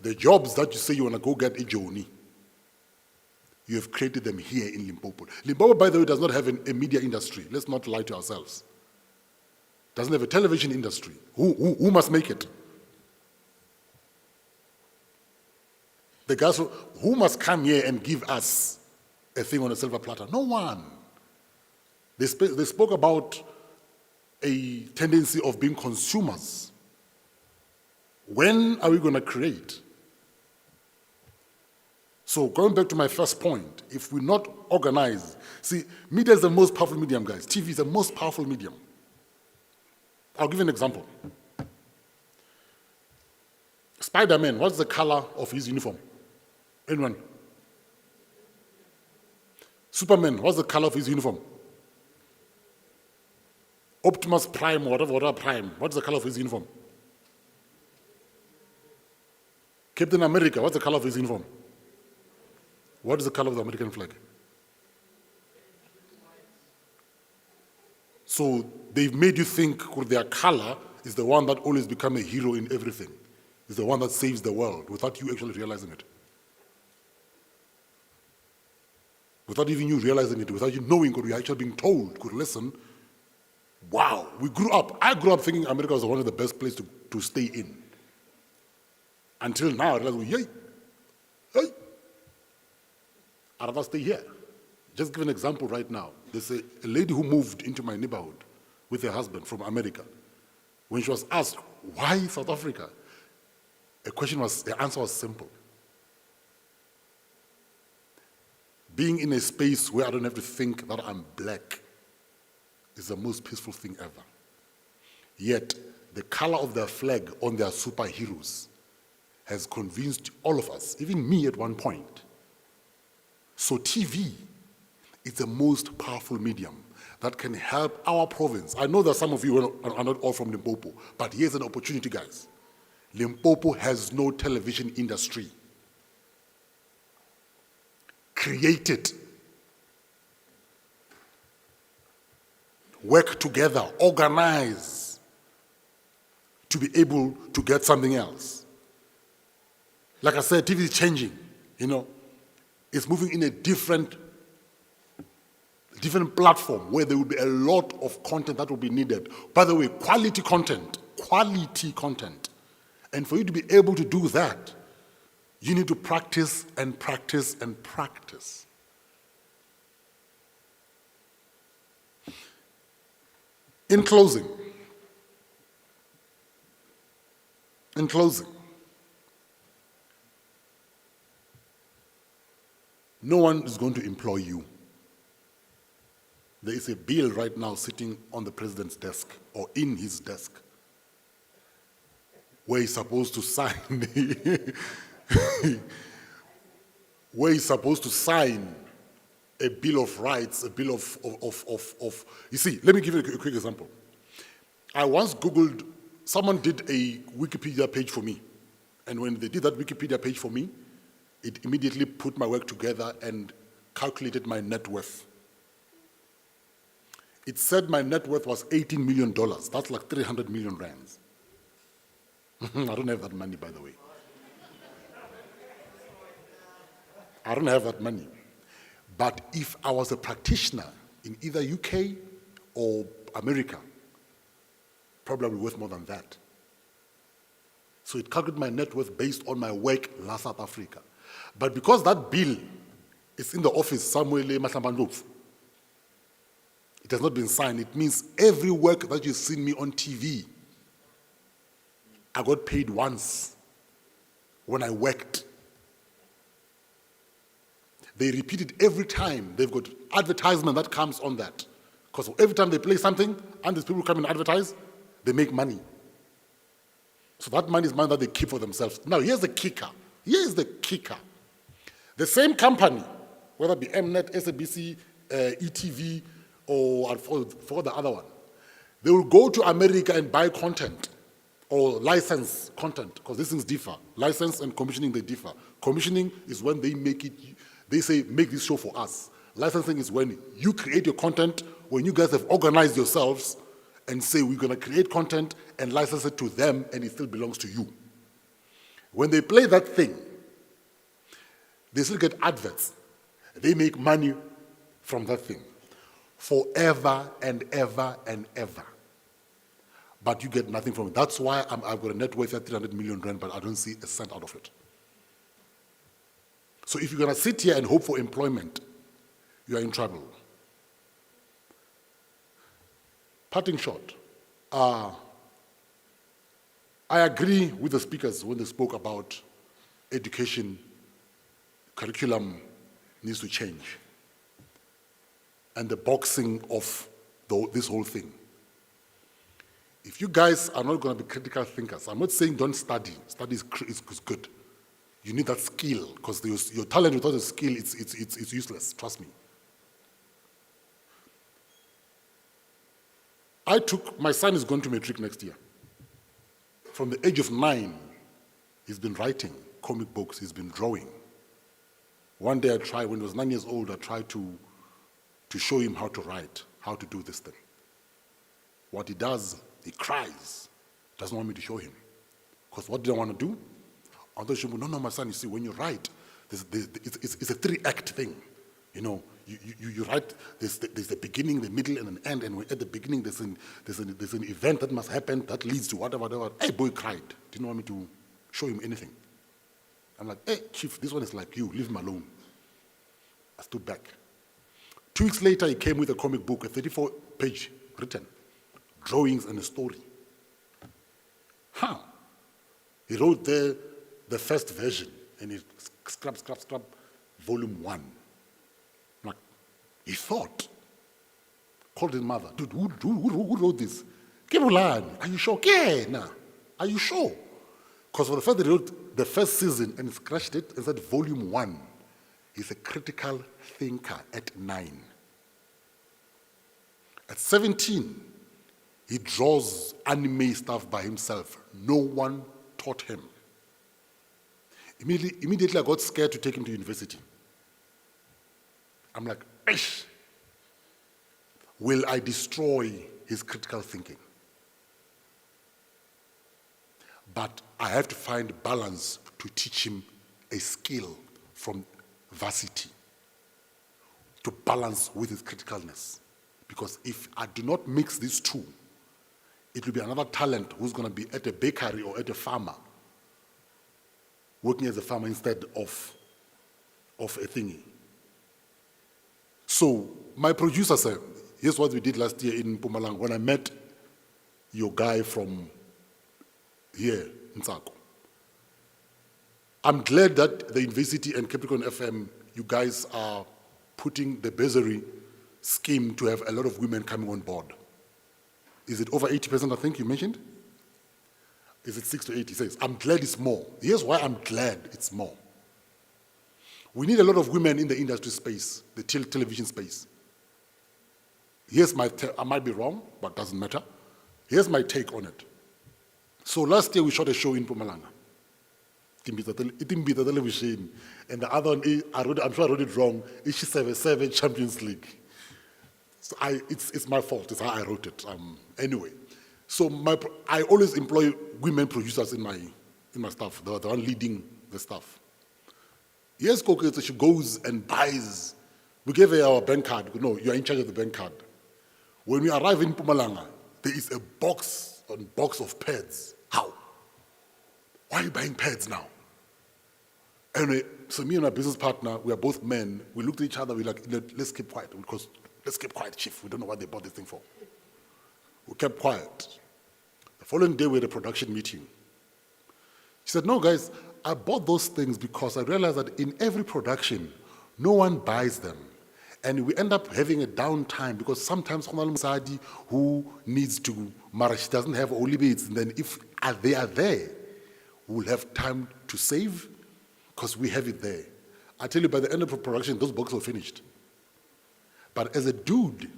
The jobs that you say you want to go get a Joni, you have created them here in Limpopo. Limpopo, by the way, does not have a media industry. Let's not lie to ourselves. Doesn't have a television industry. Who must make it? The guys who must come here and give us a thing on a silver platter? No one. They spoke about a tendency of being consumers. When are we going to create? So going back to my first point, if we're not organized, see, media is the most powerful medium, guys. TV is the most powerful medium. I'll give you an example. Spider-Man, what's the color of his uniform? Anyone? Superman, what's the color of his uniform? Optimus Prime, whatever Prime, what's the color of his uniform? Captain America, what's the color of his uniform? What is the color of the American flag? So they've made you think their color is the one that always becomes a hero in everything. Is the one that saves the world without you actually realizing it. Without even you realizing it, without you knowing, or you're actually being told, could listen. Wow, I grew up thinking America was one of the best places to stay in. Until now, I realize, hey, I'd rather stay here. Just give an example right now. There's a lady who moved into my neighborhood with her husband from America. When she was asked, why South Africa? The answer was simple. Being in a space where I don't have to think that I'm black is the most peaceful thing ever. Yet, the color of their flag on their superheroes has convinced all of us, even me at one point. So TV is the most powerful medium that can help our province. I know that some of you are not all from Limpopo, but here's an opportunity, guys. Limpopo has no television industry. Create it. Work together, organize to be able to get something else. Like I said, TV is changing, It's moving in a different platform where there will be a lot of content that will be needed. By the way, quality content. And for you to be able to do that, you need to practice and practice and practice. In closing, no one is going to employ you. There is a bill right now sitting on the president's desk or in his desk where he's supposed to sign a bill of rights, a bill of you see, let me give you a quick example. I once Googled, someone did a Wikipedia page for me. And when they did that Wikipedia page for me, it immediately put my work together and calculated my net worth. It said my net worth was $18 million. That's like 300 million rands. I don't have that money, by the way. I don't have that money. But if I was a practitioner in either UK or America, probably worth more than that. So it calculated my net worth based on my work in South Africa. But because that bill is in the office somewhere, it has not been signed. It means every work that you've seen me on TV, I got paid once when I worked. They repeat it every time. They've got advertisement that comes on that. Because every time they play something, and these people come and advertise, they make money. So that money is money that they keep for themselves. Now, here's the kicker. The same company, whether it be Mnet, SABC, ETV, or for the other one, they will go to America and buy content or license content, because these things differ. License and commissioning, they differ. Commissioning is when they make it, they say, make this show for us. Licensing is when you create your content, when you guys have organized yourselves and say, we're going to create content and license it to them, and it still belongs to you. When they play that thing, they still get adverts. They make money from that thing forever and ever and ever. But you get nothing from it. That's why I've got a net worth of 300 million rand, but I don't see a cent out of it. So if you're going to sit here and hope for employment, you are in trouble. Parting shot. I agree with the speakers when they spoke about education, curriculum needs to change, and the boxing of this whole thing. If you guys are not going to be critical thinkers, I'm not saying don't study. Study is good. You need that skill, because your talent without a skill, it's useless, trust me. My son is going to matric next year. From the age of 9, he's been writing comic books, he's been drawing. One day when he was 9 years old, I tried to show him how to write, how to do this thing. What he does, he cries, doesn't want me to show him. Because what did I want to do? I want to show him, no, my son, you see, when you write, it's a 3-act thing. You know, you write, there's the beginning, the middle, and an end, and at the beginning there's an event that must happen that leads to whatever. Hey, boy cried, didn't want me to show him anything. I'm like, hey, Chief, this one is like you, leave him alone. I stood back. 2 weeks later, he came with a comic book, a 34-page written, drawings and a story. He wrote there the first version, and he scrub, volume 1. Like, he thought, called his mother, dude, who wrote this? Are you sure? Are you sure? Because for the fact that he wrote the first season and scratched it and said volume 1, he's a critical thinker at 9. At 17, he draws anime stuff by himself. No one taught him. Immediately I got scared to take him to university. I'm like, Eish, will I destroy his critical thinking? But I have to find balance to teach him a skill from varsity to balance with his criticalness. Because if I do not mix these two, it will be another talent who's going to be at a bakery or at a farmer, working as a farmer instead of a thingy. So my producer said, here's what we did last year in Mpumalanga when I met your guy from here in Tsako. I'm glad that the university and Capricorn FM, you guys are putting the bursary scheme to have a lot of women coming on board. Is it over 80%, I think you mentioned? Is it 6 to 8? He says, I'm glad it's more. Here's why I'm glad it's more. We need a lot of women in the industry space, the television space. Here's my I might be wrong, but doesn't matter. Here's my take on it. So last year we shot a show in Mpumalanga. Itimbita television. And the other one, I'm sure I wrote it wrong, Ishi Champions League. So it's my fault, it's how I wrote it. Anyway, so I always employ women producers in my staff, the one leading the staff. Yes, Coco, she goes and buys. We gave her our bank card. No, you are in charge of the bank card. When we arrive in Mpumalanga, there is a box of pads. How? Why are you buying pads now? Anyway, so me and my business partner, we are both men. We looked at each other. We're like, let's keep quiet, because let's keep quiet, Chief. We don't know what they bought this thing for. We kept quiet. The following day, we had a production meeting. She said, no, guys, I bought those things because I realized that in every production, no one buys them. And we end up having a downtime because sometimes Musadi who needs to marry, she doesn't have only beads. And then if they are there, we'll have time to save because we have it there. I tell you, by the end of the production, those boxes were finished. But as a dude,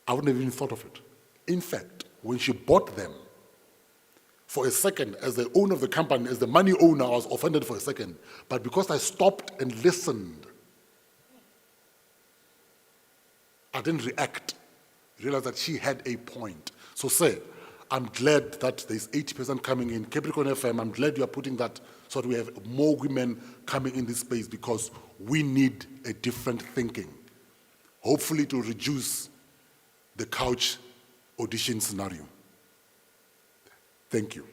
I wouldn't have even thought of it. In fact, when she bought them, for a second, as the owner of the company, as the money owner, I was offended for a second. But because I stopped and listened, I didn't react. I realized that she had a point. So say, I'm glad that there's 80% coming in. Capricorn FM, I'm glad you are putting that so that we have more women coming in this space because we need a different thinking. Hopefully to reduce the couch audition scenario. Thank you.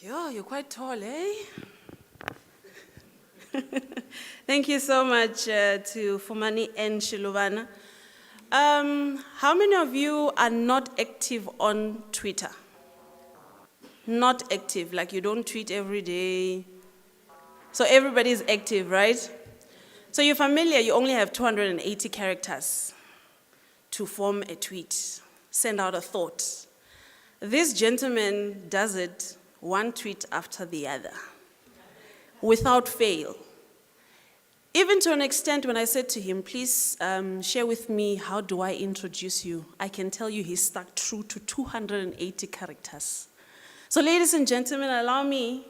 Yo, you're quite tall, eh? Thank you so much to Fumani and Shiluvana. How many of you are not active on Twitter? Not active, like you don't tweet every day. So everybody is active, right? So you're familiar, you only have 280 characters to form a tweet, send out a thought. This gentleman does it one tweet after the other, without fail. Even to an extent when I said to him, please share with me, how do I introduce you? I can tell you he stuck true to 280 characters. So ladies and gentlemen, allow me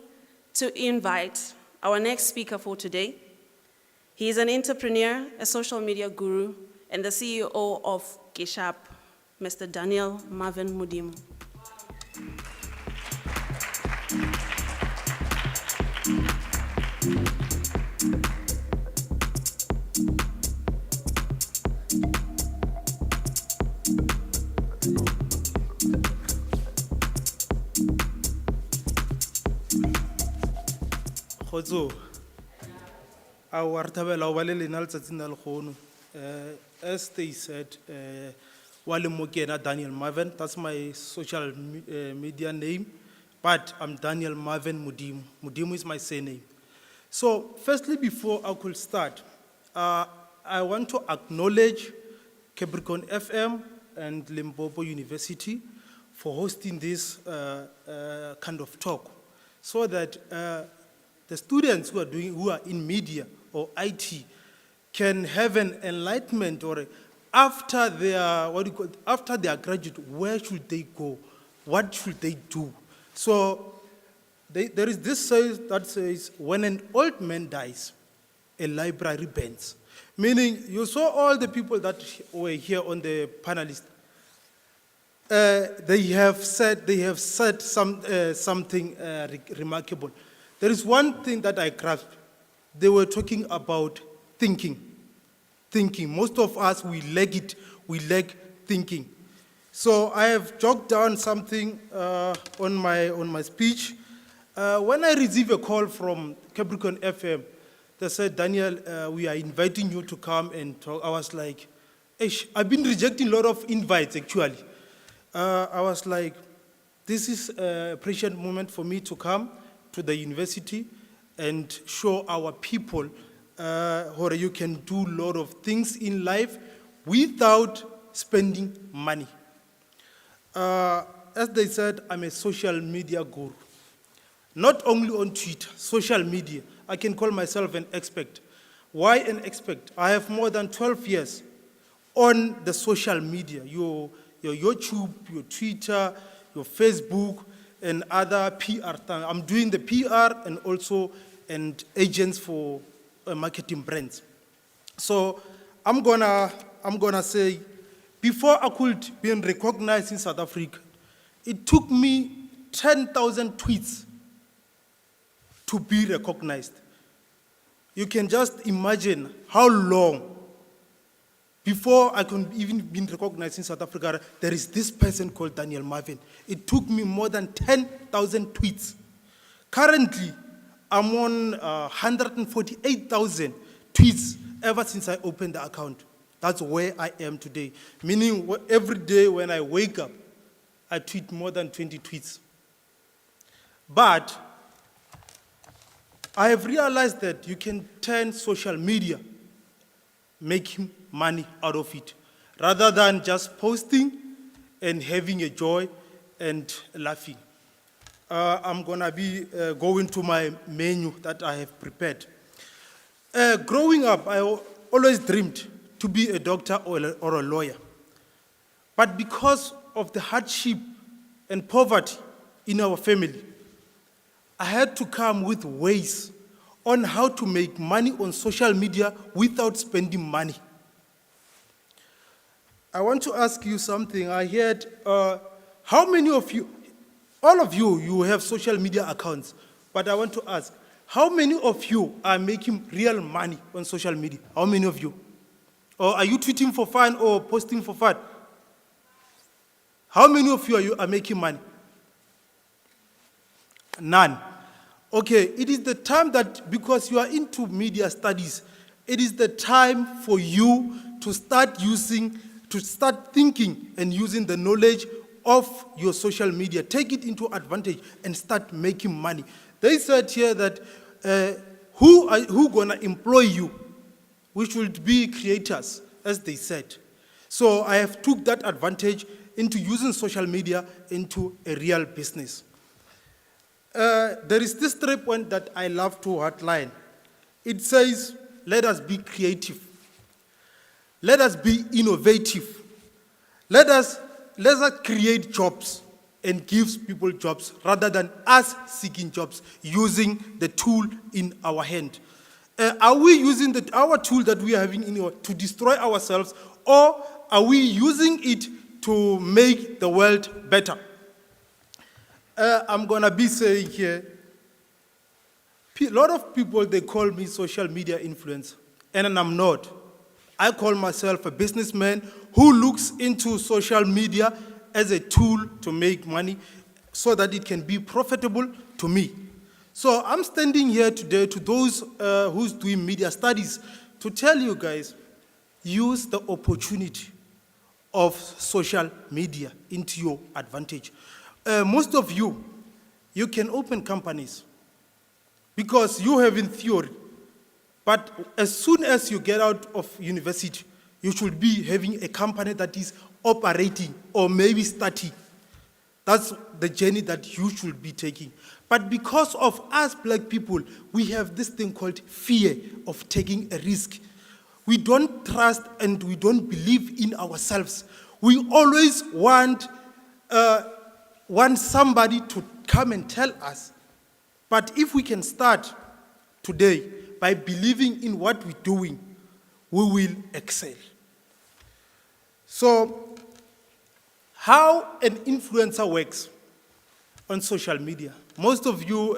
to invite our next speaker for today. He is an entrepreneur, a social media guru, and the CEO of Geshap, Mr. Daniel Marvin Mudimu. Khotso, a wa re thabela ho ba le lena letsatsing la lekgono. As they said, Wale Mokena Daniel Marvin, that's my social media name, but I'm Daniel Marvin Mudimu. Mudimu is my surname. So, firstly, before I could start, I want to acknowledge Capricorn FM and Limpopo University for hosting this kind of talk, so that the students who are in media or IT can have an enlightenment, or after they are graduate, where should they go? What should they do? So there is this saying that says, when an old man dies, a library bends. Meaning, you saw all the people that were here on the panelist. They have said something remarkable. There is one thing that I grasped. They were talking about thinking. Most of us, we lack thinking. So I have jotted down something on my speech. When I received a call from Capricorn FM, they said, Daniel, we are inviting you to come and talk. I was like, I've been rejecting a lot of invites, actually. I was like, this is a precious moment for me to come to the university and show our people how you can do a lot of things in life without spending money. As they said, I'm a social media guru. Not only on Twitter, social media. I can call myself an expert. Why an expert? I have more than 12 years on the social media, your YouTube, your Twitter, your Facebook, and other PR. I'm doing the PR and also agents for marketing brands. So I'm gonna say, before I could be recognized in South Africa, it took me 10,000 tweets to be recognized. You can just imagine how long before I could even be recognized in South Africa. There is this person called Daniel Marvin. It took me more than 10,000 tweets. Currently, I'm on 148,000 tweets ever since I opened the account. That's where I am today. Meaning every day when I wake up, I tweet more than 20 tweets. But I have realized that you can turn social media, making money out of it, rather than just posting and having a joy and laughing. I'm gonna be going to my menu that I have prepared. Growing up, I always dreamed to be a doctor or a lawyer. But because of the hardship and poverty in our family, I had to come with ways on how to make money on social media without spending money. I want to ask you something. I heard, how many of you, all of you, you have social media accounts, but I want to ask, how many of you are making real money on social media? How many of you? Or are you tweeting for fun or posting for fun? How many of you are making money? None. Okay, it is the time that, because you are into media studies, it is the time for you to start thinking and using the knowledge of your social media. Take it into advantage and start making money. They said here that who gonna employ you, which will be creators, as they said. So I have took that advantage into using social media into a real business. There is this 3 point that I love to outline. It says, let us be creative. Let us be innovative. Let us create jobs and give people jobs rather than us seeking jobs using the tool in our hand. Are we using our tool that we are having to destroy ourselves, or are we using it to make the world better? I'm going to be saying here, a lot of people, they call me social media influencer, and I'm not. I call myself a businessman who looks into social media as a tool to make money so that it can be profitable to me. So I'm standing here today to those who's doing media studies to tell you guys, use the opportunity of social media into your advantage. Most of you can open companies because you have in theory, but as soon as you get out of university, you should be having a company that is operating or maybe starting. That's the journey that you should be taking. But because of us black people, we have this thing called fear of taking a risk. We don't trust and we don't believe in ourselves. We always want somebody to come and tell us. But if we can start today by believing in what we're doing, we will excel. So, how an influencer works on social media. Most of you,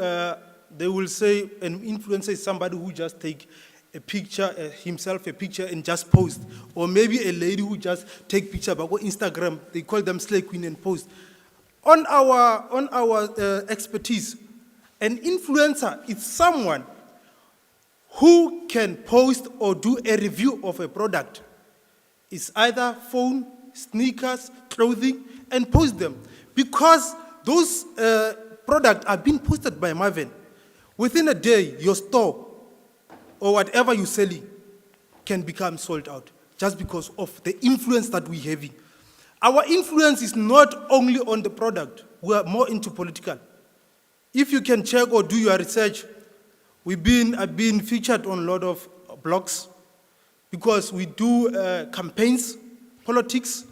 they will say an influencer is somebody who just take a picture, himself a picture and just post. Or maybe a lady who just take picture about Instagram, they call them slay queen and post. On our expertise, an influencer is someone who can post or do a review of a product. It's either phone, sneakers, clothing, and post them. Because those products are being posted by Marvin. Within a day, your store or whatever you're selling can become sold out just because of the influence that we're having. Our influence is not only on the product, we are more into political. If you can check or do your research, I've been featured on a lot of blogs because we do campaigns, politics,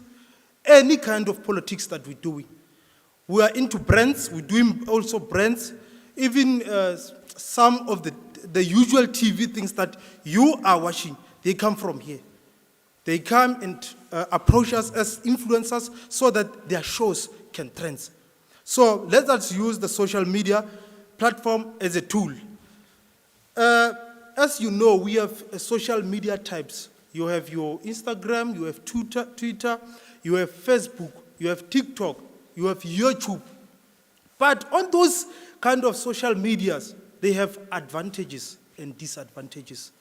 any kind of politics that we're doing. We are into brands, we're doing also brands, even some of the usual TV things that you are watching, they come from here. They come and approach us as influencers so that their shows can trend. So let us use the social media platform as a tool. As you know, we have social media types. You have your Instagram, you have Twitter, you have Facebook, you have TikTok, you have YouTube. But on those kind of social medias, they have advantages and disadvantages.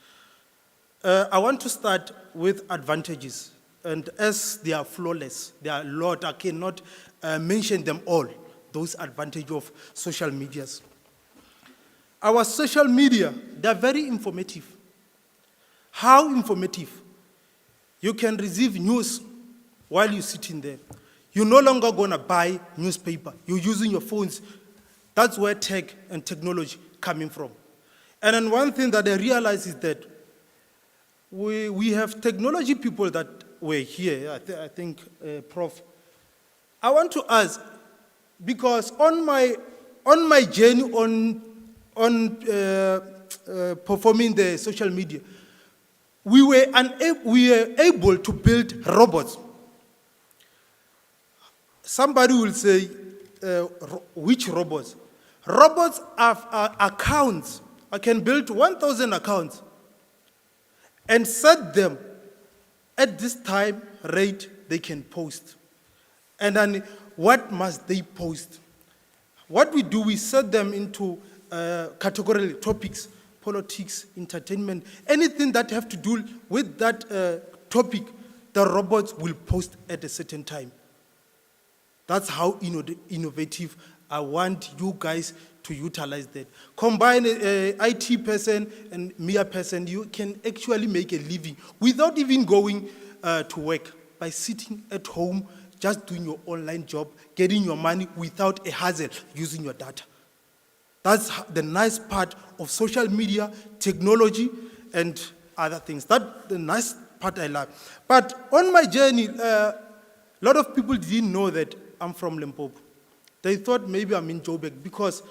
I want to start with advantages. And as they are flawless, there are a lot, I cannot mention them all, those advantages of social medias. Our social media, they're very informative. How informative? You can receive news while you're sitting there. You're no longer going to buy newspaper. You're using your phones. That's where tech and technology coming from. And then one thing that I realize is that we have technology people that were here. I think, Prof. I want to ask, because on my journey on performing the social media, we were able to build robots. Somebody will say, which robots? Robots have accounts. I can build 1,000 accounts and set them at this time rate they can post. And then what must they post? What we do, we set them into categorical topics, politics, entertainment, anything that have to do with that topic, the robots will post at a certain time. That's how innovative I want you guys to utilize that. Combine an IT person and mere person, you can actually make a living without even going to work, by sitting at home, just doing your online job, getting your money without a hassle, using your data. That's the nice part of social media, technology, and other things. That's the nice part I love. But on my journey, a lot of people didn't know that I'm from Limpopo. They thought maybe I'm in Joburg because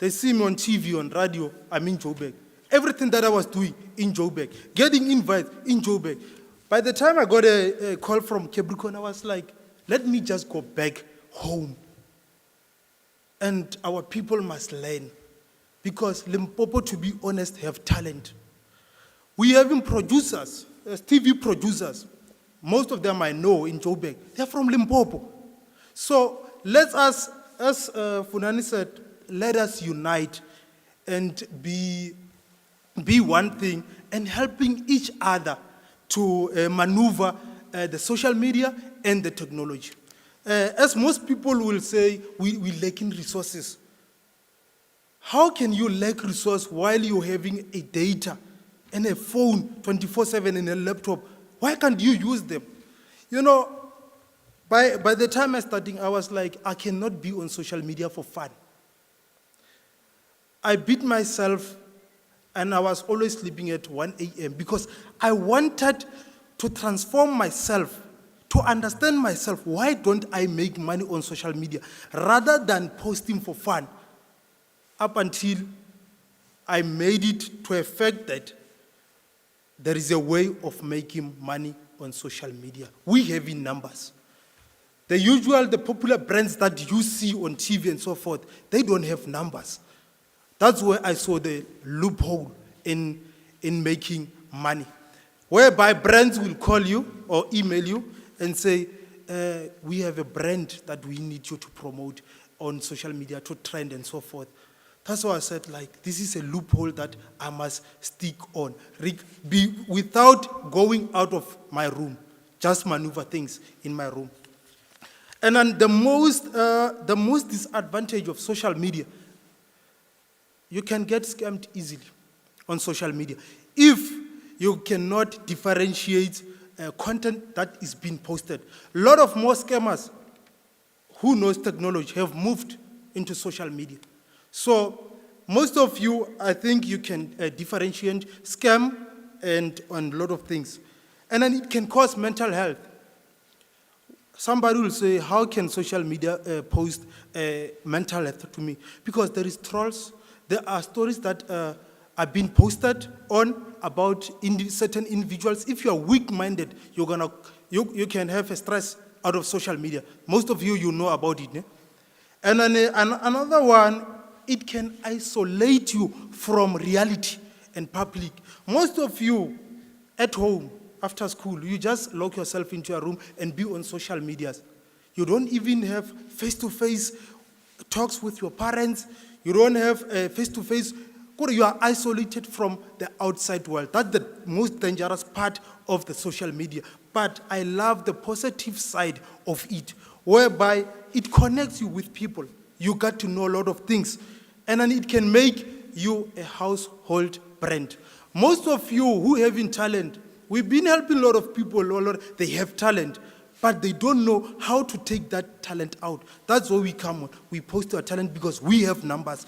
they see me on TV, on radio, I'm in Joburg. Everything that I was doing in Joburg, getting invites in Joburg. By the time I got a call from Capricorn, I was like, let me just go back home. And our people must learn. Because Limpopo, to be honest, have talent. We have producers, TV producers. Most of them I know in Joburg, they're from Limpopo. So let us, as Funani said, let us unite and be one thing and helping each other to maneuver the social media and the technology. As most people will say, we lack in resources. How can you lack resource while you're having a data and a phone 24/7 and a laptop? Why can't you use them? You know, by the time I started, I was like, I cannot be on social media for fun. I beat myself, and I was always sleeping at 1 a.m. because I wanted to transform myself, to understand myself. Why don't I make money on social media rather than posting for fun? Up until I made it to a fact that there is a way of making money on social media. We have in numbers. The popular brands that you see on TV and so forth, they don't have numbers. That's where I saw the loophole in making money. Whereby brands will call you or email you and say, we have a brand that we need you to promote on social media to trend and so forth. That's why I said, like, this is a loophole that I must stick on, without going out of my room, just maneuver things in my room. And then the most disadvantage of social media, you can get scammed easily on social media if you cannot differentiate content that is being posted. A lot of more scammers who knows technology have moved into social media. So most of you, I think you can differentiate scam and a lot of things. And then it can cause mental health. Somebody will say, how can social media post mental health to me? Because there is trolls. There are stories that are being posted on about certain individuals. If you are weak-minded, you can have a stress out of social media. Most of you know about it. Ne? And then another one, it can isolate you from reality and public. Most of you at home, after school, you just lock yourself into a room and be on social medias. You don't even have face-to-face talks with your parents. You don't have face-to-face. You are isolated from the outside world. That's the most dangerous part of the social media. But I love the positive side of it, whereby it connects you with people. You got to know a lot of things. And then it can make you a household brand. Most of you who have talent, we've been helping a lot of people, they have talent, but they don't know how to take that talent out. That's where we come on. We post our talent because we have numbers.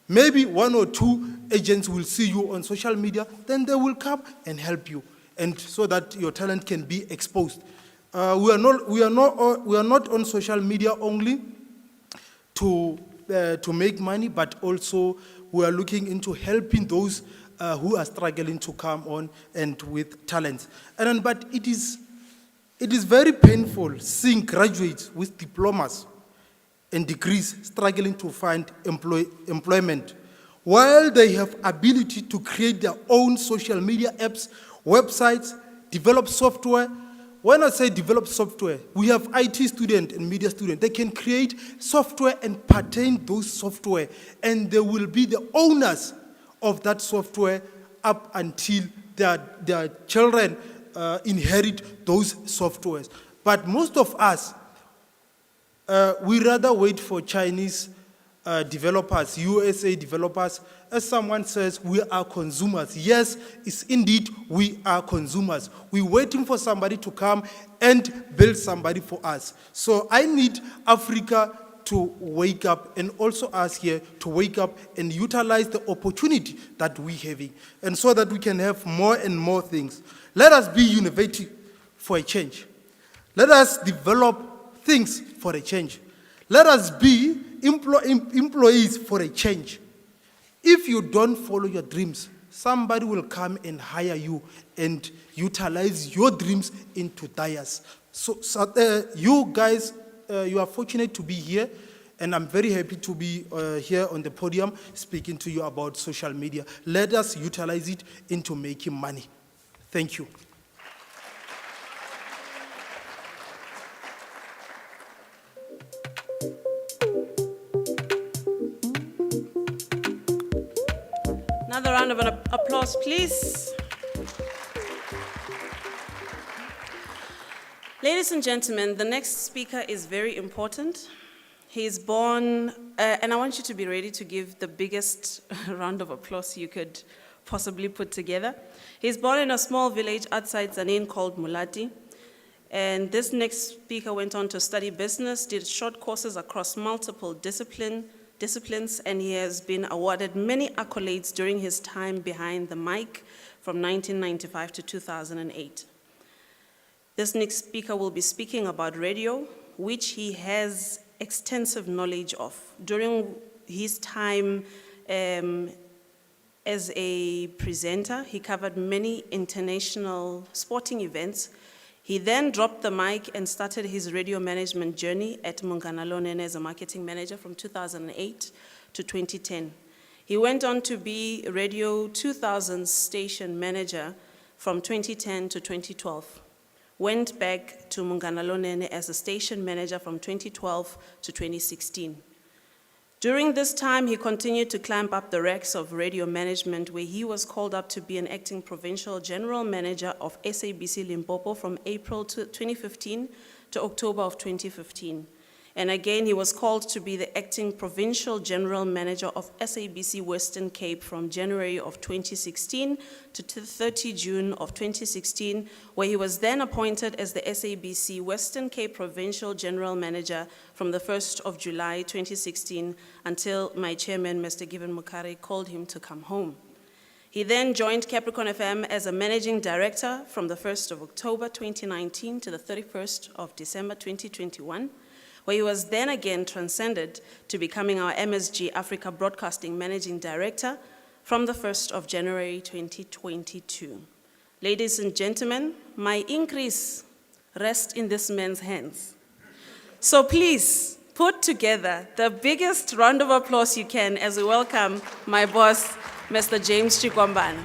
Maybe 1 or 2 agents will see you on social media, then they will come and help you, and so that your talent can be exposed. We are not on social media only to make money, but also we are looking into helping those who are struggling to come on and with talents. And then, but it is very painful seeing graduates with diplomas and degrees struggling to find employment, while they have ability to create their own social media apps, websites, develop software. When I say develop software, we have IT student and media student. They can create software and patent those software, and they will be the owners of that software up until their children inherit those softwares. But most of us, we rather wait for Chinese developers, USA developers. As someone says, we are consumers. Yes, it's indeed, we are consumers. We're waiting for somebody to come and build somebody for us. So I need Africa to wake up, and also us here to wake up and utilize the opportunity that we're having, and so that we can have more and more things. Let us be innovative for a change. Let us develop things for a change. Let us be employees for a change. If you don't follow your dreams, somebody will come and hire you and utilize your dreams into theirs. So you guys, you are fortunate to be here, and I'm very happy to be here on the podium speaking to you about social media. Let us utilize it into making money. Thank you. Another round of applause, please. Ladies and gentlemen, the next speaker is very important. He is born, and I want you to be ready to give the biggest round of applause you could possibly put together. He's born in a small village outside Zanin called Mulati. And this next speaker went on to study business, did short courses across multiple disciplines, and he has been awarded many accolades during his time behind the mic from 1995 to 2008. This next speaker will be speaking about radio, which he has extensive knowledge of. During his time as a presenter, he covered many international sporting events. He then dropped the mic and started his radio management journey at Munganalonene as a marketing manager from 2008 to 2010. He went on to be Radio 2000 station manager from 2010 to 2012. Went back to Munganalonene as a station manager from 2012 to 2016. During this time, he continued to climb up the ranks of radio management, where he was called up to be an acting provincial general manager of SABC Limpopo from April 2015 to October of 2015. And again, he was called to be the acting provincial general manager of SABC Western Cape from January of 2016 to 30 June of 2016, where he was then appointed as the SABC Western Cape provincial general manager from the 1st of July 2016 until my chairman, Mr. Given Mukari, called him to come home. He then joined Capricorn FM as a managing director from the 1st of October 2019 to the 31st of December 2021, where he was then again transcended to becoming our MSG Africa Broadcasting Managing Director from the 1st of January 2022. Ladies and gentlemen, my increase rests in this man's hands. So please put together the biggest round of applause you can as we welcome my boss, Mr. James Chikwambana.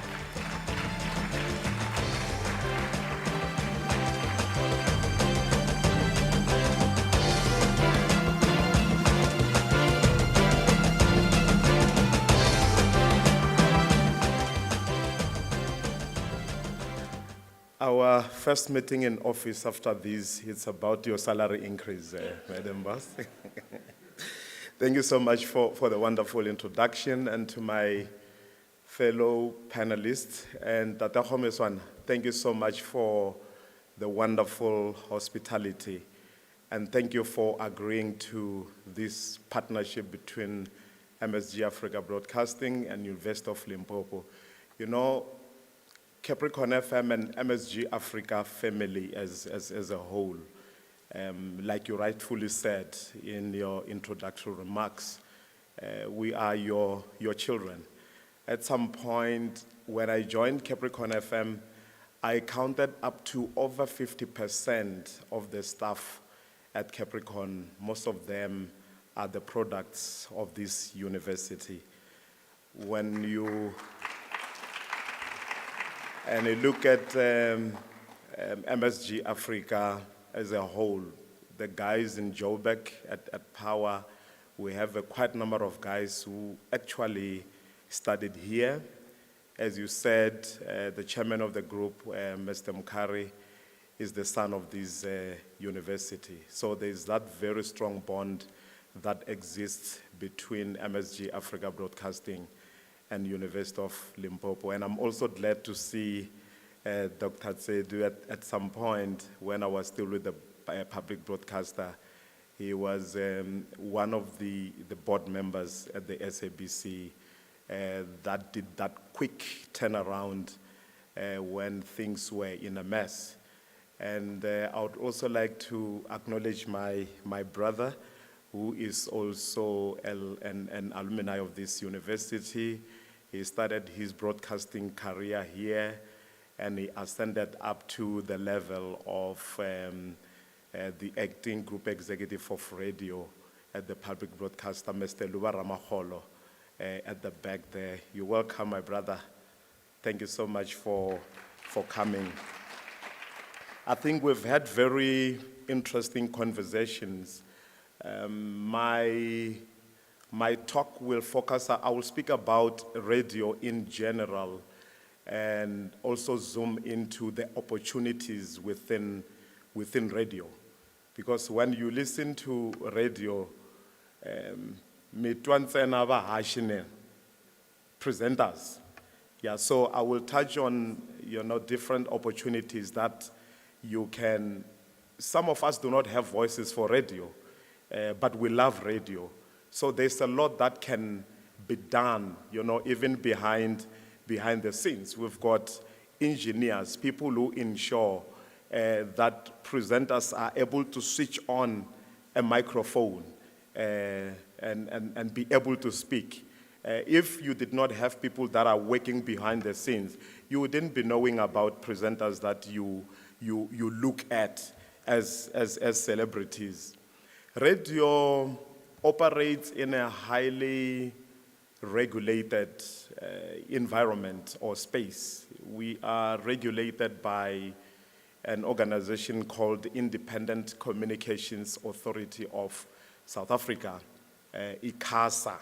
Our first meeting in office after this, it's about your salary increase, Madam Boss. Thank you so much for the wonderful introduction, and to my fellow panelists. And Tata Khomeswana, thank you so much for the wonderful hospitality. And thank you for agreeing to this partnership between MSG Africa Broadcasting and University of Limpopo. You know, Capricorn FM and MSG Africa family as a whole, like you rightfully said in your introductory remarks, we are your children. At some point, when I joined Capricorn FM, I counted up to over 50% of the staff at Capricorn. Most of them are the products of this university. When you look at MSG Africa as a whole, the guys in Joburg at Power, we have a quite number of guys who actually studied here. As you said, the chairman of the group, Mr. Mukari, is the son of this university. So there's that very strong bond that exists between MSG Africa Broadcasting and University of Limpopo. And I'm also glad to see Dr. Tsedu at some point when I was still with the public broadcaster. He was one of the board members at the SABC that did that quick turnaround when things were in a mess. And I would also like to acknowledge my brother, who is also an alumni of this university. He started his broadcasting career here, and he ascended up to the level of the acting group executive of radio at the public broadcaster, Mr. Luba Ramaholo, at the back there. You're welcome, my brother. Thank you so much for coming. I think we've had very interesting conversations. My talk will focus, I will speak about radio in general and also zoom into the opportunities within radio. Because when you listen to radio, presenters. Yeah, so I will touch on, different opportunities that you can, some of us do not have voices for radio, but we love radio. So there's a lot that can be done, even behind the scenes. We've got engineers, people who ensure that presenters are able to switch on a microphone and be able to speak. If you did not have people that are working behind the scenes, you wouldn't be knowing about presenters that you look at as celebrities. Radio operates in a highly regulated environment or space. We are regulated by an organization called the Independent Communications Authority of South Africa, ICASA.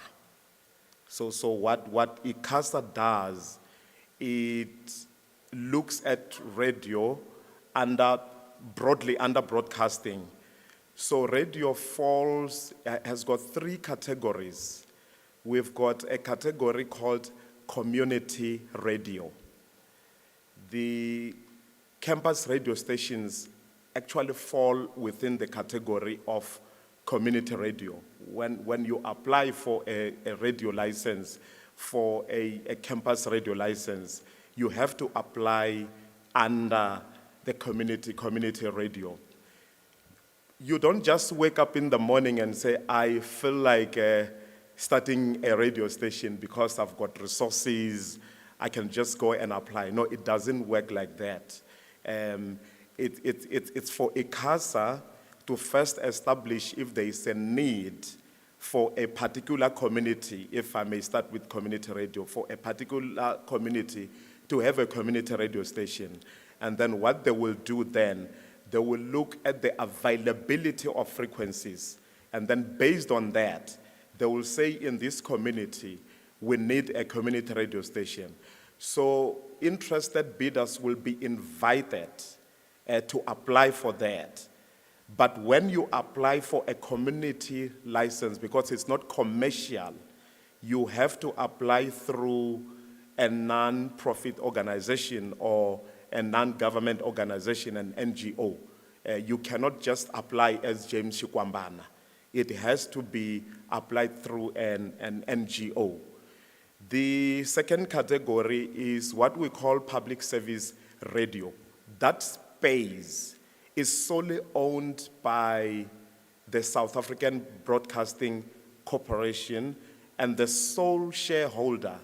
So what ICASA does, it looks at radio broadly under broadcasting. So radio has got three categories. We've got a category called community radio. The campus radio stations actually fall within the category of community radio. When you apply for a radio license, for a campus radio license, you have to apply under the community radio. You don't just wake up in the morning and say, I feel like starting a radio station because I've got resources, I can just go and apply. No, it doesn't work like that. It's for ICASA to first establish if there is a need for a particular community, if I may start with community radio, for a particular community to have a community radio station. And then what they will do then, they will look at the availability of frequencies. And then based on that, they will say in this community, we need a community radio station. So interested bidders will be invited to apply for that. But when you apply for a community license, because it's not commercial, you have to apply through a non-profit organization or a non-government organization, an NGO. You cannot just apply as James Shikwambana. It has to be applied through an NGO. The second category is what we call public service radio. That space is solely owned by the South African Broadcasting Corporation, and the sole shareholder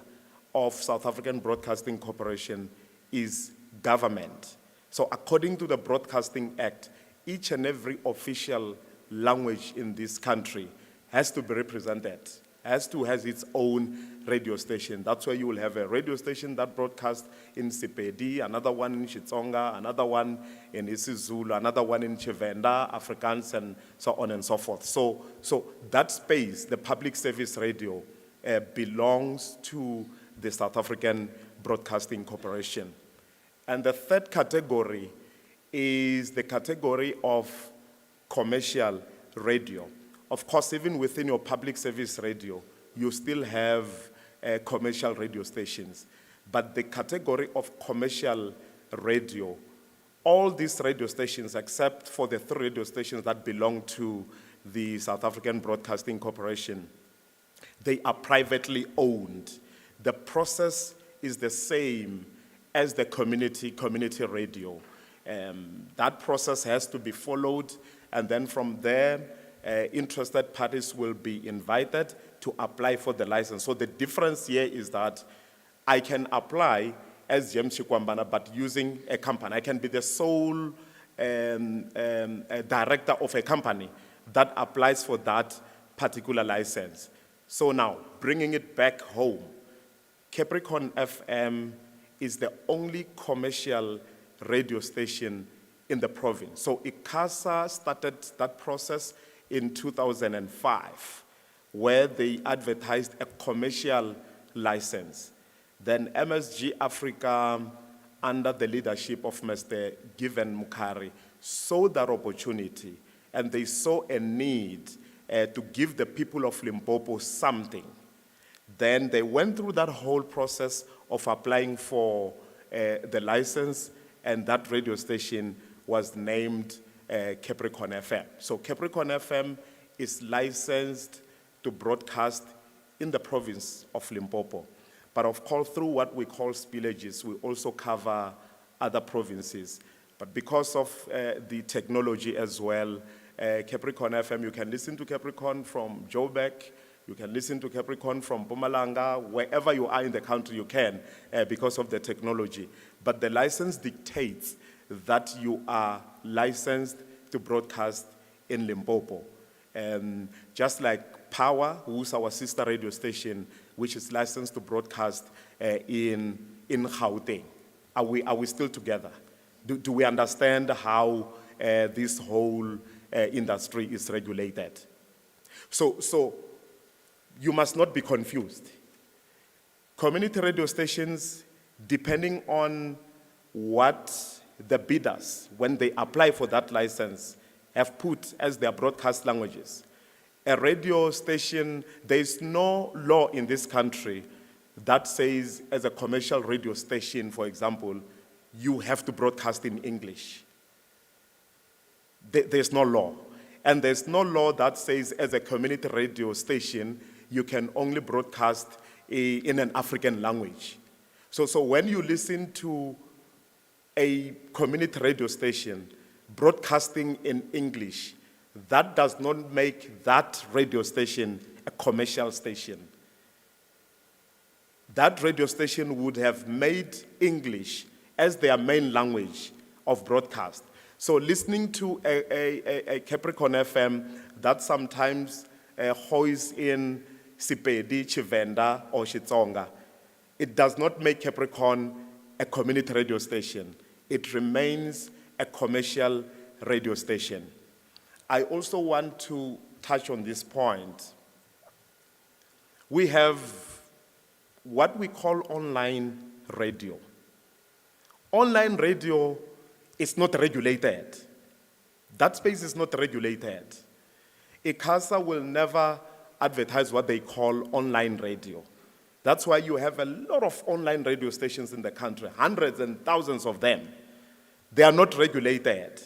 of South African Broadcasting Corporation is government. So according to the Broadcasting Act, each and every official language in this country has to be represented, has to have its own radio station. That's why you will have a radio station that broadcasts in Sepedi, another one in Xitsonga, another one in isiZulu, another one in Tshivenda, Afrikaans, and so on and so forth. So that space, the public service radio, belongs to the South African Broadcasting Corporation. And the third category is the category of commercial radio. Of course, even within your public service radio, you still have commercial radio stations. But the category of commercial radio, all these radio stations, except for the 3 radio stations that belong to the South African Broadcasting Corporation, they are privately owned. The process is the same as the community radio. That process has to be followed, and then from there, interested parties will be invited to apply for the license. So the difference here is that I can apply as James Chikwambana, but using a company. I can be the sole director of a company that applies for that particular license. So now, bringing it back home, Capricorn FM is the only commercial radio station in the province. So ICASA started that process in 2005, where they advertised a commercial license. Then MSG Africa, under the leadership of Mr. Given Mukari, saw that opportunity, and they saw a need to give the people of Limpopo something. Then they went through that whole process of applying for the license, and that radio station was named Capricorn FM. So Capricorn FM is licensed to broadcast in the province of Limpopo. But of course, through what we call spillages, we also cover other provinces. But because of the technology as well, Capricorn FM, you can listen to Capricorn from Joburg, you can listen to Capricorn from Mpumalanga, wherever you are in the country you can, because of the technology. But the license dictates that you are licensed to broadcast in Limpopo. Just like Power, who's our sister radio station, which is licensed to broadcast in Gauteng. Are we still together? Do we understand how this whole industry is regulated? So you must not be confused. Community radio stations, depending on what the bidders, when they apply for that license, have put as their broadcast languages. A radio station, there is no law in this country that says, as a commercial radio station, for example, you have to broadcast in English. There's no law. And there's no law that says, as a community radio station, you can only broadcast in an African language. So when you listen to a community radio station broadcasting in English, that does not make that radio station a commercial station. That radio station would have made English as their main language of broadcast. So listening to a Capricorn FM that sometimes hoys in Sepedi, Tshivenda, or Xitsonga, it does not make Capricorn a community radio station. It remains a commercial radio station. I also want to touch on this point. We have what we call online radio. Online radio is not regulated. That space is not regulated. ICASA will never advertise what they call online radio. That's why you have a lot of online radio stations in the country, hundreds and thousands of them. They are not regulated.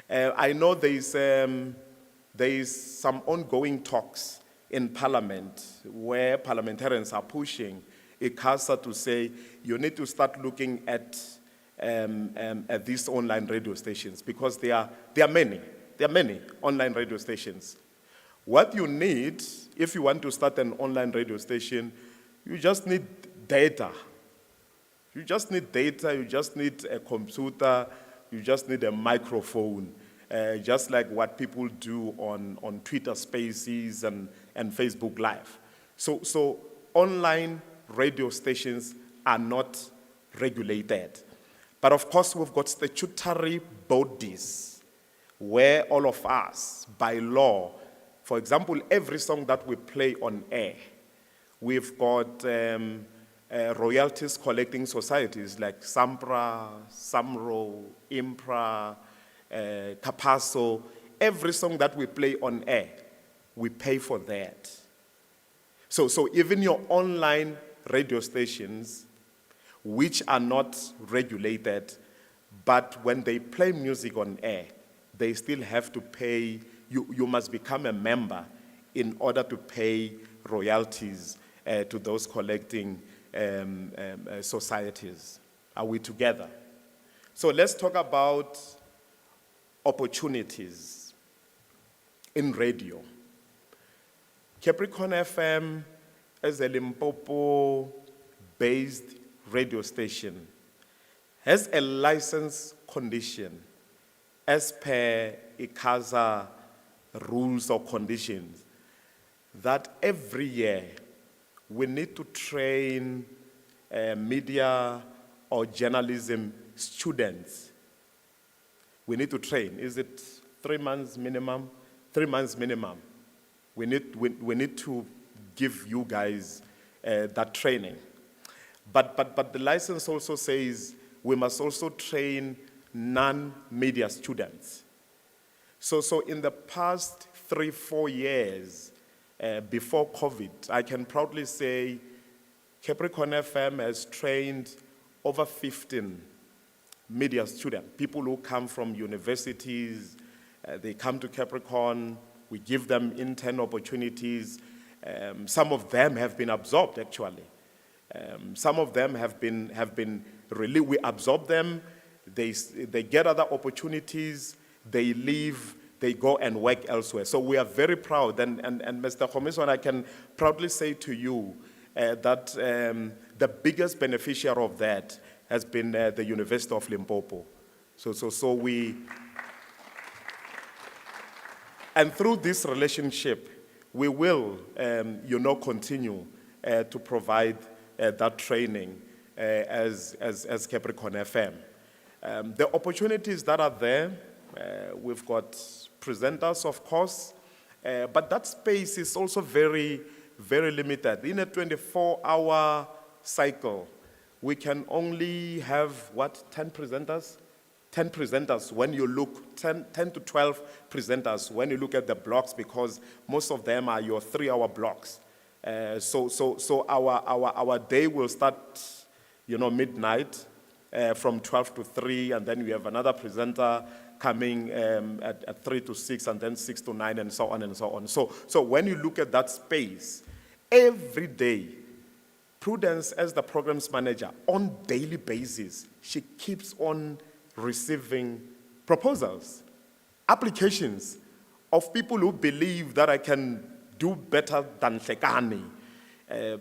I know there is some ongoing talks in Parliament where parliamentarians are pushing ICASA to say you need to start looking at these online radio stations because there are many online radio stations. What you need, if you want to start an online radio station, you just need data. You just need data, you just need a computer, you just need a microphone, just like what people do on Twitter Spaces and Facebook Live. So online radio stations are not regulated. But of course, we've got statutory bodies where all of us, by law, for example, every song that we play on air, we've got royalties collecting societies like SAMPRA, SAMRO, IMPRA, CAPASO. Every song that we play on air, we pay for that. So even your online radio stations, which are not regulated, but when they play music on air, they still have to pay. You must become a member in order to pay royalties to those collecting societies. Are we together? So let's talk about opportunities in radio. Capricorn FM is a Limpopo-based radio station, has a license condition as per ICASA rules or conditions that every year we need to train media or journalism students. We need to train. Is it 3 months minimum? 3 months minimum. We need to give you guys that training. But the license also says we must also train non-media students. So in the past 3-4 years, before COVID, I can proudly say Capricorn FM has trained over 15 media students, people who come from universities, they come to Capricorn, we give them intern opportunities. Some of them have been absorbed, actually. Some of them have been really, we absorb them, they get other opportunities, they leave, they go and work elsewhere. So we are very proud, and Mr. Komison, I can proudly say to you that the biggest beneficiary of that has been the University of Limpopo. So we, and through this relationship, we will, continue to provide that training as Capricorn FM. The opportunities that are there, we've got presenters, of course, but that space is also very, very limited. In a 24-hour cycle, we can only have, 10 presenters? 10 presenters when you look, 10 to 12 presenters when you look at the blocks, because most of them are your 3-hour blocks. So our day will start, midnight from 12 to 3, and then we have another presenter coming at 3 to 6, and then 6 to 9, and so on and so on. So when you look at that space, every day, Prudence, as the programs manager, on daily basis, she keeps on receiving proposals, applications of people who believe that I can do better than Sekani,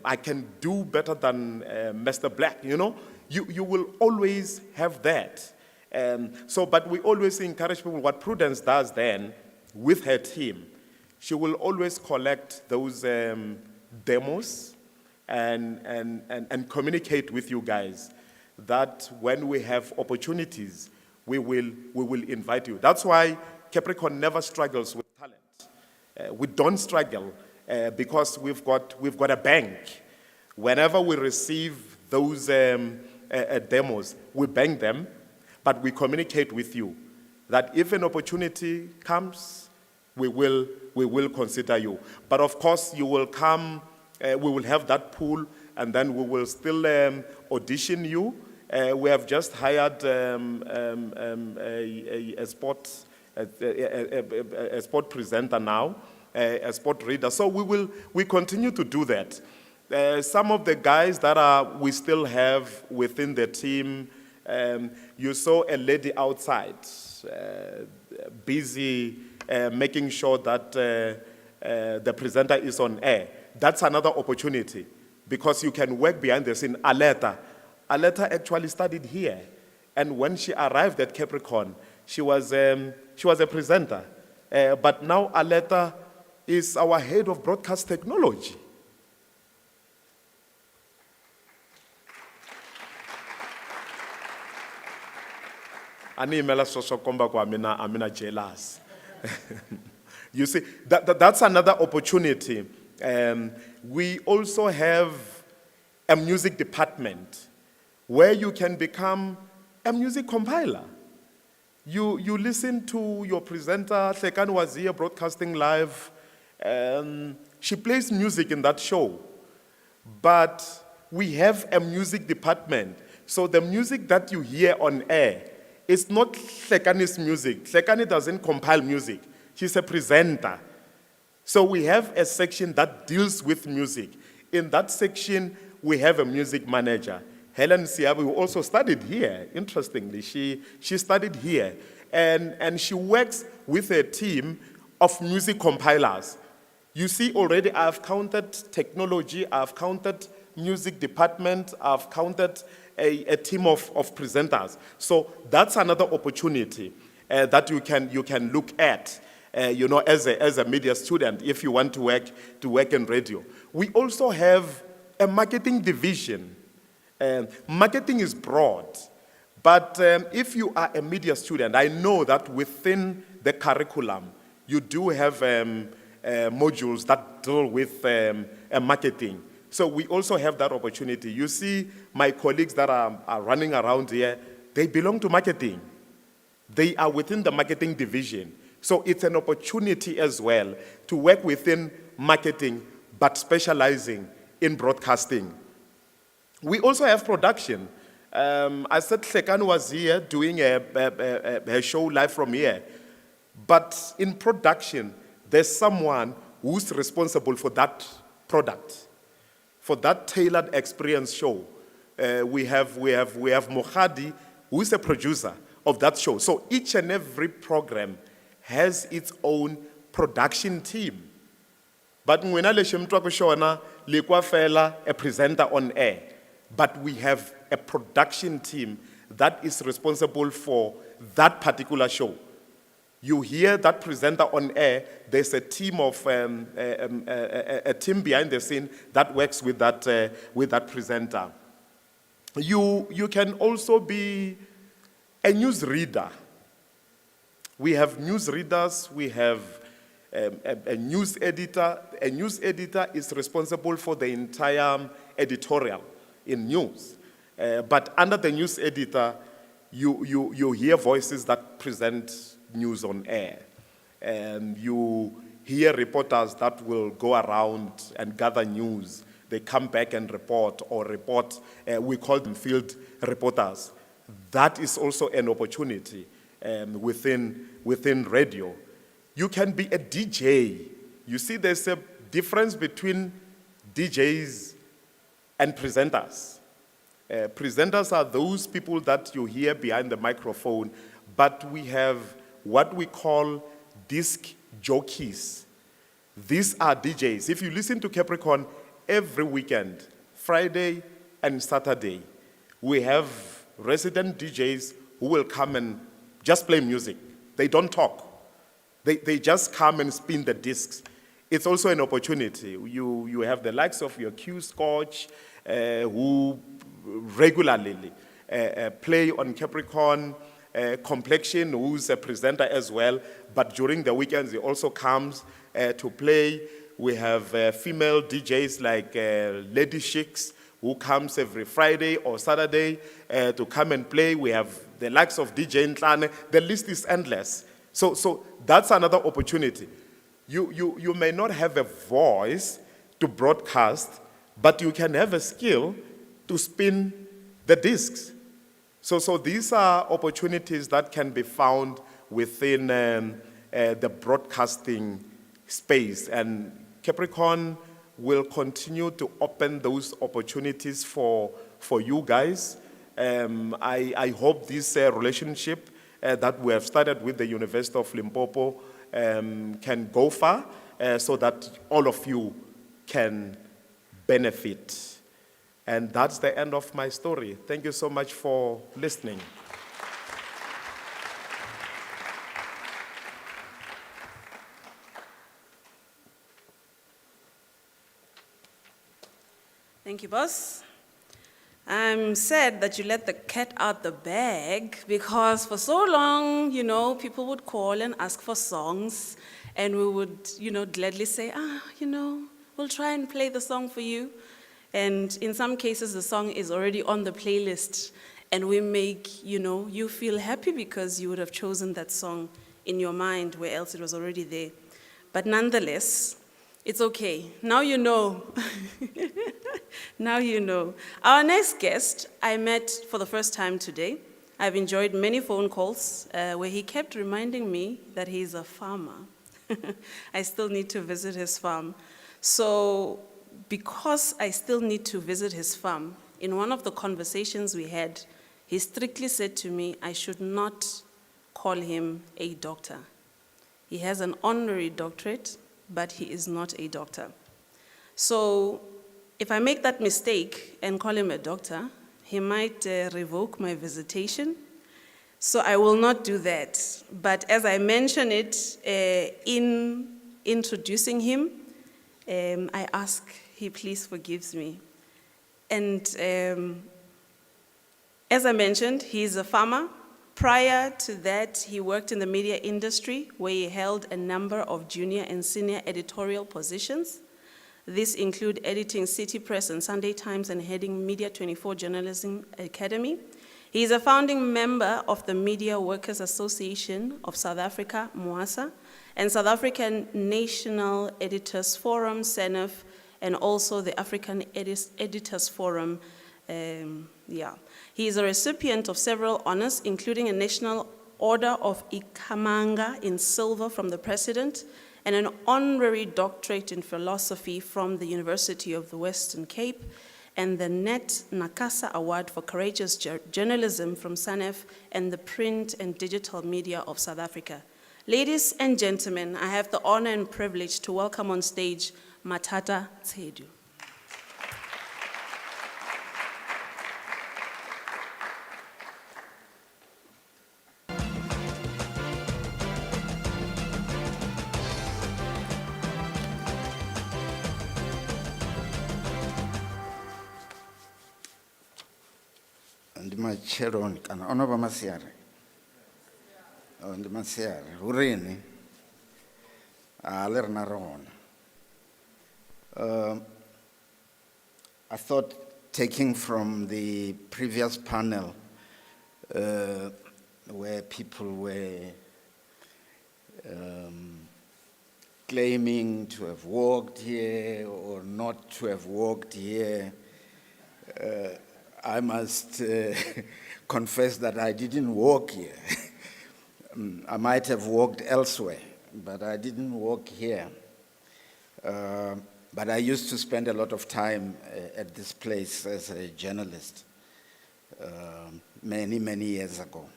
I can do better than Mr. Black, You will always have that. But we always encourage people, what Prudence does then, with her team, she will always collect those demos and communicate with you guys that when we have opportunities, we will invite you. That's why Capricorn never struggles with talent. We don't struggle because we've got a bank. Whenever we receive those demos, we bank them, but we communicate with you that if an opportunity comes, we will consider you. But of course, you will come, we will have that pool, and then we will still audition you. We have just hired a sport presenter now, a sport reader. So we continue to do that. Some of the guys that we still have within the team, you saw a lady outside, busy making sure that the presenter is on air. That's another opportunity. because you can work behind the scene. Aleta actually studied here. And when she arrived at Capricorn, she was a presenter. But now Aleta is our head of broadcast technology. I'm jealous. You see, that's another opportunity. We also have a music department where you can become a music compiler. You listen to your presenter, Sekani was here broadcasting live. She plays music in that show. But we have a music department. So the music that you hear on air is not Sekani's music. Sekani doesn't compile music. She's a presenter. So we have a section that deals with music. In that section, we have a music manager. Helen Siabi, who also studied here, interestingly. She studied here. And she works with a team of music compilers. You see, already I've counted technology, I've counted music department, I've counted a team of presenters. So that's another opportunity that you can look at, as a media student, if you want to work in radio. We also have a marketing division. Marketing is broad, but if you are a media student, I know that within the curriculum, you do have modules that deal with marketing. So we also have that opportunity. You see my colleagues that are running around here, they belong to marketing. They are within the marketing division. So it's an opportunity as well to work within marketing, but specializing in broadcasting. We also have production. I said Sekani was here doing a show live from here. But in production, there's someone who's responsible for that product, for that tailored experience show. We have Mohadi, who is a producer of that show. So each and every program has its own production team. But when I a presenter on air, but we have a production team that is responsible for that particular show. You hear that presenter on air, there's a team of a team behind the scene that works with that presenter. You can also be a news reader. We have news readers, we have a news editor. A news editor is responsible for the entire editorial in news. But under the news editor, you hear voices that present news on air. And you hear reporters that will go around and gather news. They come back and report, we call them field reporters. That is also an opportunity within radio. You can be a DJ. You see, there's a difference between DJs and presenters. Presenters are those people that you hear behind the microphone, but we have what we call disc jockeys. These are DJs. If you listen to Capricorn every weekend, Friday and Saturday, we have resident DJs who will come and just play music. They don't talk. They just come and spin the discs. It's also an opportunity. You have the likes of your Q Scotch, who regularly play on Capricorn, Complexion, who's a presenter as well, but during the weekends he also comes to play. We have female DJs like Lady Chicks, who comes every Friday or Saturday to come and play. We have the likes of DJ Ntlane. The list is endless. So that's another opportunity. You may not have a voice to broadcast, but you can have a skill to spin the discs. So these are opportunities that can be found within the broadcasting space. And Capricorn will continue to open those opportunities for you guys. I hope this relationship that we have started with the University of Limpopo can go far so that all of you can benefit. And that's the end of my story. Thank you so much for listening. Thank you, boss. I'm sad that you let the cat out the bag because for so long, people would call and ask for songs and we would, gladly say, we'll try and play the song for you. And in some cases, the song is already on the playlist and we make, you feel happy because you would have chosen that song in your mind where else it was already there. But nonetheless, it's okay. Now you know. Now you know. Our next guest, I met for the first time today. I've enjoyed many phone calls where he kept reminding me that he's a farmer. I still need to visit his farm. So, because I still need to visit his farm, in one of the conversations we had, he strictly said to me, I should not call him a doctor. He has an honorary doctorate, but he is not a doctor. So if I make that mistake and call him a doctor, he might revoke my visitation. So I will not do that. But as I mentioned it in introducing him, I ask he please forgives me. And as I mentioned, he's a farmer. Prior to that, he worked in the media industry where he held a number of junior and senior editorial positions. These include editing City Press and Sunday Times and heading Media 24 Journalism Academy. He is a founding member of the Media Workers Association of South Africa, MWASA, and South African National Editors Forum, SANEF, and also the African Editors Forum. He is a recipient of several honors, including a National Order of Ikhamanga in silver from the President, and an honorary doctorate in philosophy from the University of the Western Cape, and the Net Nakasa Award for Courageous Journalism from SANEF and the Print and Digital Media of South Africa. Ladies and gentlemen, I have the honor and privilege to welcome on stage Matata Tsedu. Cheron kana ono ba masiare on the masiare urini le rena rona I thought taking from the previous panel where people were claiming to have walked here or not to have walked here, I must confess that I didn't walk here. I might have walked elsewhere, but I didn't walk here. But I used to spend a lot of time at this place as a journalist many, many years ago.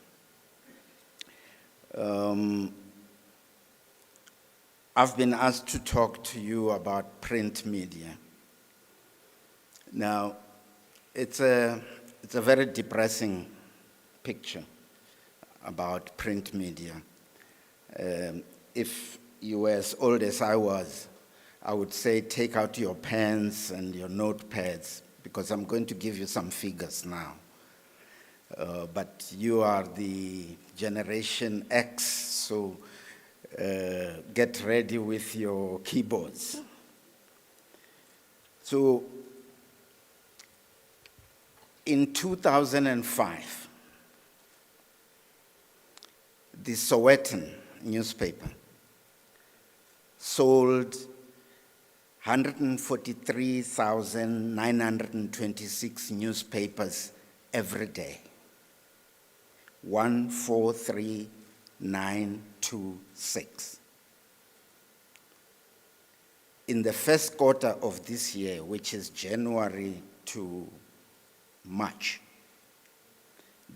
I've been asked to talk to you about print media. Now, it's a very depressing picture about print media. If you were as old as I was, I would say take out your pens and your notepads because I'm going to give you some figures now. But you are the Generation X, so get ready with your keyboards. So, in 2005, the Sowetan newspaper sold 143,926 newspapers every day. 143,926. In the first quarter of this year, which is January to March,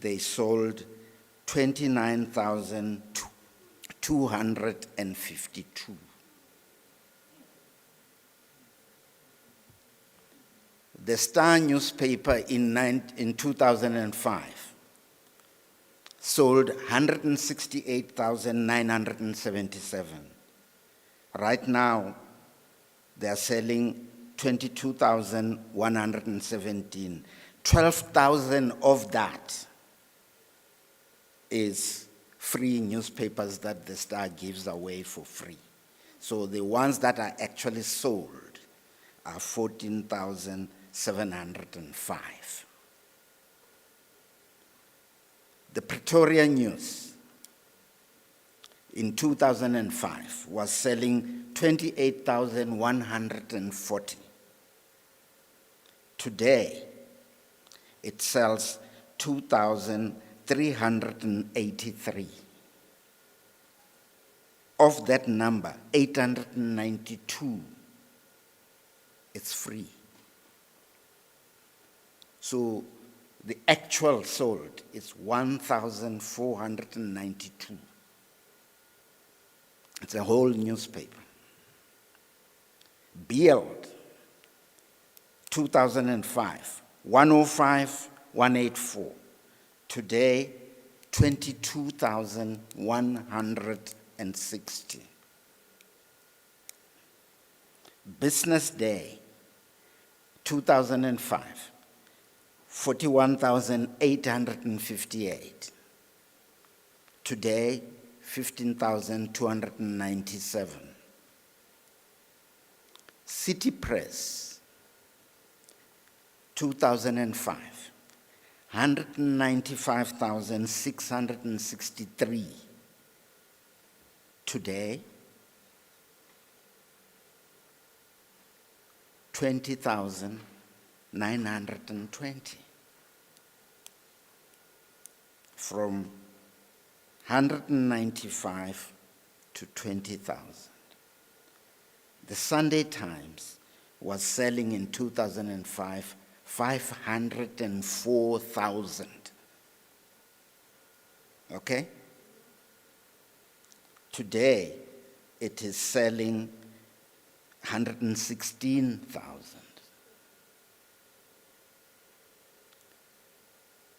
they sold 29,252. The Star newspaper in 2005 sold 168,977. Right now, they are selling 22,117. 12,000 of that is free newspapers that the Star gives away for free. So the ones that are actually sold are 14,705. The Pretoria News in 2005 was selling 28,140. Today, it sells 2,383. Of that number, 892 is free. So the actual sold is 1,492. It's a whole newspaper. Build, 2005, 105, 184. Today, 22,160. Business Day, 2005, 41,858. Today, 15,297. City Press, 2005, 195,663. Today, 20,920. From 195 to 20,000. The Sunday Times was selling in 2005 504,000. Okay? Today, it is selling 116,000.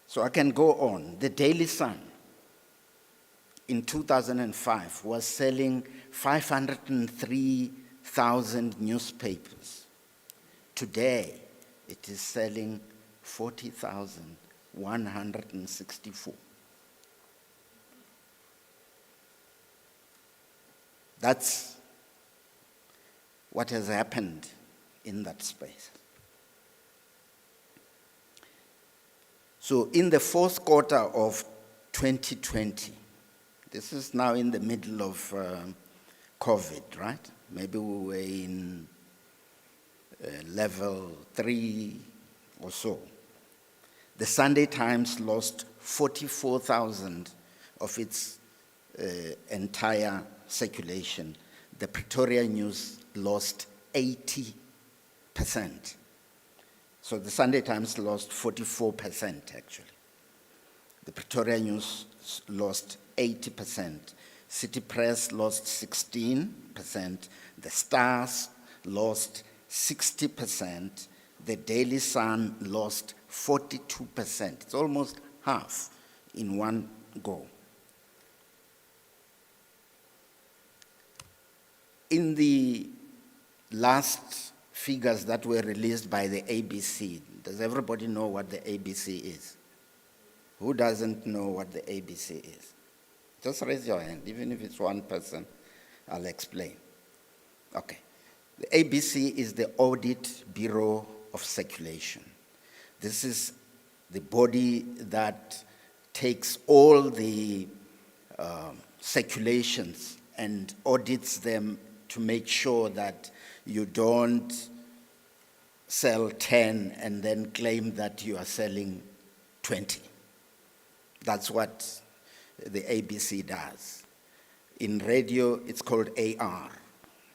So I can go on. The Daily Sun in 2005 was selling 503,000 newspapers. Today, it is selling 40,164. That's what has happened in that space. So in the fourth quarter of 2020, this is now in the middle of COVID, right? Maybe we were in level 3 or so. The Sunday Times lost 44,000 of its entire circulation. The Pretoria News lost 80%. So the Sunday Times lost 44%, actually. The Pretoria News lost 80%. City Press lost 16%. The Stars lost 60%. The Daily Sun lost 42%. It's almost half in one go. In the last figures that were released by the ABC, does everybody know what the ABC is? Who doesn't know what the ABC is? Just raise your hand, even if it's one person, I'll explain. Okay. The ABC is the Audit Bureau of Circulation. This is the body that takes all the circulations and audits them to make sure that you don't sell 10 and then claim that you are selling 20. That's what the ABC does. In radio, it's called AR.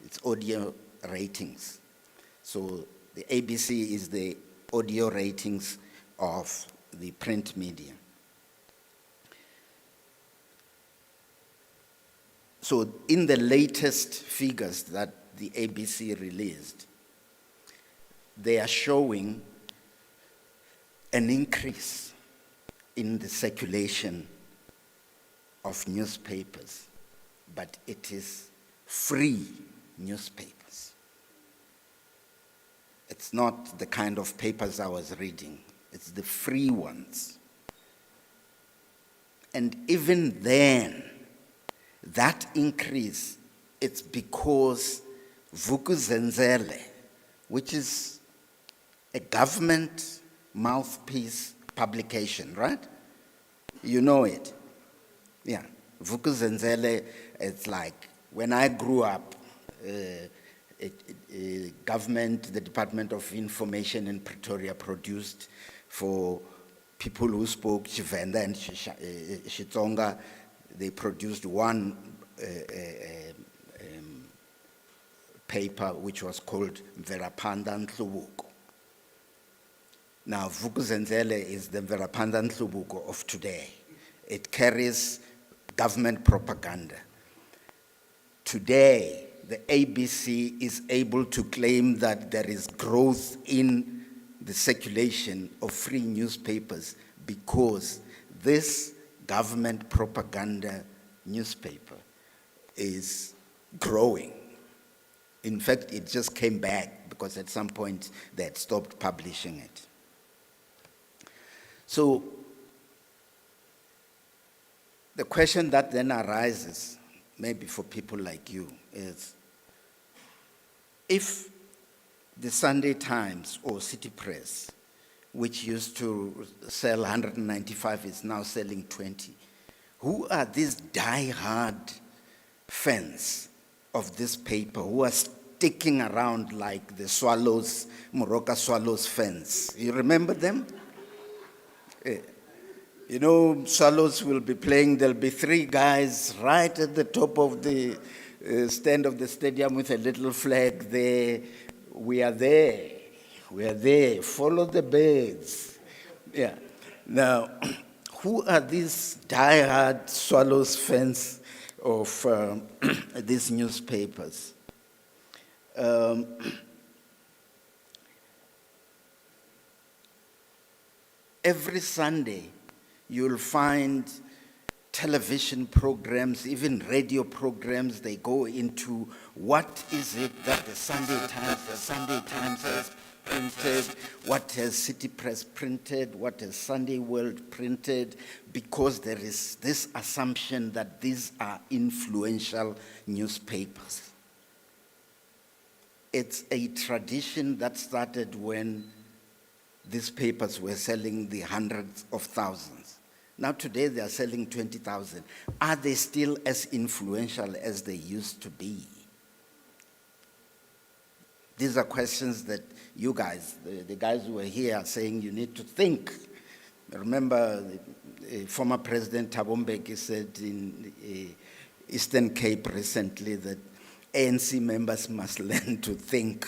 It's audio ratings. So the ABC is the audio ratings of the print media. So in the latest figures that the ABC released, they are showing an increase in the circulation of newspapers, but it is free newspapers. It's not the kind of papers I was reading, it's the free ones. And even then, that increase, it's because Vukuzenzele, which is a government mouthpiece publication, right? You know it. Yeah. Vukuzenzele, it's like when I grew up, government, the Department of Information in Pretoria produced for people who spoke Tshivenda and Xitsonga, they produced one paper which was called Mvelapanda Nhlubuko. Now, Vukuzenzele is the Mvelapanda Nhlubuko of today. It carries government propaganda. Today, the ABC is able to claim that there is growth in the circulation of free newspapers because this government propaganda newspaper is growing. In fact, it just came back because at some point they had stopped publishing it. So the question that then arises, maybe for people like you, is if the Sunday Times or City Press, which used to sell 195, is now selling 20, who are these die-hard fans of this paper who are sticking around like the Swallows, Moroka Swallows fans? You remember them? You know, Swallows will be playing, there'll be three guys right at the top of the stand of the stadium with a little flag there. We are there. We are there. Follow the birds. Yeah. Now, who are these die-hard Swallows fans of these newspapers? Every Sunday, you'll find television programs, even radio programs, they go into what is it that the Sunday Times has printed, what has City Press printed, what has Sunday World printed, because there is this assumption that these are influential newspapers. It's a tradition that started when these papers were selling the hundreds of thousands. Now today they are selling 20,000. Are they still as influential as they used to be? These are questions that you guys, the guys who were here, are saying you need to think. I remember former President Thabo Mbeki said in Eastern Cape recently that ANC members must learn to think.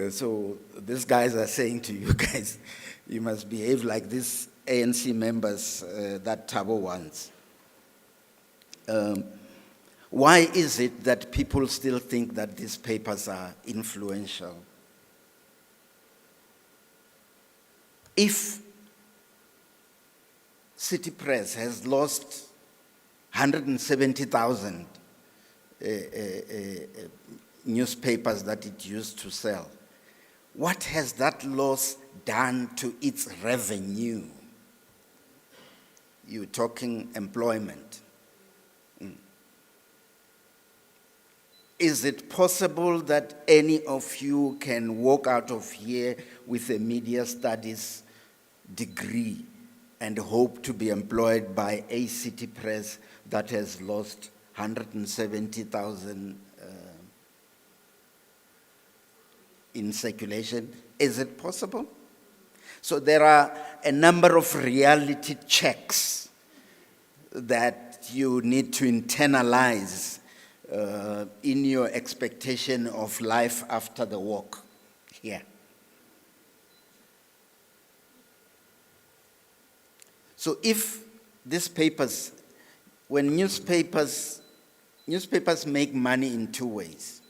So these guys are saying to you guys, you must behave like these ANC members that Thabo wants. Why is it that people still think that these papers are influential? If City Press has lost 170,000 newspapers that it used to sell, what has that loss done to its revenue? You're talking employment. Is it possible that any of you can walk out of here with a media studies degree and hope to be employed by a City Press that has lost 170,000 in circulation? Is it possible? So there are a number of reality checks that you need to internalize in your expectation of life after the walk here. So if these papers, when newspapers make money in two ways.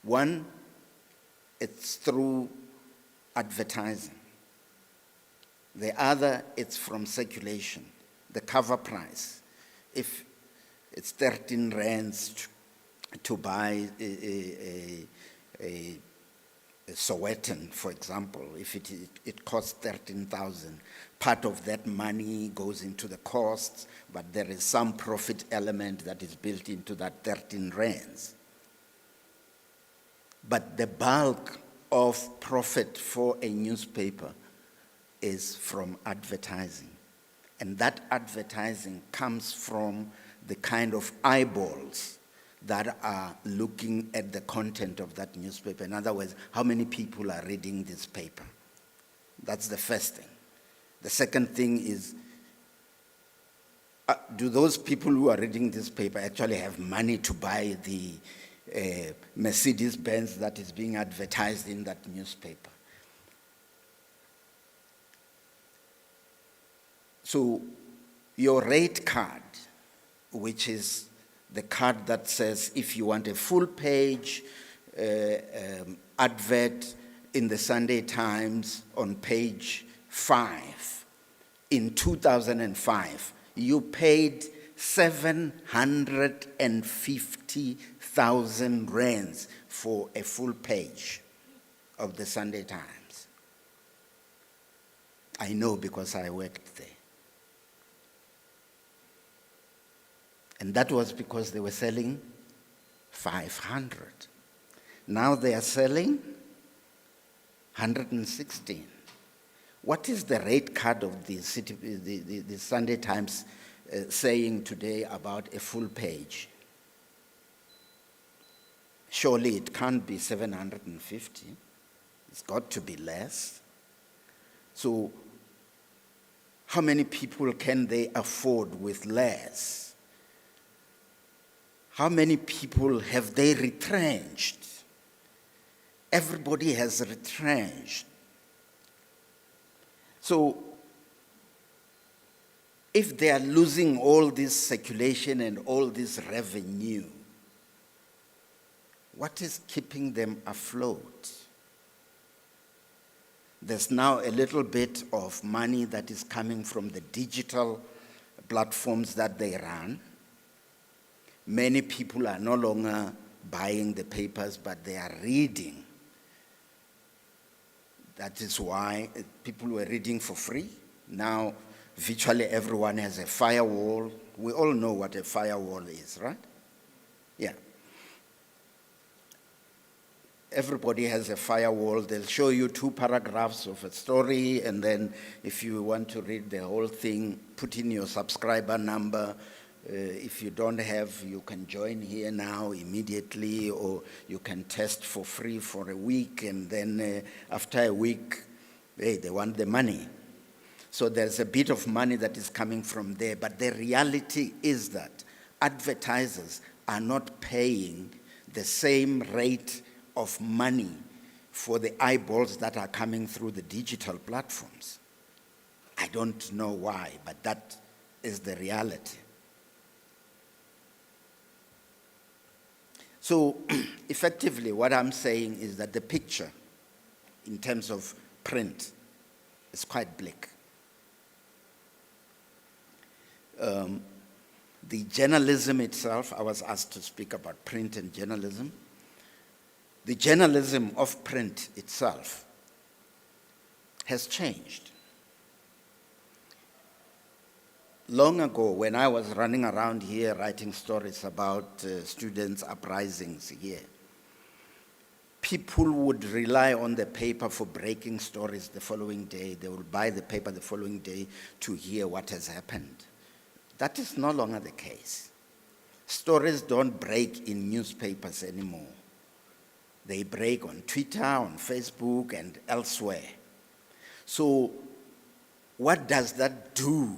One, it's through advertising. The other, it's from circulation, the cover price. If it's 13 rands to buy a Sowetan, for example, if it costs 13,000, part of that money goes into the costs, but there is some profit element that is built into that 13 rands. But the bulk of profit for a newspaper is from advertising. And that advertising comes from the kind of eyeballs that are looking at the content of that newspaper. In other words, how many people are reading this paper? That's the first thing. The second thing is, do those people who are reading this paper actually have money to buy the Mercedes-Benz that is being advertised in that newspaper? So your rate card, which is the card that says if you want a full page advert in the Sunday Times on page 5, in 2005, you paid 750,000 rands for a full page of the Sunday Times. I know because I worked there. And that was because they were selling 500. Now they are selling 116. What is the rate card of the Sunday Times saying today about a full page? Surely it can't be 750. It's got to be less. So how many people can they afford with less? How many people have they retrenched? Everybody has retrenched. So if they are losing all this circulation and all this revenue, what is keeping them afloat? There's now a little bit of money that is coming from the digital platforms that they run. Many people are no longer buying the papers, but they are reading. That is why people were reading for free. Now, virtually everyone has a firewall. We all know what a firewall is, right? Yeah. Everybody has a firewall. They'll show you 2 paragraphs of a story, and then if you want to read the whole thing, put in your subscriber number. If you don't have, you can join here now immediately, or you can test for free for a week, and then after a week, they want the money. So there's a bit of money that is coming from there, but the reality is that advertisers are not paying the same rate of money for the eyeballs that are coming through the digital platforms. I don't know why, but that is the reality. So effectively, what I'm saying is that the picture, in terms of print, is quite bleak. The journalism itself, I was asked to speak about print and journalism. The journalism of print itself has changed. Long ago, when I was running around here writing stories about students' uprisings here, people would rely on the paper for breaking stories the following day. They would buy the paper the following day to hear what has happened. That is no longer the case. Stories don't break in newspapers anymore. They break on Twitter, on Facebook, and elsewhere. So what does that do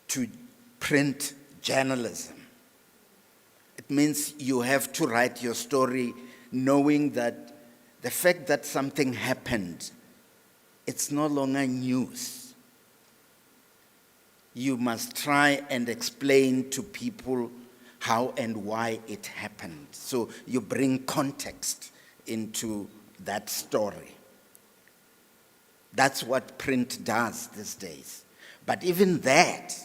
to print journalism? It means you have to write your story knowing that the fact that something happened, it's no longer news. You must try and explain to people how and why it happened. So you bring context into that story. That's what print does these days. But even that,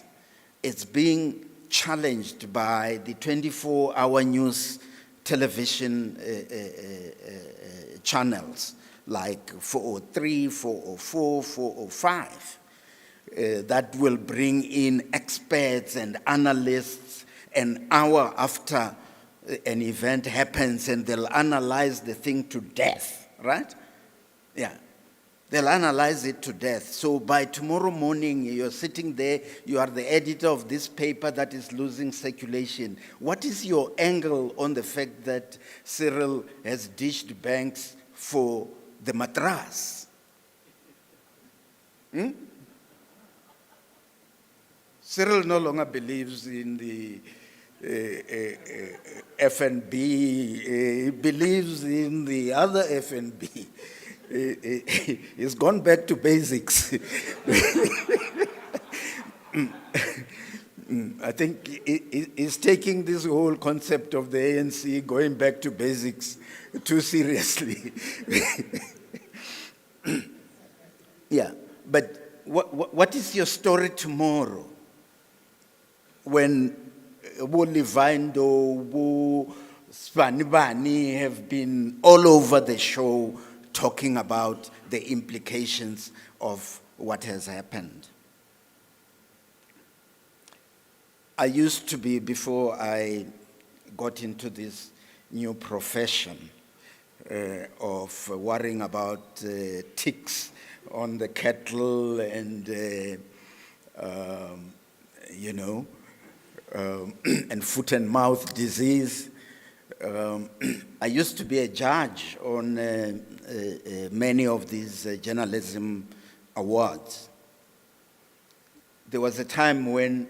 it's being challenged by the 24-hour news television channels like 403, 404, 405, that will bring in experts and analysts an hour after an event happens, and they'll analyze the thing to death, right? Yeah. They'll analyze it to death. So by tomorrow morning, you're sitting there, you are the editor of this paper that is losing circulation. What is your angle on the fact that Cyril has ditched banks for the matras? Cyril no longer believes in the FNB, he believes in the other FNB. He's gone back to basics. I think he's taking this whole concept of the ANC going back to basics too seriously. Yeah, but what is your story tomorrow when Bo Livando, Bo Spanibani have been all over the show talking about the implications of what has happened? I used to be, before I got into this new profession of worrying about ticks on the cattle and, and foot and mouth disease. I used to be a judge on many of these journalism awards. There was a time when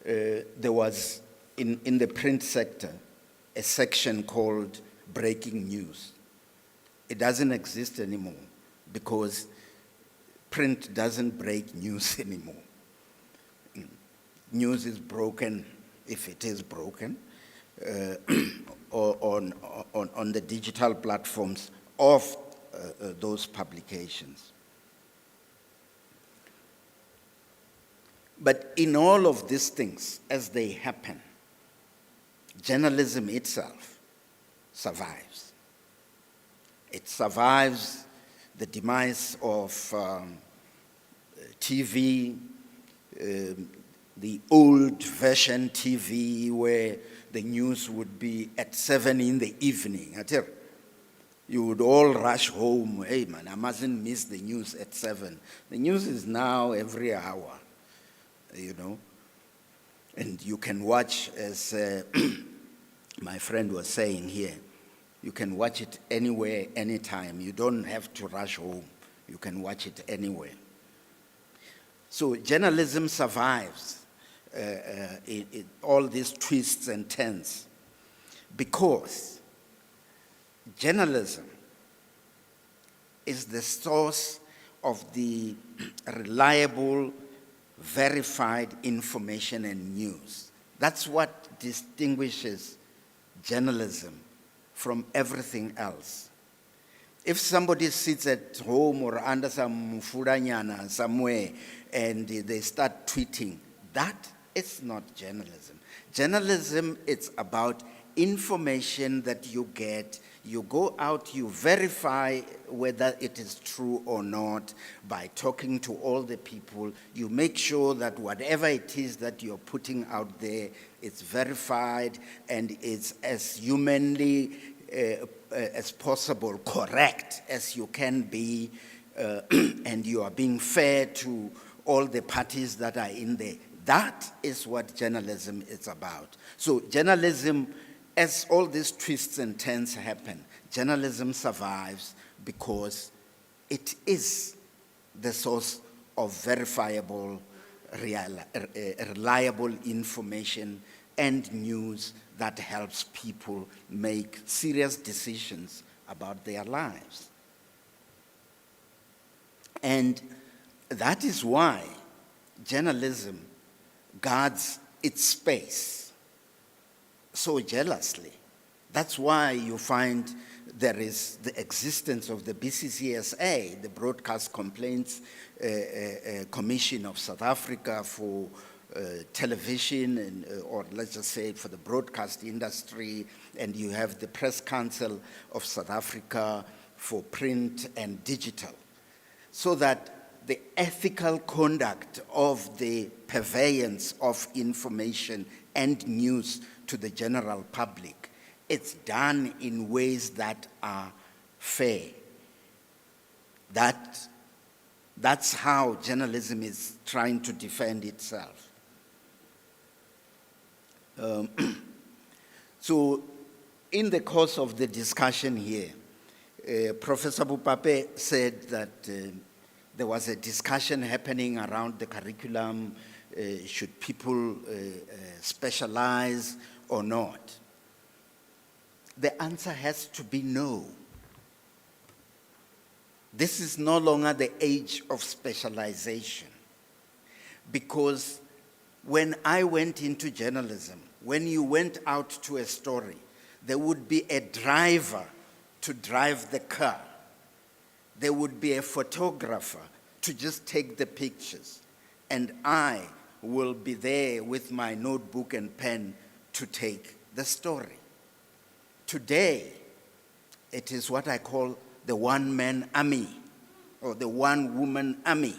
there was, in the print sector, a section called breaking news. It doesn't exist anymore because print doesn't break news anymore. News is broken, if it is broken, on the digital platforms of those publications. But in all of these things, as they happen, journalism itself survives. It survives the demise of TV, the old-fashioned TV where the news would be at 7 in the evening. You would all rush home. Hey, man, I mustn't miss the news at 7. The news is now every hour, And you can watch, as my friend was saying here, you can watch it anywhere, anytime. You don't have to rush home. You can watch it anywhere. So journalism survives all these twists and turns because journalism is the source of the reliable, verified information and news. That's what distinguishes journalism from everything else. If somebody sits at home or under some furanyana somewhere and they start tweeting, that is not journalism. Journalism, it's about information that you get. You go out, you verify whether it is true or not by talking to all the people. You make sure that whatever it is that you're putting out there, it's verified and it's as humanly as possible, correct as you can be, and you are being fair to all the parties that are in there. That is what journalism is about. So journalism, as all these twists and turns happen, journalism survives because it is the source of verifiable, reliable information and news that helps people make serious decisions about their lives. And that is why journalism guards its space so jealously, That's why you find there is the existence of the BCCSA, the Broadcast Complaints Commission of South Africa for television, and, or let's just say for the broadcast industry, and you have the Press Council of South Africa for print and digital, so that the ethical conduct of the purveyance of information and news to the general public, it's done in ways that are fair. That's how journalism is trying to defend itself. So in the course of the discussion here, Professor Bupape said that there was a discussion happening around the curriculum, should people specialize or not? The answer has to be no. This is no longer the age of specialization, because when I went into journalism, when you went out to a story, there would be a driver to drive the car. There would be a photographer to just take the pictures, and I will be there with my notebook and pen to take the story. Today, it is what I call the one-man army or the one-woman army.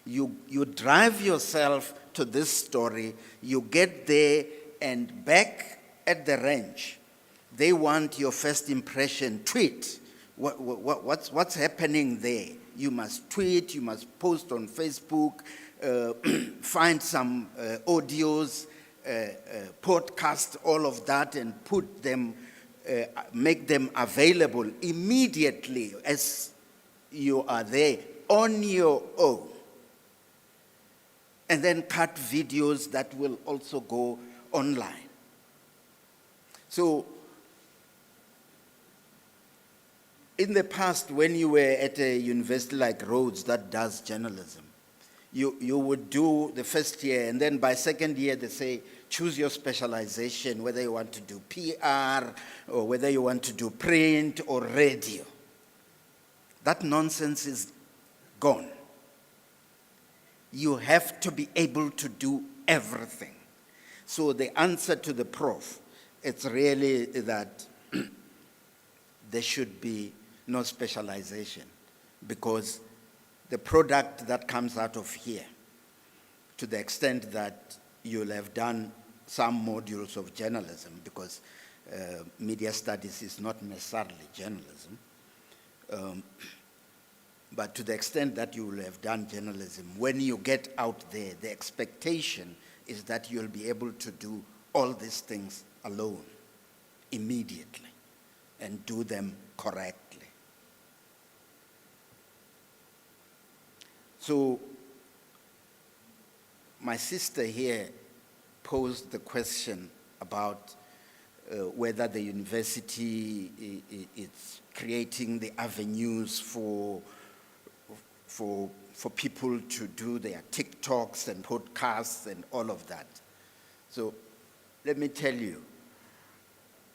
You drive yourself to this story, you get there, and back at the ranch, they want your first impression tweet. What's happening there? You must tweet, you must post on Facebook, find some audios, podcast, all of that, and put them, make them available immediately as you are there on your own. And then cut videos that will also go online. So, in the past, when you were at a university like Rhodes that does journalism, you would do the first year, and then by second year they say, choose your specialization, whether you want to do PR, or whether you want to do print or radio. That nonsense is gone. You have to be able to do everything. So the answer to the prof, it's really that there should be no specialization, because the product that comes out of here, to the extent that you'll have done some modules of journalism, because media studies is not necessarily journalism, but to the extent that you will have done journalism, when you get out there, the expectation is that you'll be able to do all these things alone, immediately, and do them correctly. So, my sister here posed the question about whether the university is creating the avenues for people to do their TikToks and podcasts and all of that. So let me tell you,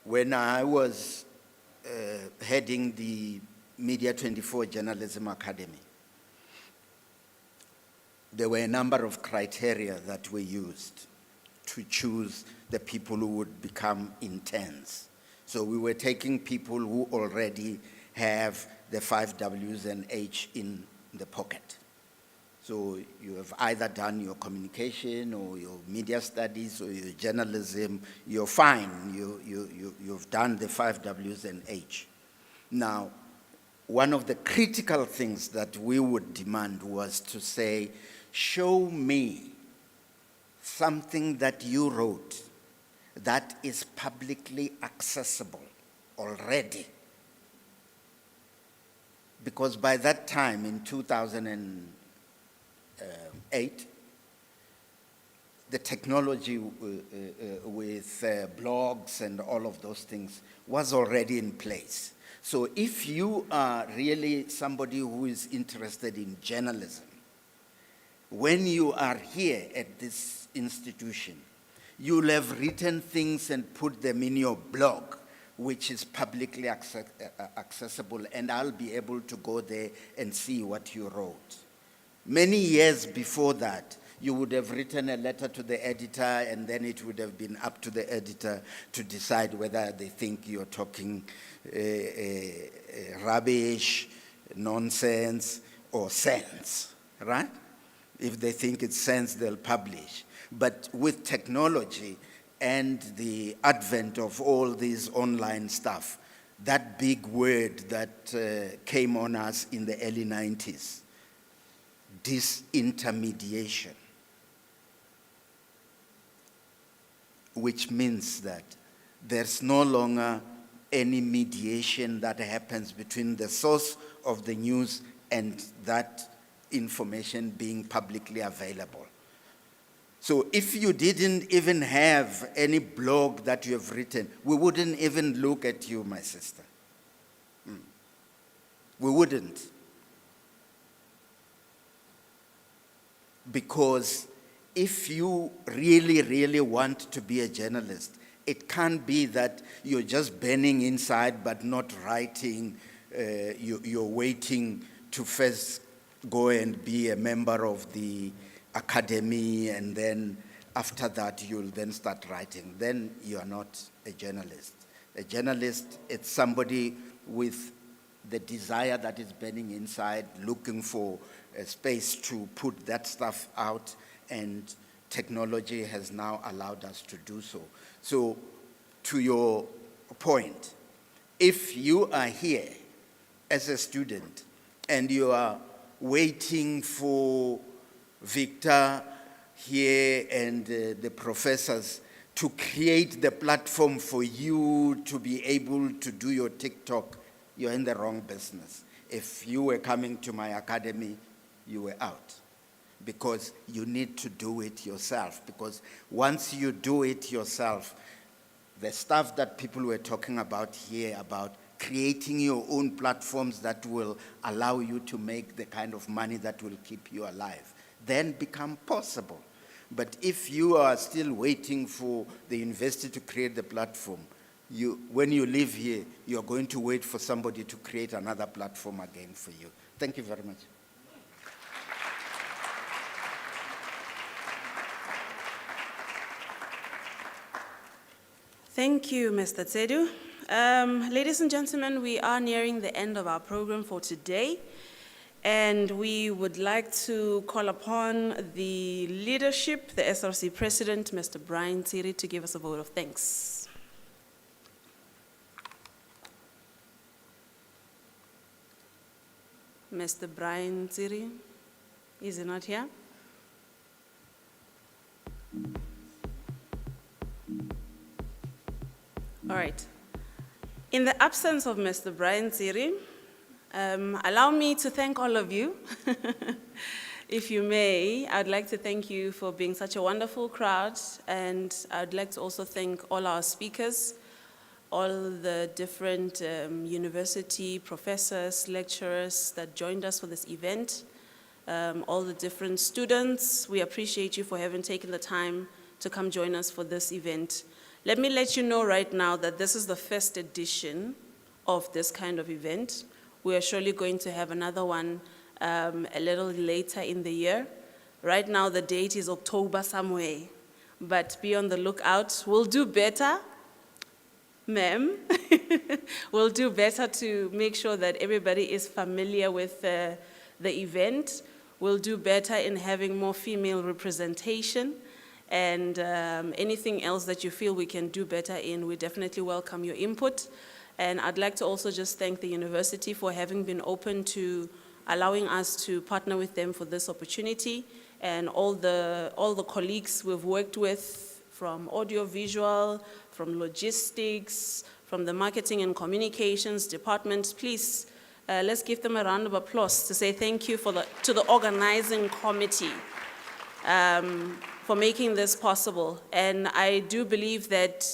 when I was heading the Media 24 Journalism Academy, there were a number of criteria that were used to choose the people who would become interns. So we were taking people who already have the 5 Ws and H in the pocket. So you have either done your communication or your media studies or your journalism, you're fine, you've done the 5 Ws and H. Now, one of the critical things that we would demand was to say, show me something that you wrote that is publicly accessible already. Because by that time, in 2008, the technology with blogs and all of those things was already in place. So if you are really somebody who is interested in journalism, when you are here at this institution, you'll have written things and put them in your blog which is publicly accessible, and I'll be able to go there and see what you wrote. Many years before that, you would have written a letter to the editor, and then it would have been up to the editor to decide whether they think you're talking rubbish, nonsense, or sense, right? If they think it's sense, they'll publish. But with technology and the advent of all these online stuff, that big word that came on us in the early 90s, disintermediation, which means that there's no longer any mediation that happens between the source of the news and that information being publicly available. So if you didn't even have any blog that you have written, we wouldn't even look at you, my sister. We wouldn't. Because if you really, really want to be a journalist, it can't be that you're just burning inside but not writing. You're waiting to first go and be a member of the academy, and then after that you'll then start writing. Then you are not a journalist. A journalist, it's somebody with the desire that is burning inside, looking for a space to put that stuff out, and technology has now allowed us to do so. So, to your point, if you are here as a student and you are waiting for Victor here and the professors to create the platform for you to be able to do your TikTok, you're in the wrong business. If you were coming to my academy, you were out. Because you need to do it yourself. Because once you do it yourself, the stuff that people were talking about here, about creating your own platforms that will allow you to make the kind of money that will keep you alive, then become possible. But if you are still waiting for the university to create the platform, when you live here, you're going to wait for somebody to create another platform again for you. Thank you very much. Thank you, Mr. Tsedu. Ladies and gentlemen, we are nearing the end of our program for today, and we would like to call upon the leadership, the SRC President, Mr. Brian Tsiri, to give us a vote of thanks. Mr. Brian Tsiri, is he not here? All right. In the absence of Mr. Brian Tsiri, allow me to thank all of you. If you may, I'd like to thank you for being such a wonderful crowd, and I'd like to also thank all our speakers, all the different university professors, lecturers that joined us for this event, all the different students. We appreciate you for having taken the time to come join us for this event. Let me let you know right now that this is the first edition of this kind of event. We are surely going to have another one a little later in the year. Right now the date is October somewhere, but be on the lookout. We'll do better, ma'am. We'll do better to make sure that everybody is familiar with the event. We'll do better in having more female representation. And anything else that you feel we can do better in, we definitely welcome your input. And I'd like to also just thank the university for having been open to allowing us to partner with them for this opportunity, and all the colleagues we've worked with from audiovisual, from logistics, from the marketing and communications department. Please, let's give them a round of applause to say thank you to the organizing committee. For making this possible. And I do believe that,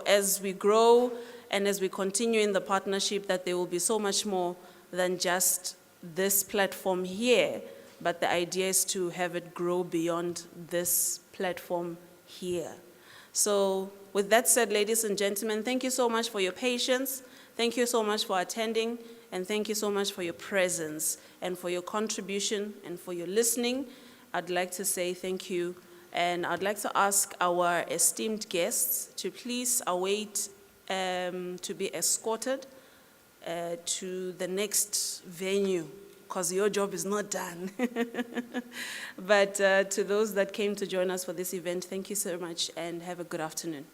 as we grow and as we continue in the partnership, that there will be so much more than just this platform here, but the idea is to have it grow beyond this platform here. So with that said, ladies and gentlemen, thank you so much for your patience. Thank you so much for attending. And thank you so much for your presence and for your contribution and for your listening. I'd like to say thank you. And I'd like to ask our esteemed guests to please await to be escorted to the next venue, because your job is not done. But to those that came to join us for this event, thank you so much and have a good afternoon.